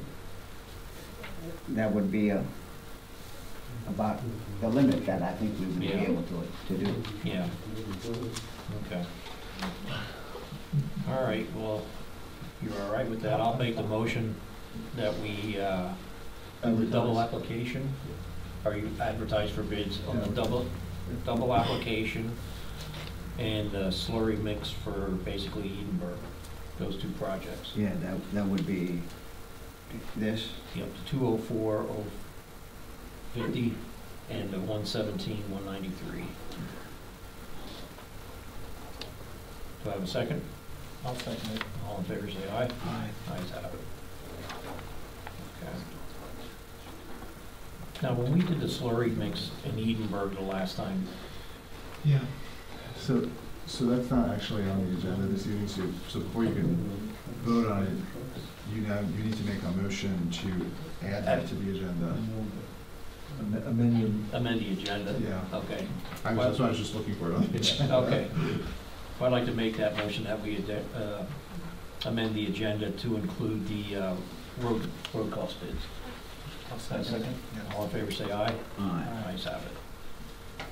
That would be about the limit that I think we would be Yeah. able to do. Yeah. Okay. All right, well, if you're all right with that, I'll make the motion that we, do the double application. Are you advertised for bids on the double application and the slurry mix for basically Edinburgh, those two projects? Yeah, that would be this. Yep, the 204, 050, and the 117, 193. Do I have a second? I'll second it. All in favor, say aye. Aye. Ayes have it. Okay. Now, when we did the slurry mix in Edinburgh the last time, Yeah. So that's not actually on the agenda this evening, so before you can vote on it, you need to make a motion to add that to the agenda. Amendment. amend the agenda? Yeah. Okay. That's why I was just looking for it on the agenda. Okay. Well, I'd like to make that motion that we amend the agenda to include the road cost bids. I'll second. All in favor, say aye. Aye. Ayes have it.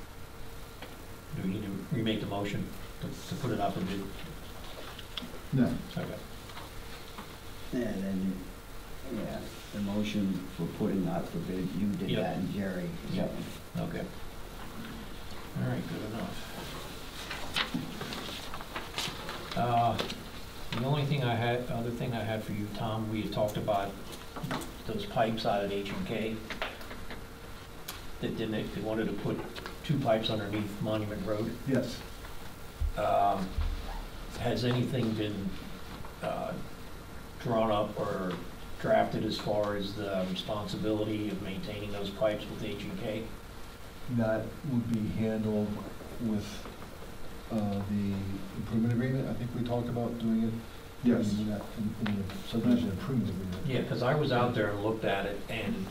Do we need to remake the motion to put it out for bid? No. Okay. And then, yeah, the motion for putting out for bid, you did Yep. that, and Jerry. Yep. Okay. All right, good enough. The only thing other thing I had for you, Tom, we had talked about those pipes out at H&K. They wanted to put 2 pipes underneath Monument Road. Yes. Has anything been drawn up or drafted as far as the responsibility of maintaining those pipes with H&K? That would be handled with the improvement agreement. I think we talked about doing it. Yes. In the subdivision improvement agreement. Yeah, because I was out there and looked at it, and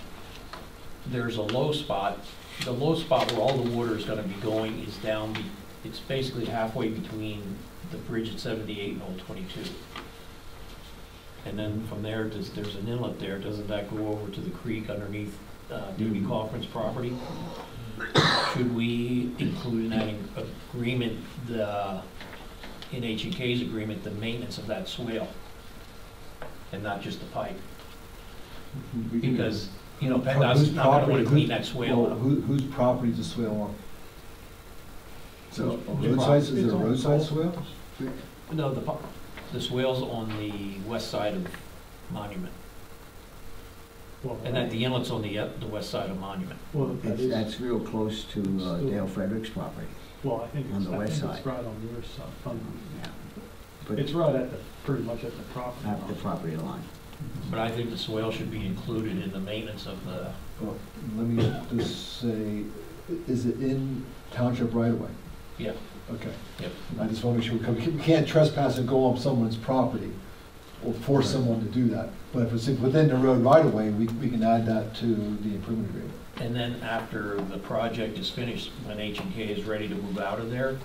there's a low spot. The low spot where all the water is gonna be going is down, it's basically halfway between the bridge at 78 and Old 22. And then from there, there's an inlet there, doesn't that go over to the creek underneath Davy Kaufman's property? Should we include in that agreement, in H&K's agreement, the maintenance of that swale? And not just the pipe? Because, PennDOT's not gonna wanna clean that swale Well, up. whose property is the swale on? So, Roadside, is there a roadside swale? No, the swale's on the west side of Monument. And that the inlet's on the west side of Monument. Well, That's real close to Dale Frederick's property. well, I think on the west it's side. right on your side. Yeah. But It's right at pretty much at the property at the line. property line. But I think the swale should be included in the maintenance of the, Well, let me just say, is it in township right away? yeah, Okay. yep. I just want to make sure, we can't trespass and go on someone's property or force someone to do that. But if it's within the road right away, we can add that to the improvement agreement. And then after the project is finished, when H&K is ready to move out of there,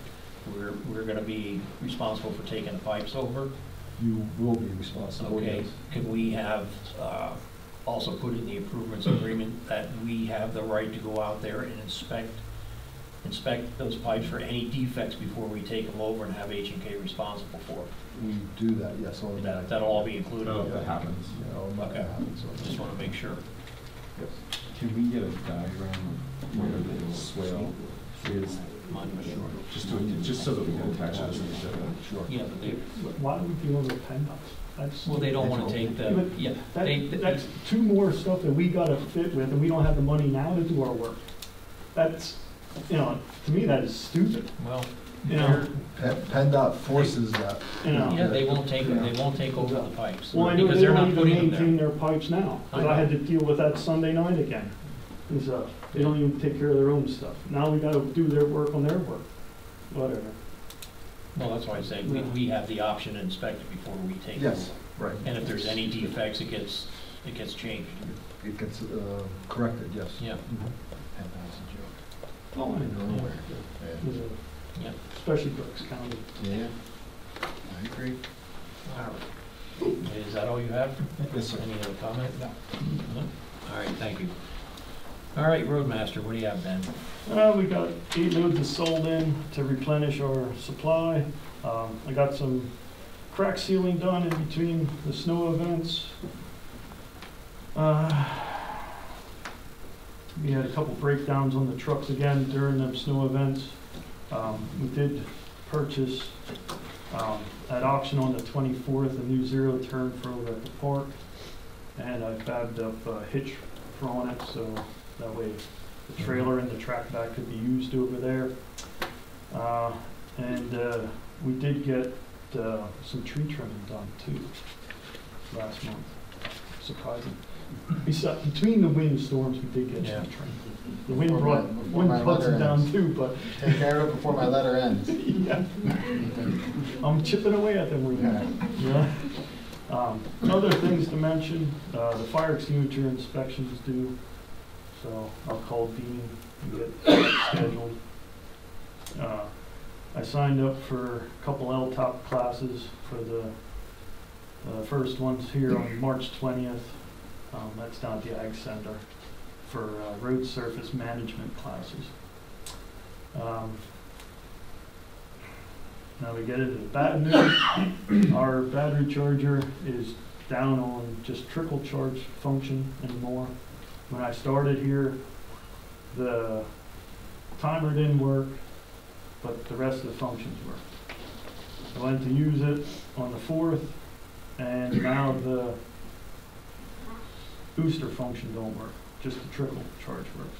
we're gonna be responsible for taking the pipes over. You will be responsible. Okay, yes. can we have, also put in the improvements agreement that we have the right to go out there and inspect those pipes for any defects before we take them over and have H&K responsible for it? We do that, yes. That'll all be included? Oh, that happens. Yeah, automatically Okay. happens. Just wanna make sure. Can we get a diagram where the swale is, Monument. just so that we can attach it to the agenda? Sure. Yeah, but they, Why would we deal with PennDOT? well, they don't wanna take the, yeah, That's 2 more stuff that we gotta fit with, and we don't have the money now to do our work. That's, to me, that is stupid. well, PennDOT forces that. yeah, they won't take over the pipes. Well, I know Because they they're don't not even putting them maintain there. their pipes now, I because know. I had to deal with that Sunday night again. And so, they don't even take care of their own stuff. Now we gotta do their work on their work. Whatever. Well, that's why I say we have the option to inspect it before we take it. Yes, right. And if there's any defects, it gets changed. It gets corrected, yes. Yeah. Oh, I know. Yeah. Especially Berks County. Yeah, I agree. All right. Is that all you have? Yes, sir. Any other comment? No. All right, thank you. All right, Roadmaster, what do you have, Ben? We got 8 loads of sold in to replenish our supply. I got some crack sealing done in between the snow events. We had a couple breakdowns on the trucks again during them snow events. We did purchase at auction on the 24th a new zero turn for over at the park, and I fabbed up a hitch for on it, so that way the trailer and the track back could be used over there. And we did get some tree trimming done too last month, surprising. Between the windstorms, we did get some trimming. The wind brought some down too, but Take care of it before my letter ends. yeah. I'm chipping away at them. Yeah. Other things to mention, the fire extinguisher inspection is due, so I'll call Dean and get that scheduled. I signed up for a couple LTOP classes for the first one's here on March 20th. That's down at the Ag Center for road surface management classes. Now we get into the bad news. Our battery charger is down on just trickle charge function anymore. When I started here, the timer didn't work, but the rest of the functions worked. I went to use it on the 4th, and now the booster function don't work, just the trickle charge works.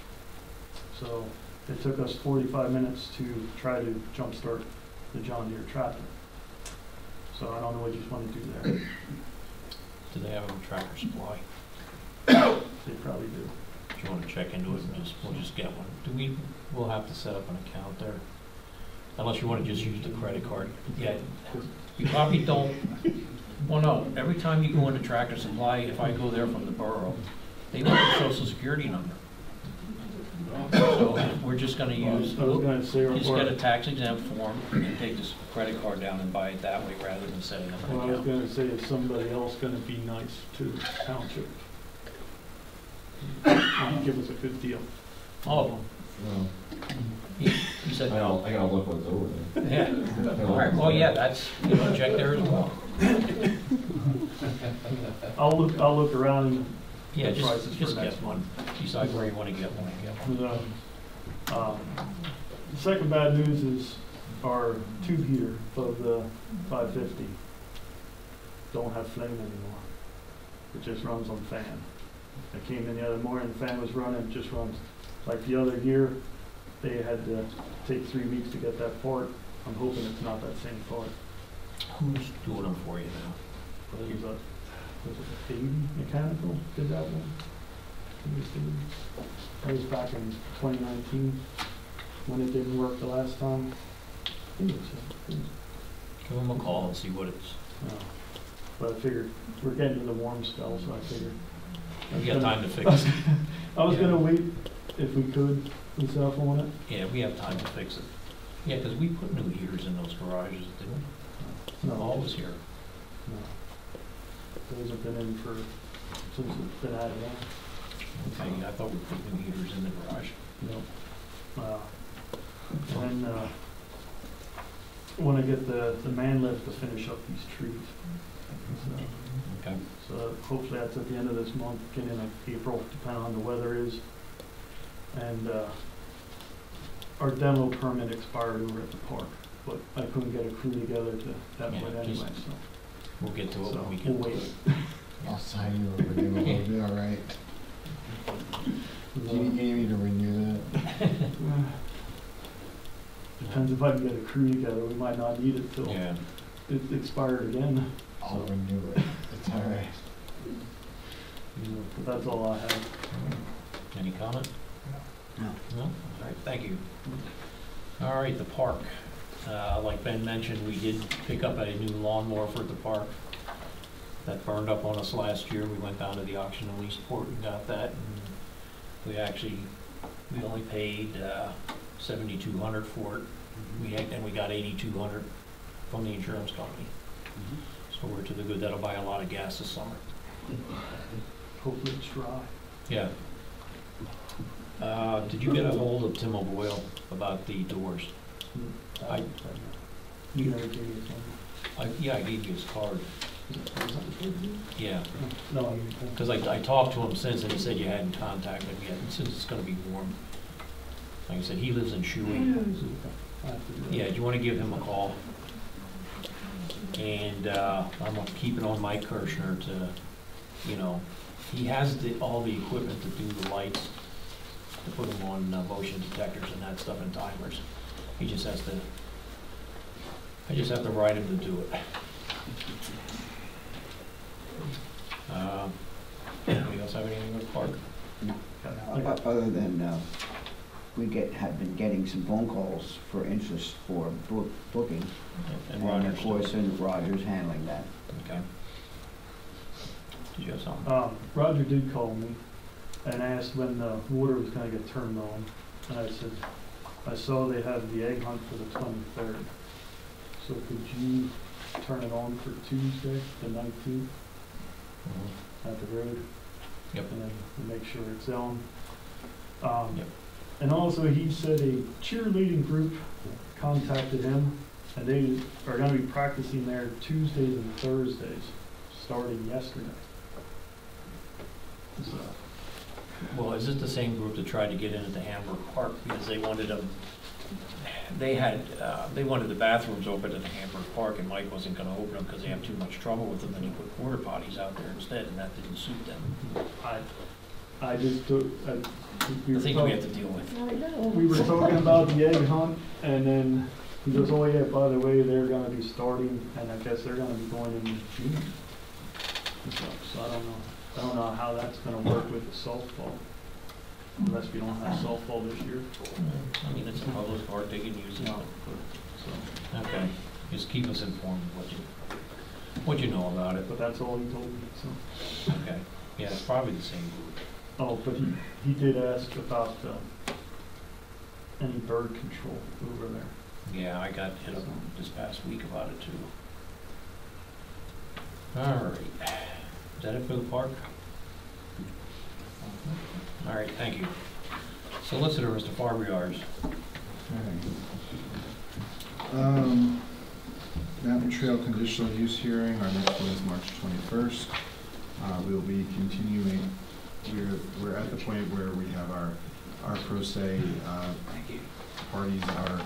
So it took us 45 minutes to try to jumpstart the John Deere tractor. So I don't know what you want to do there. Do they have a tractor supply? They probably do. Do you want to check into it and we'll just get one? We'll have to set up an account there. Unless you want to just use the credit card. Yeah, you probably don't. Well, no, every time you go into Tractor Supply, if I go there from the borough, they want your social security number. So we're just going to use, just get a tax exempt form and take this credit card down and buy it that way rather than setting up an Well, I was account. going to say, is somebody else going to be nice to the township? Give us a good deal. Oh, Well, you said no. I gotta look what's over there. Yeah. All right. Well, yeah, that's, you know, check there as well. I'll look around and Yeah, get prices just for get next one. Decide where you want to get one and get one. The second bad news is our tube heater of the 550 don't have flame anymore. It just runs on fan. I came in the other morning, the fan was running, it just runs. Like the other year, they had to take 3 weeks to get that part. I'm hoping it's not that same part. Who's doing them for you now? Was it Baby Mechanical did that one? That was back in 2019 when it didn't work the last time. I think it was. Give them a call and see what it's. But I figured we're getting to the warm spell, so I figured. We got time to fix it. I was gonna wait if we could myself on it. Yeah, we have time to fix it. Yeah, because we put new heaters in those garages, didn't we? No. Always here. No. Those have been in since it's been added on. Okay, I thought we put new heaters in the garage. No. And then, want to get the man lift to finish up these trees. Okay. So hopefully that's at the end of this month, beginning of April, depending on the weather is. And our demo permit expired over at the park, but I couldn't get a crew together to that point anyway, so. We'll get to it So when we get we'll to wait. it. I'll sign you a renewal, it'll be all right. Do you need me to renew that? Depends if I can get a crew together, we might not need it till Yeah. it expired again. I'll renew it, it's all right. But that's all I have. Any comment? No. No? All right, thank you. All right, the park. Like Ben mentioned, we did pick up a new lawnmower for the park that burned up on us last year. We went down to the auction in Leesport and got that. And we only paid $7,200 for it. We got $8,200 from the insurance company. So we're to the good. That'll buy a lot of gas this summer. Hopefully it's dry. Yeah. Did you get a hold of Tim O'Boyle about the doors? You never gave me a phone. Yeah, I gave you his card. Yeah. No, Because I talked to him since, and he said you hadn't contacted him yet, and since it's gonna be warm. Like I said, he lives in Shuey. Yeah, do you wanna give him a call? And, I'm gonna keep it on Mike Kirshner to, he has all the equipment to do the lights, to put them on motion detectors and that stuff and timers. He just has to, I just have to write him to do it. Anybody else have anything with the park? No. Other than, have been getting some phone calls for interest for booking. And Roger's of course, and Roger's handling that. Okay. Did you have something? Roger did call me and asked when the water was gonna get turned on. And I said, I saw they had the egg hunt for the 23rd. So could you turn it on for Tuesday, the 19th, at the road? Yep. And then we'll make sure it's on. Yep. And also, he said a cheerleading group contacted him, and they are going to be practicing there Tuesdays and Thursdays, starting yesterday. So, Well, is it the same group that tried to get in at the Hamburg Park because they wanted them? They wanted the bathrooms open at the Hamburg Park, and Mike wasn't going to open them because they have too much trouble with them, and he put porta potties out there instead, and that didn't suit them. I just took. The things we have to deal with. I know. We were talking about the egg hunt, and then he goes, "Oh yeah, by the way, they're going to be starting, and I guess they're going to be going in June." So I don't know how that's going to work with the softball, unless we don't have softball this year. I mean, it's a public park; they can use it. No. So, okay, just keep us informed of what you know about it. But that's all he told me. So. Okay, yeah, it's probably the same group. Oh, but he did ask about any bird control over there. Yeah, I got hit up this past week about it too. All right, is that it for the park? All right, thank you. Solicitor, Mr. Fabriars. Mountain Trail conditional use hearing, our next one is March 21st. We'll be continuing, we're at the point where we have our pro se parties are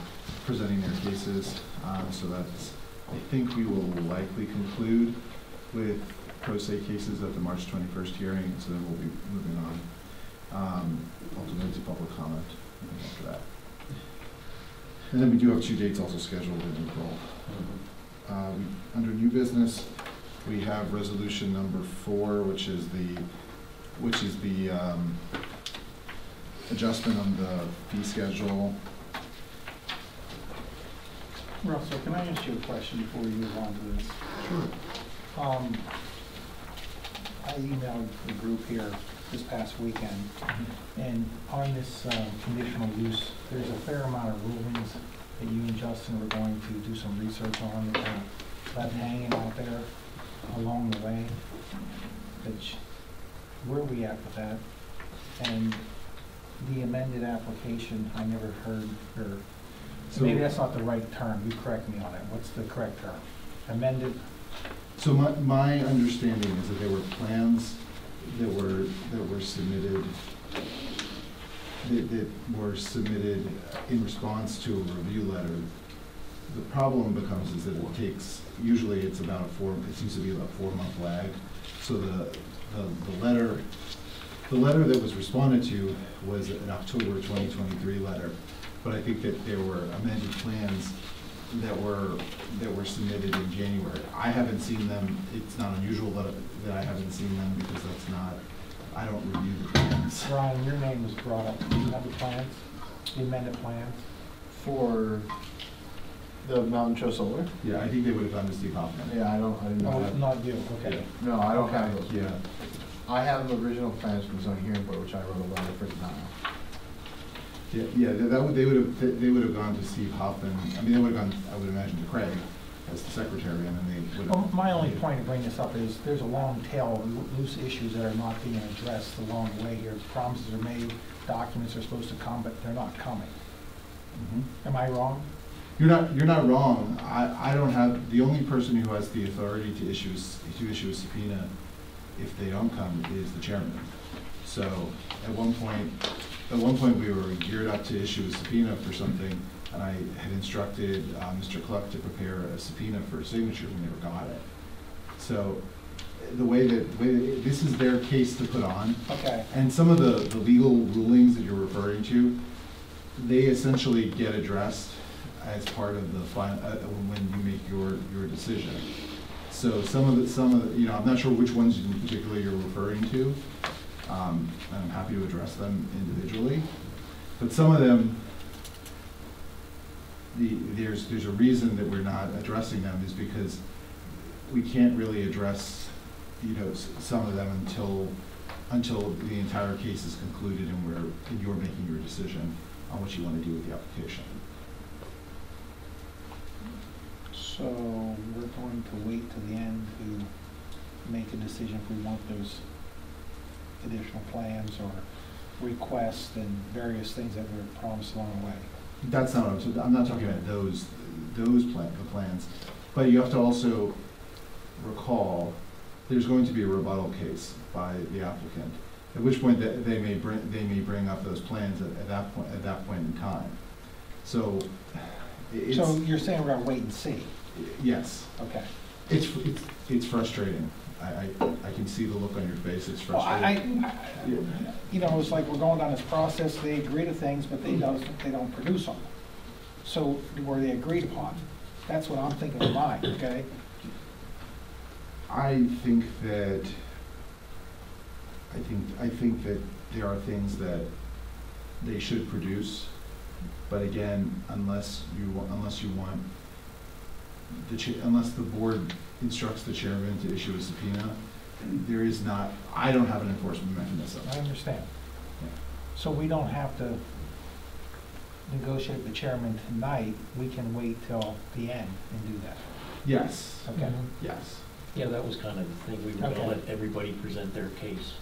presenting their cases, so that's, I think we will likely conclude with pro se cases at the March 21st hearing, so then we'll be moving on ultimately to public comment after that. And then we do have 2 dates also scheduled in April. Under new business, we have resolution number 4, which is the adjustment on the fee schedule. Russell, can I ask you a question before we move on to this? Sure. I emailed the group here this past weekend, and on this conditional use, there's a fair amount of rulings that you and Justin were going to do some research on that kind of left hanging out there along the way. Where are we at with that? And the amended application, I never heard, or so maybe that's not the right term. You correct me on it. What's the correct term? Amended? So my understanding is that there were plans that were submitted in response to a review letter. The problem becomes is that it takes, usually it's about it seems to be about a 4-month lag. So the letter that was responded to was an October 2023 letter, but I think that there were amended plans that were submitted in January. I haven't seen them. It's not unusual that I haven't seen them because I don't review the plans. Ryan, your name was brought up. Do you have the plans? The amended plans? For The Mountain Show Solar? Yeah, I think they would have gone to Steve Hoffman. Yeah, I didn't know No, that. not you, okay. No, I don't have those. Yeah. I have the original plans from the zoning hearing board, which I wrote a letter for denial. Yeah, they would have gone to Steve Hoffman. I mean, they would have gone, I would imagine, to Craig as the secretary, and then they would Well, have. my only point to bring this up is there's a long tail of loose issues that are not being addressed along the way here. Promises are made, documents are supposed to come, but they're not coming. Mhm. Am I wrong? You're not wrong. I don't have, the only person who has the authority to issue a subpoena if they don't come is the chairman. So at one point we were geared up to issue a subpoena for something, and I had instructed Mr. Cluck to prepare a subpoena for a signature. We never got it. So the way that this is their case to put on. Okay. And some of the legal rulings that you're referring to, they essentially get addressed as part of the final, when you make your decision. So some of the, you know, I'm not sure which ones in particular you're referring to. And I'm happy to address them individually. But some of them, there's a reason that we're not addressing them is because we can't really address, you know, some of them until the entire case is concluded and you're making your decision on what you want to do with the application. So we're going to wait till the end to make a decision if we want those additional plans or requests and various things that were promised along the way. That's not what I'm not talking about the plans, but you have to also recall there's going to be a rebuttal case by the applicant, at which point they may bring up those plans at that point in time. So So you're saying we're gonna wait and see? Yes. Okay. It's frustrating. I can see the look on your face. It's Well, frustrating. you know, it's like we're going down this process, they agree to things, but they don't produce them. So were they agreed upon? That's what I'm thinking in mind, okay? I think that there are things that they should produce, but again, unless the board instructs the chairman to issue a subpoena, I don't have an enforcement mechanism. I understand. So we don't have to negotiate with the chairman tonight, we can wait till the end and do that? Yes. Okay. Yes. Yeah, that was kind of the thing, we were Okay. gonna let everybody present their case.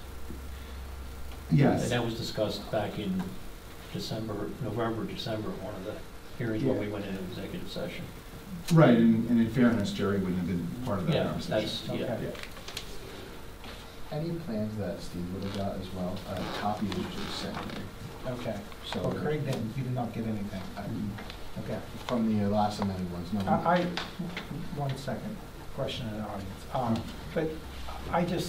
Yes. And that was discussed back in November, December, one of the hearings when we went into executive session. Right, and in fairness, Jerry wouldn't have been part of that Yeah, conversation. that's, yeah. Any plans that Steve would have got as well, copies are just sent to me. Okay. So- Well, Craig didn't, you did not get anything. Okay. From the last amended ones, no. One second, question in the audience. But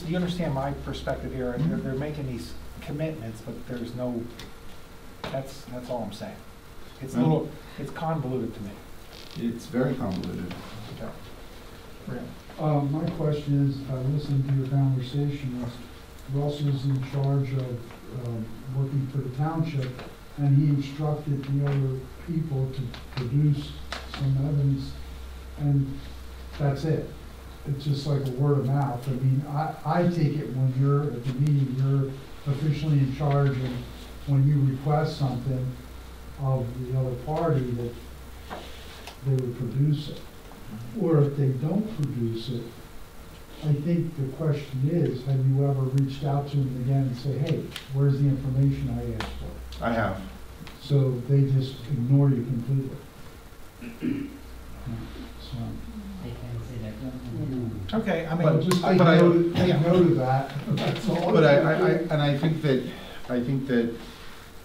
you understand my perspective here, they're making these commitments, but there's no, that's all I'm saying. It's it's convoluted to me. It's very convoluted. Okay. My question is, I listened to your conversation, Russ is in charge of working for the township, and he instructed the other people to produce some evidence, and that's it. It's just like a word of mouth. I mean, I take it when you're at the meeting, you're officially in charge, and when you request something of the other party, that they would produce it. Or if they don't produce it, I think the question is, have you ever reached out to them again and say, hey, where's the information I asked for? I have. So they just ignore you completely. So, Okay, I but mean, just take note of that, that's all. But I think that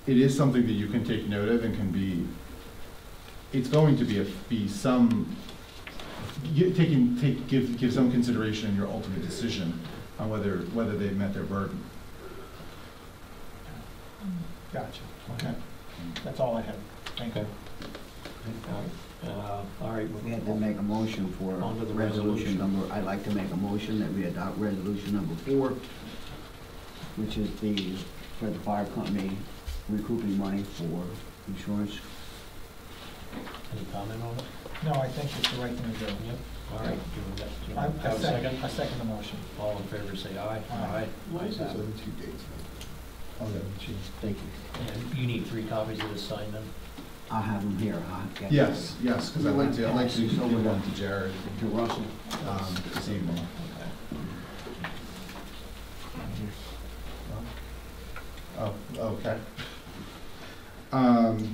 it is something that you can take note of and can be, it's going to be some, give some consideration in your ultimate decision on whether they've met their burden. gotcha, okay. That's all I have. Thank you. All right. We had to make a motion for On to the resolution resolution. number, I'd like to make a motion that we adopt resolution number 4, which is for the fire company recouping money for insurance Any comment on it? No, I think it's the right thing to do. Yep. All right. Do you I have a second? I second the motion. All in favor, say aye. Aye. Ayes have it. Thank you. And you need 3 copies of this sign then? I'll have them here, huh? Yes, yes, because I'd like to give one to Jared, To Russell. this evening. Oh, okay.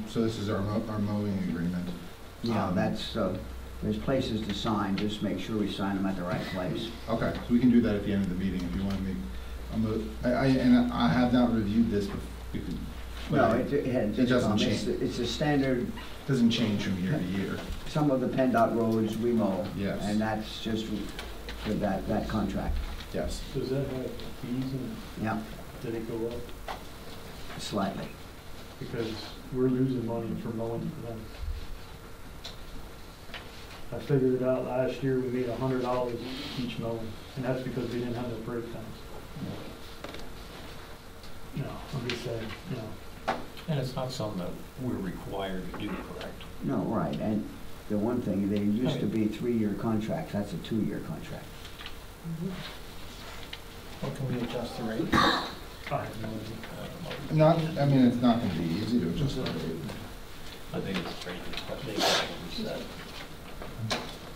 So this is our mowing agreement. Yeah, that's, there's places to sign, just make sure we sign them at the right place. Okay, so we can do that at the end of the meeting if you want to make, and I have not reviewed this because. No, it doesn't change. It's a standard, Doesn't change from year to year. some of the PennDOT roads we mow. Yes. And that's just for that contract. Yes. Does that have fees and Yeah, did it go up? slightly. Because we're losing money for mowing for them. I figured it out last year, we made $100 each mowing, and that's because we didn't have no breakdowns. No, I'm just saying, you know. And it's not something that we're required to do, correct? No, right, and the one thing, they used to be 3-year contracts, that's a 2-year contract. Well, can we adjust the rate? I have no idea. Not, I mean, it's not going to be easy to adjust the rate. I think it's great, but they said.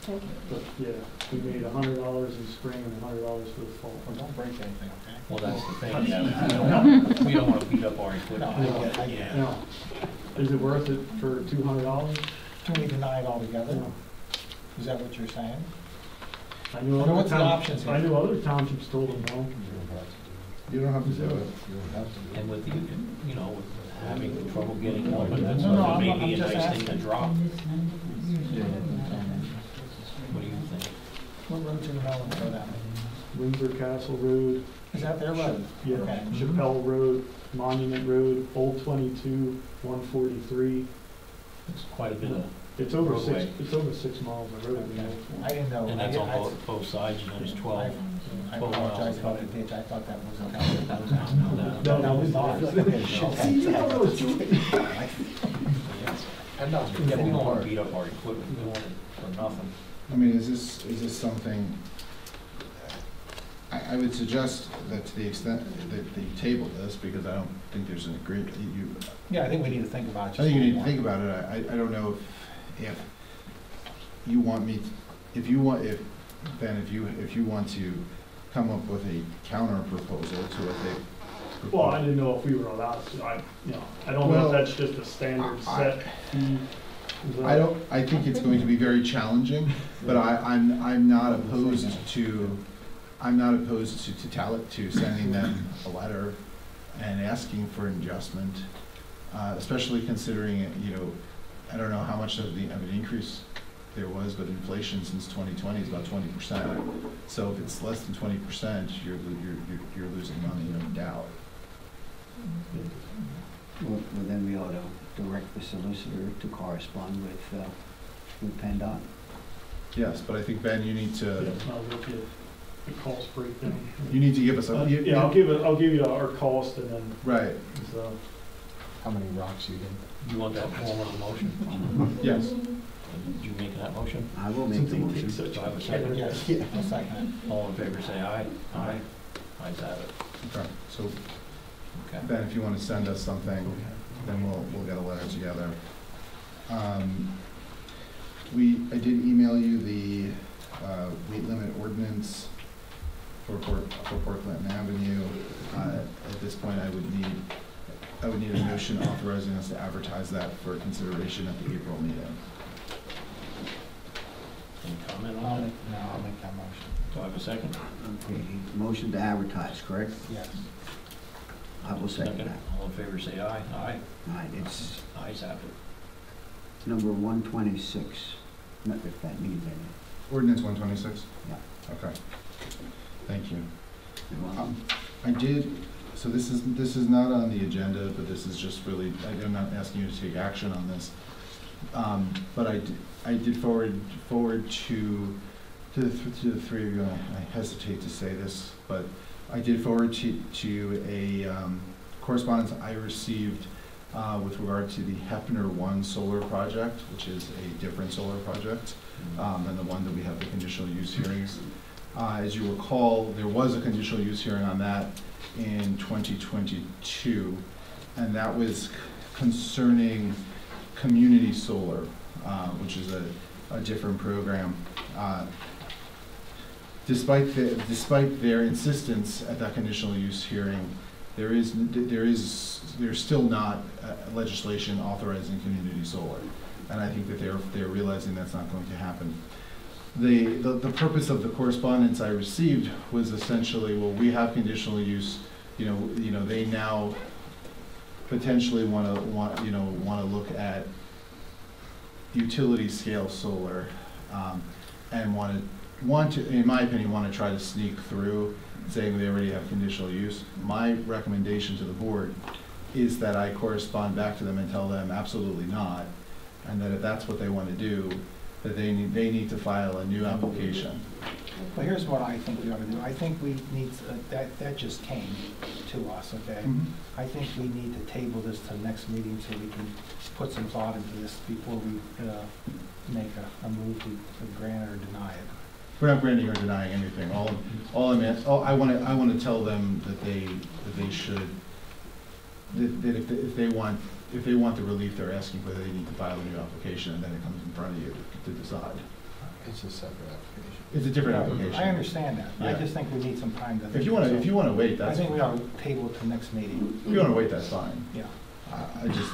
Thank you. But yeah, we made $100 in spring and $100 for the fall. Well, don't break anything, okay? Well, that's the thing, yeah, we don't want to beat up our equipment. No, I get it, I get it. Now, is it worth it for $200? Can we deny it altogether? No. Is that what you're saying? I know Well, other what's the options here? I know other townships told them no. You don't have to do it. And with the, you know, with having trouble getting help, and that's No, what may I'm be a just nice thing to asking. drop. What do you think? What roads in the middle go down? Windsor Castle Road. Is that their road? Yeah, Okay. Chappelle Road, Monument Road, Old 22, 143. It's quite a bit of, It's over Roadway. it's over 6 miles of road. you know. I didn't know. and that's on both sides, and there's 12. I 12 miles. apologize about the ditch, I thought that was No, No, That was not. See, you know those two. Yeah, we don't want to beat up our equipment, we want it for nothing. I mean, is this something, I would suggest that to the extent that you table this, because I don't think there's an agreement, Yeah, I think we need to think about it. I think you need to think about it. I don't know if you want me, if you want to come up with a counter proposal to what they propose. Well, I didn't know if we were allowed to. I don't know Well, if that's just a standard set fee. I think it's going to be very challenging, but I'm not opposed to sending them a letter and asking for an adjustment, especially considering, you know, I don't know how much of an increase there was, but inflation since 2020 is about 20%. So if it's less than 20%, you're losing money, no doubt. Well, then we ought to direct the solicitor to correspond with PennDOT. Yes, but I think, Ben, you need Yeah, to, I'll look at the cost breakdown. you need to give us a. Yeah, I'll give you our cost and then, Right, so. How many rocks you did? You want that form of a motion? yes. Did you make that motion? I will make the motion. Do I have a second? Yes, I'll second All in favor, say aye. Aye. Ayes have it. Okay, so Okay. Ben, if you want to send us something, then we'll get a letter together. I did email you the weight limit ordinance for Port Clinton Avenue. At this point, I would need a motion authorizing us to advertise that for consideration at the April meeting. Any comment it. on that? I'll make that motion. Do I have a second? Okay, motion to advertise, correct? Yes. I will second that. All in favor, say aye. Aye. All right, it's Ayes have it. number 126, not if that means anything. Ordinance 126? Yeah. Okay. Thank you. You're welcome. I did, so this is not on the agenda, but this is just really, I'm not asking you to take action on this. But I did forward to the three of you, I hesitate to say this, but I did forward to a correspondence I received with regard to the Hefner 1 solar project, which is a different solar project than the one that we have the conditional use hearings. As you recall, there was a conditional use hearing on that in 2022, and that was concerning community solar, which is a different program. Despite their insistence at that conditional use hearing, there's still not legislation authorizing community solar, and I think that they're realizing that's not going to happen. The purpose of the correspondence I received was essentially, well, we have conditional use, you know, they now potentially want to look at utility scale solar, and want to, in my opinion, want to try to sneak through saying they already have conditional use. My recommendation to the board is that I correspond back to them and tell them absolutely not, and that if that's what they want to do, that they need to file a new application. Well, here's what I think we ought to do. I think we need, that just came to us, okay? Mhm. I think we need to table this to the next meeting so we can put some thought into this before we make a move to grant or deny it. We're not granting or denying anything. I want to tell them that they should, that if they want the relief they're asking for, they need to file a new application, and then it comes in front of you to decide. It's a separate application. It's a different application. I understand that. I Yeah. just think we need some time to. If you want to wait, that's. I think we ought to table it to next meeting. If you want to wait, that's fine. Yeah. I just.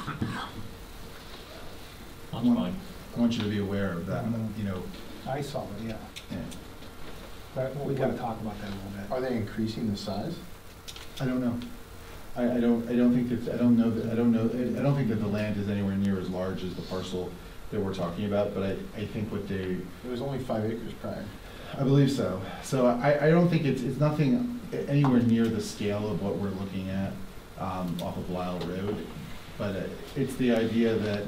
That's fine. I want you to be aware of that. Mhm. You know. I saw it, yeah. Yeah. But we gotta talk about that a little bit. Are they increasing the size? I don't know. I don't think that I don't think that the land is anywhere near as large as the parcel that we're talking about. But I think what they. It was only 5 acres prior. I believe so. So I don't think it's nothing anywhere near the scale of what we're looking at off of Lyle Road, but it's the idea that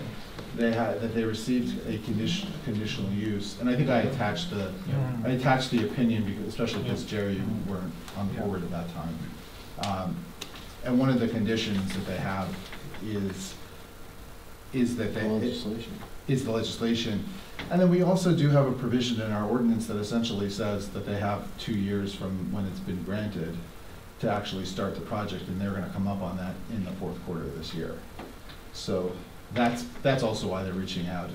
they received a conditional use, and I think I attached the opinion because, especially because Jerry, you weren't on the board at that time, and one of the conditions that they have is that they is the legislation. And then we also do have a provision in our ordinance that essentially says that they have 2 years from when it's been granted to actually start the project, and they're going to come up on that in the fourth quarter of this year. So that's also why they're reaching out,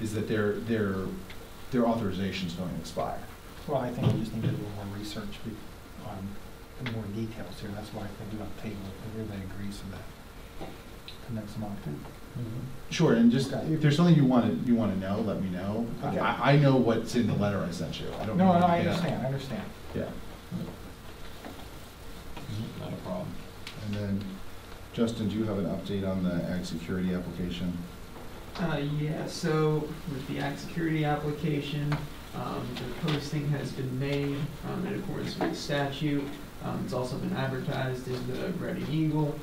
is that their authorization is going to expire. Well, I think we just need to do a little more research on more details here. That's why I think we ought to table it, if everybody agrees to that, to next month. Sure, and just if there's something you want to know, let me know. Okay. I know what's in the letter I sent you. I don't. No, know I anything understand, else. I understand. Yeah. Not a problem. And then, Justin, do you have an update on the ag security application? Yeah, so with the ag security application, the posting has been made in accordance with the statute. It's also been advertised in the Reading Eagle.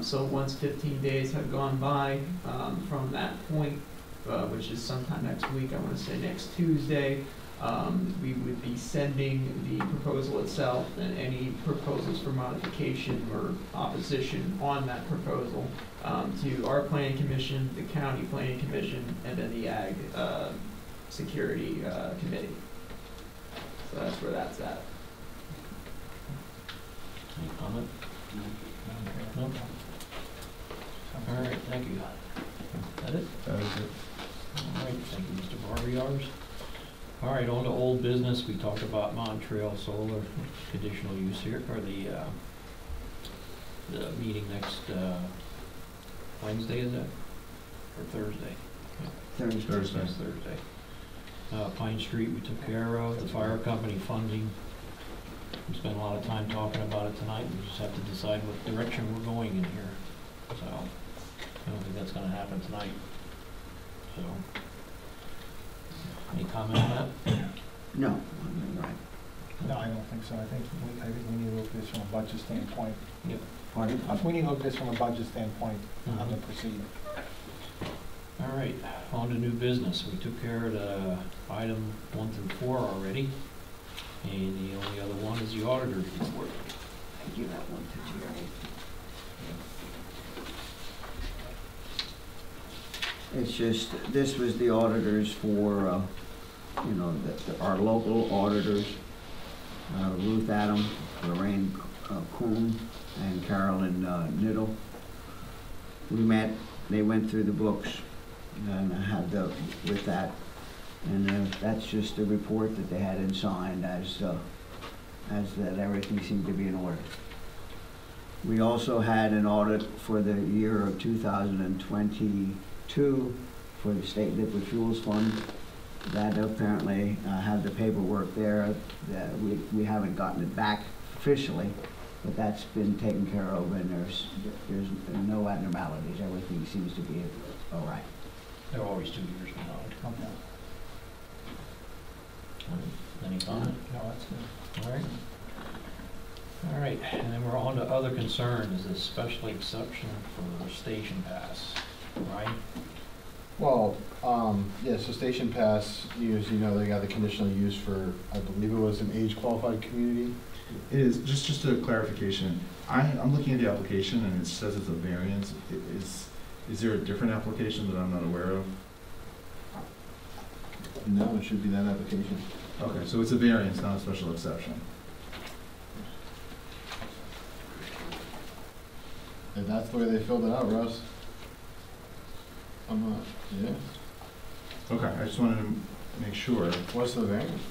So once 15 days have gone by from that point, which is sometime next week, I want to say next Tuesday, we would be sending the proposal itself and any proposals for modification or opposition on that proposal to our planning commission, the county planning commission, and then the ag security committee. So that's where that's at. Any comment? No? All right, thank you. Is that it? That is it. All right, thank you, Mr. Barbiars. All right, on to old business. We talked about Montreal Solar conditional use here, or the meeting next Wednesday, is that? Or Thursday? Thursday. Next Thursday. Pine Street we took care of, the fire company funding. We spent a lot of time talking about it tonight. We just have to decide what direction we're going in here. So, I don't think that's gonna happen tonight. So, any comment on that? No. No, I don't think so. I think we need to look at this from a budget standpoint. Yep. Pardon? We need to look at this from a budget standpoint, how to proceed. All right, on to new business. We took care of the item 1 through 4 already. And the only other one is the auditor's report. I give that one to Jerry. It's just, this was the auditors for, you know, our local auditors, Ruth Adam, Lorraine Kuhn, and Carolyn Niddle. We met, they went through the books, and I had with that. And that's just the report that they had in signed as that everything seemed to be in order. We also had an audit for the year of 2022 for the State Liquid Fuels Fund. That apparently have the paperwork there. That we haven't gotten it back officially, but that's been taken care of, and there's no abnormalities. Everything seems to be all right. They're always 2 years behind. Okay. Any comment? No, that's good. All right. All right, and then we're on to other concerns, a special exception for station pass, right? Well, yeah, so Station Pass, as you know, they got the conditional use for, I believe it was an age-qualified community. It is, just a clarification. I'm looking at the application and it says it's a variance. Is there a different application that I'm not aware of? No, it should be that application. Okay, so it's a variance, not a special exception. If that's the way they filled it out, Russ. I'm not, yeah. Okay, I just wanted to make sure. What's the variance?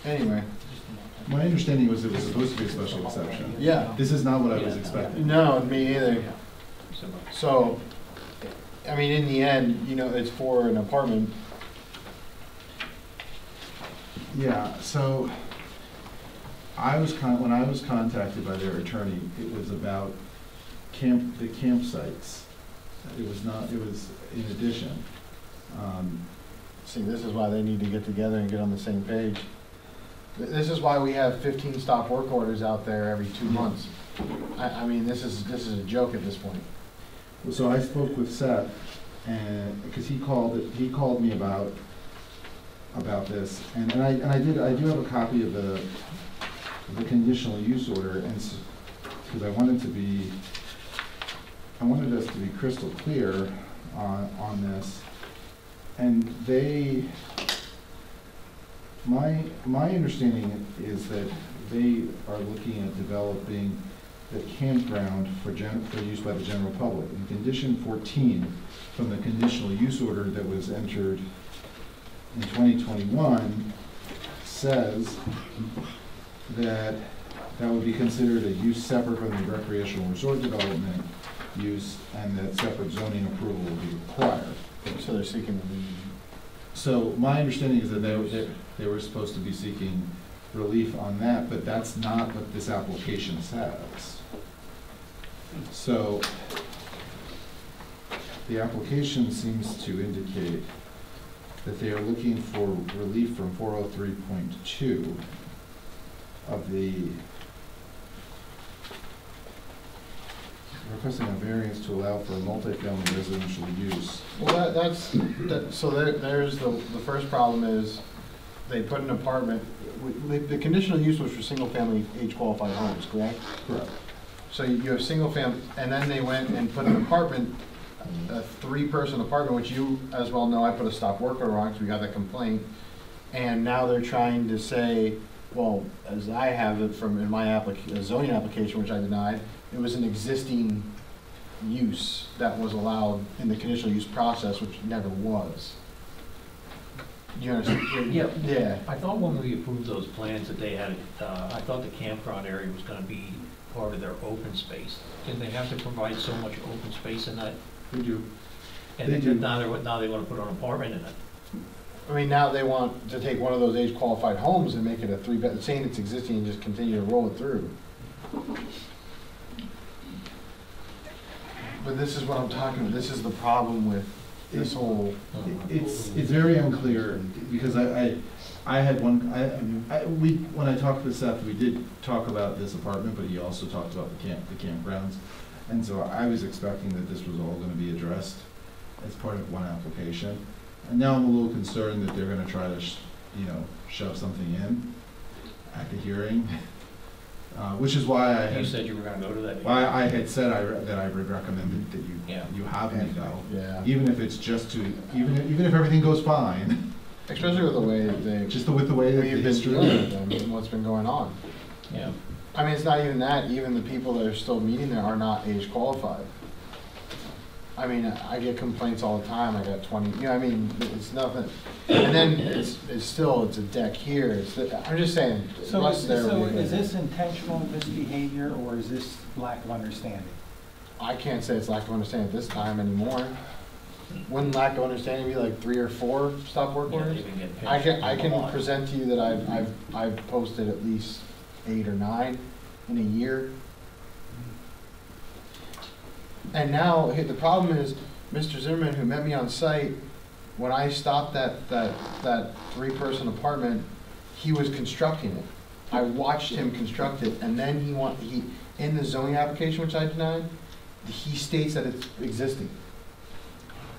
Anyway. My understanding was it was supposed to be a special exception. Yeah. This is not what I was expecting. No, me either. So, I mean, in the end, you know, it's for an apartment. Yeah, so when I was contacted by their attorney, it was about the campsites. It was in addition. See, this is why they need to get together and get on the same page. This is why we have 15 stop work orders out there every 2 months. I mean, this is a joke at this point. So I spoke with Seth, and because he called me about this, and I do have a copy of the conditional use order, and because I wanted us to be crystal clear on this, and my understanding is that they are looking at developing the campground for use by the general public. In condition 14 from the conditional use order that was entered in 2021 says that would be considered a use separate from the recreational resort development use, and that separate zoning approval will be required. So they're seeking So my understanding is that they were supposed to be seeking relief on that, but that's not what this application says. So the application seems to indicate that they are looking for relief from 403.2 of the requesting a variance to allow for multifamily residential use. Well, so there's the first problem is they put an apartment, the conditional use was for single-family age-qualified homes, correct? Correct. So you have single-family, and then they went and put an apartment, a 3-person apartment, which you as well know, I put a stop work order on because we got that complaint, and now they're trying to say, well, as I have it from in my zoning application, which I denied, it was an existing use that was allowed in the conditional use process, which never was. You understand? Yeah. Yeah. I thought when we approved those plans that they had, I thought the campground area was gonna be part of their open space. Didn't they have to provide so much open space in that? They do. And They do. now they wanna put an apartment in it. I mean, now they want to take one of those age-qualified homes and make it a 3-bed, saying it's existing and just continue to roll it through. But this is what I'm talking about. This is the problem with this whole. It's very unclear because I had one. When I talked with Seth, we did talk about this apartment, but he also talked about the campgrounds. And so I was expecting that this was all gonna be addressed as part of one application. And now I'm a little concerned that they're gonna try to, shove something in at the hearing, which is why I had. You said you were gonna go to that. Why I had said that I would recommend that you have me go. Yeah. Even if it's just to, even if everything goes fine. Especially with the way they. Just with the way that the we've been history. dealing with them and what's been going on. Yeah. I mean, it's not even that, even the people that are still meeting there are not age qualified. I mean, I get complaints all the time, I got 20, I mean, it's nothing. And then it's a deck here, I'm just saying. So is this intentional, this behavior, or is this lack of understanding? I can't say it's lack of understanding at this time anymore. Wouldn't lack of understanding be like 3 or 4 stop work orders? I can present to you that I've posted at least 8 or 9 in a year. And now the problem is, Mr. Zimmerman, who met me on site, when I stopped that 3-person apartment, he was constructing it. I watched him construct it, and then he in the zoning application, which I denied, he states that it's existing.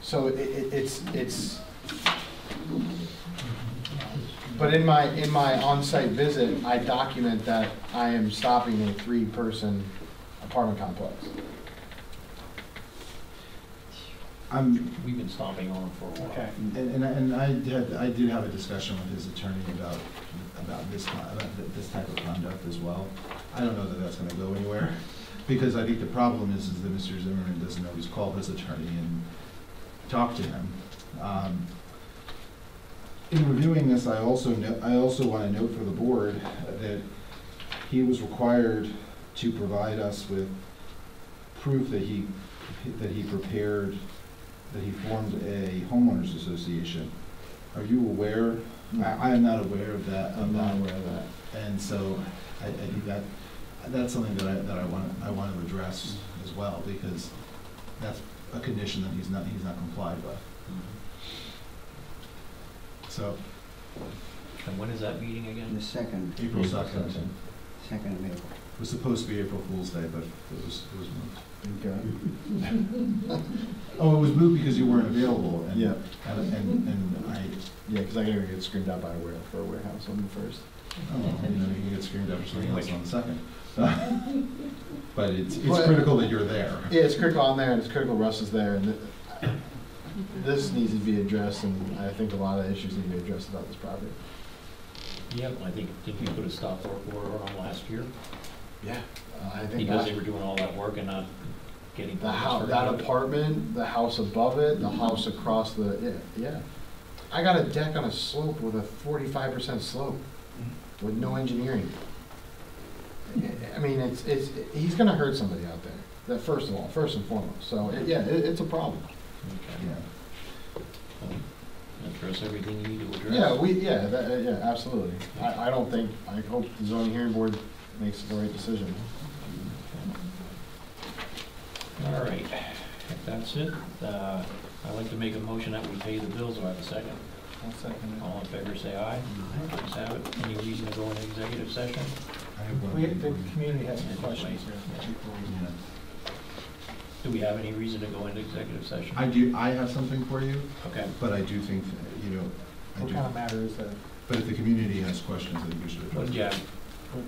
So it's. But in my on-site visit, I document that I am stopping a 3-person apartment complex. We've been stomping on him for a while. Okay. And I did have a discussion with his attorney about this type of conduct as well. I don't know that that's going to go anywhere, because I think the problem is that Mr. Zimmerman doesn't always call his attorney and talk to him. In reviewing this, I also want to note for the board that he was required to provide us with proof that he formed a homeowners association. Are you aware? I am not aware of that. I'm not aware of that. And so I think that's something that I want to address as well, because that's a condition that he's not complied with. So. And when is that meeting again? The 2nd. April 2nd. 2nd of April. It was supposed to be April Fool's Day, but it was moved. Okay. Oh, it was moved because you weren't available. And, yeah. And I. Yeah, because I gotta get screamed out for a warehouse on the 1st. Oh, you can get screamed out for something else on the 2nd. But it's critical that you're there. Yeah, it's critical I'm there, and it's critical Russ is there, and this needs to be addressed, and I think a lot of issues need to be addressed about this property. Yeah, I think, did you put a stop work order on last year? Yeah. I think because they were doing all that work and not getting the house, that apartment, the house above it, the house across the, yeah. I got a deck on a slope with a 45% slope with no engineering. I mean, he's gonna hurt somebody out there. That first and foremost. So it's a problem. Okay. Yeah. Address everything you need to address. Yeah, absolutely. I hope the zoning hearing board makes the right decision. All right, if that's it, I'd like to make a motion that we pay the bills. Do I have a second? I'll second it. All in favor, say aye. Ayes have it. Any reason to go into executive session? The community has some questions here. Do we have any reason to go into executive session? I do. I have something for you. Okay. But I do think, What kind of matter is that? But if the community has questions, I think we should address Yeah.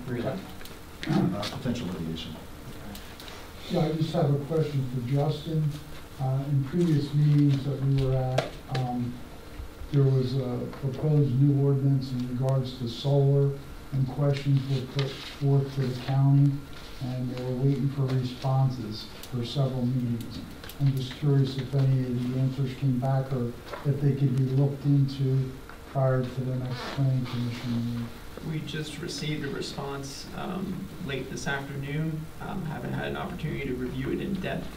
Really? potential litigation. Yeah, I just have a question for Justin. In previous meetings that we were at, there was a proposed new ordinance in regards to solar, and questions were put forth to the county, and they were waiting for responses for several meetings. I'm just curious if any of the answers came back, or if they could be looked into prior to the next planning commission meeting. We just received a response late this afternoon. Haven't had an opportunity to review it in depth.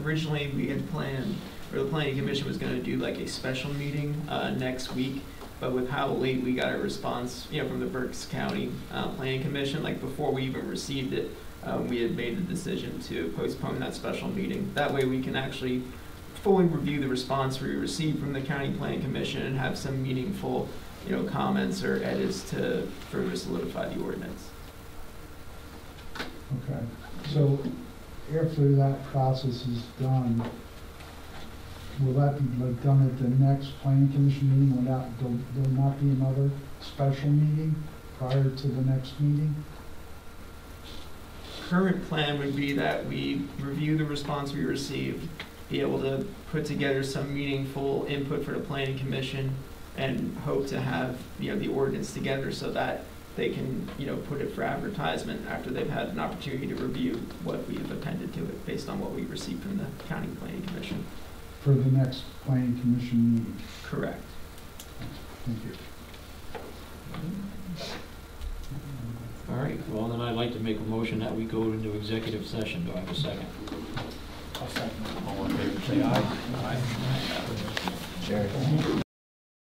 Originally, we had planned, or the planning commission was going to do like a special meeting next week, but with how late we got a response, from the Berks County Planning Commission, like before we even received it, we had made the decision to postpone that special meeting. That way, we can actually fully review the response we received from the County Planning Commission and have some meaningful comments or edits to further solidify the ordinance. Okay, so after that process is done, will that be like done at the next planning commission meeting? Will that, there'll not be another special meeting prior to the next meeting? Current plan would be that we review the response we received, be able to put together some meaningful input for the planning commission, and hope to have, the ordinance together so that they can, put it for advertisement after they've had an opportunity to review what we've appended to it based on what we received from the county planning commission. For the next planning commission meeting? Correct. Thank you. All right, well, then I'd like to make a motion that we go into executive session. Do I have a second? I'll second. All in favor, say aye. Aye. Jerry.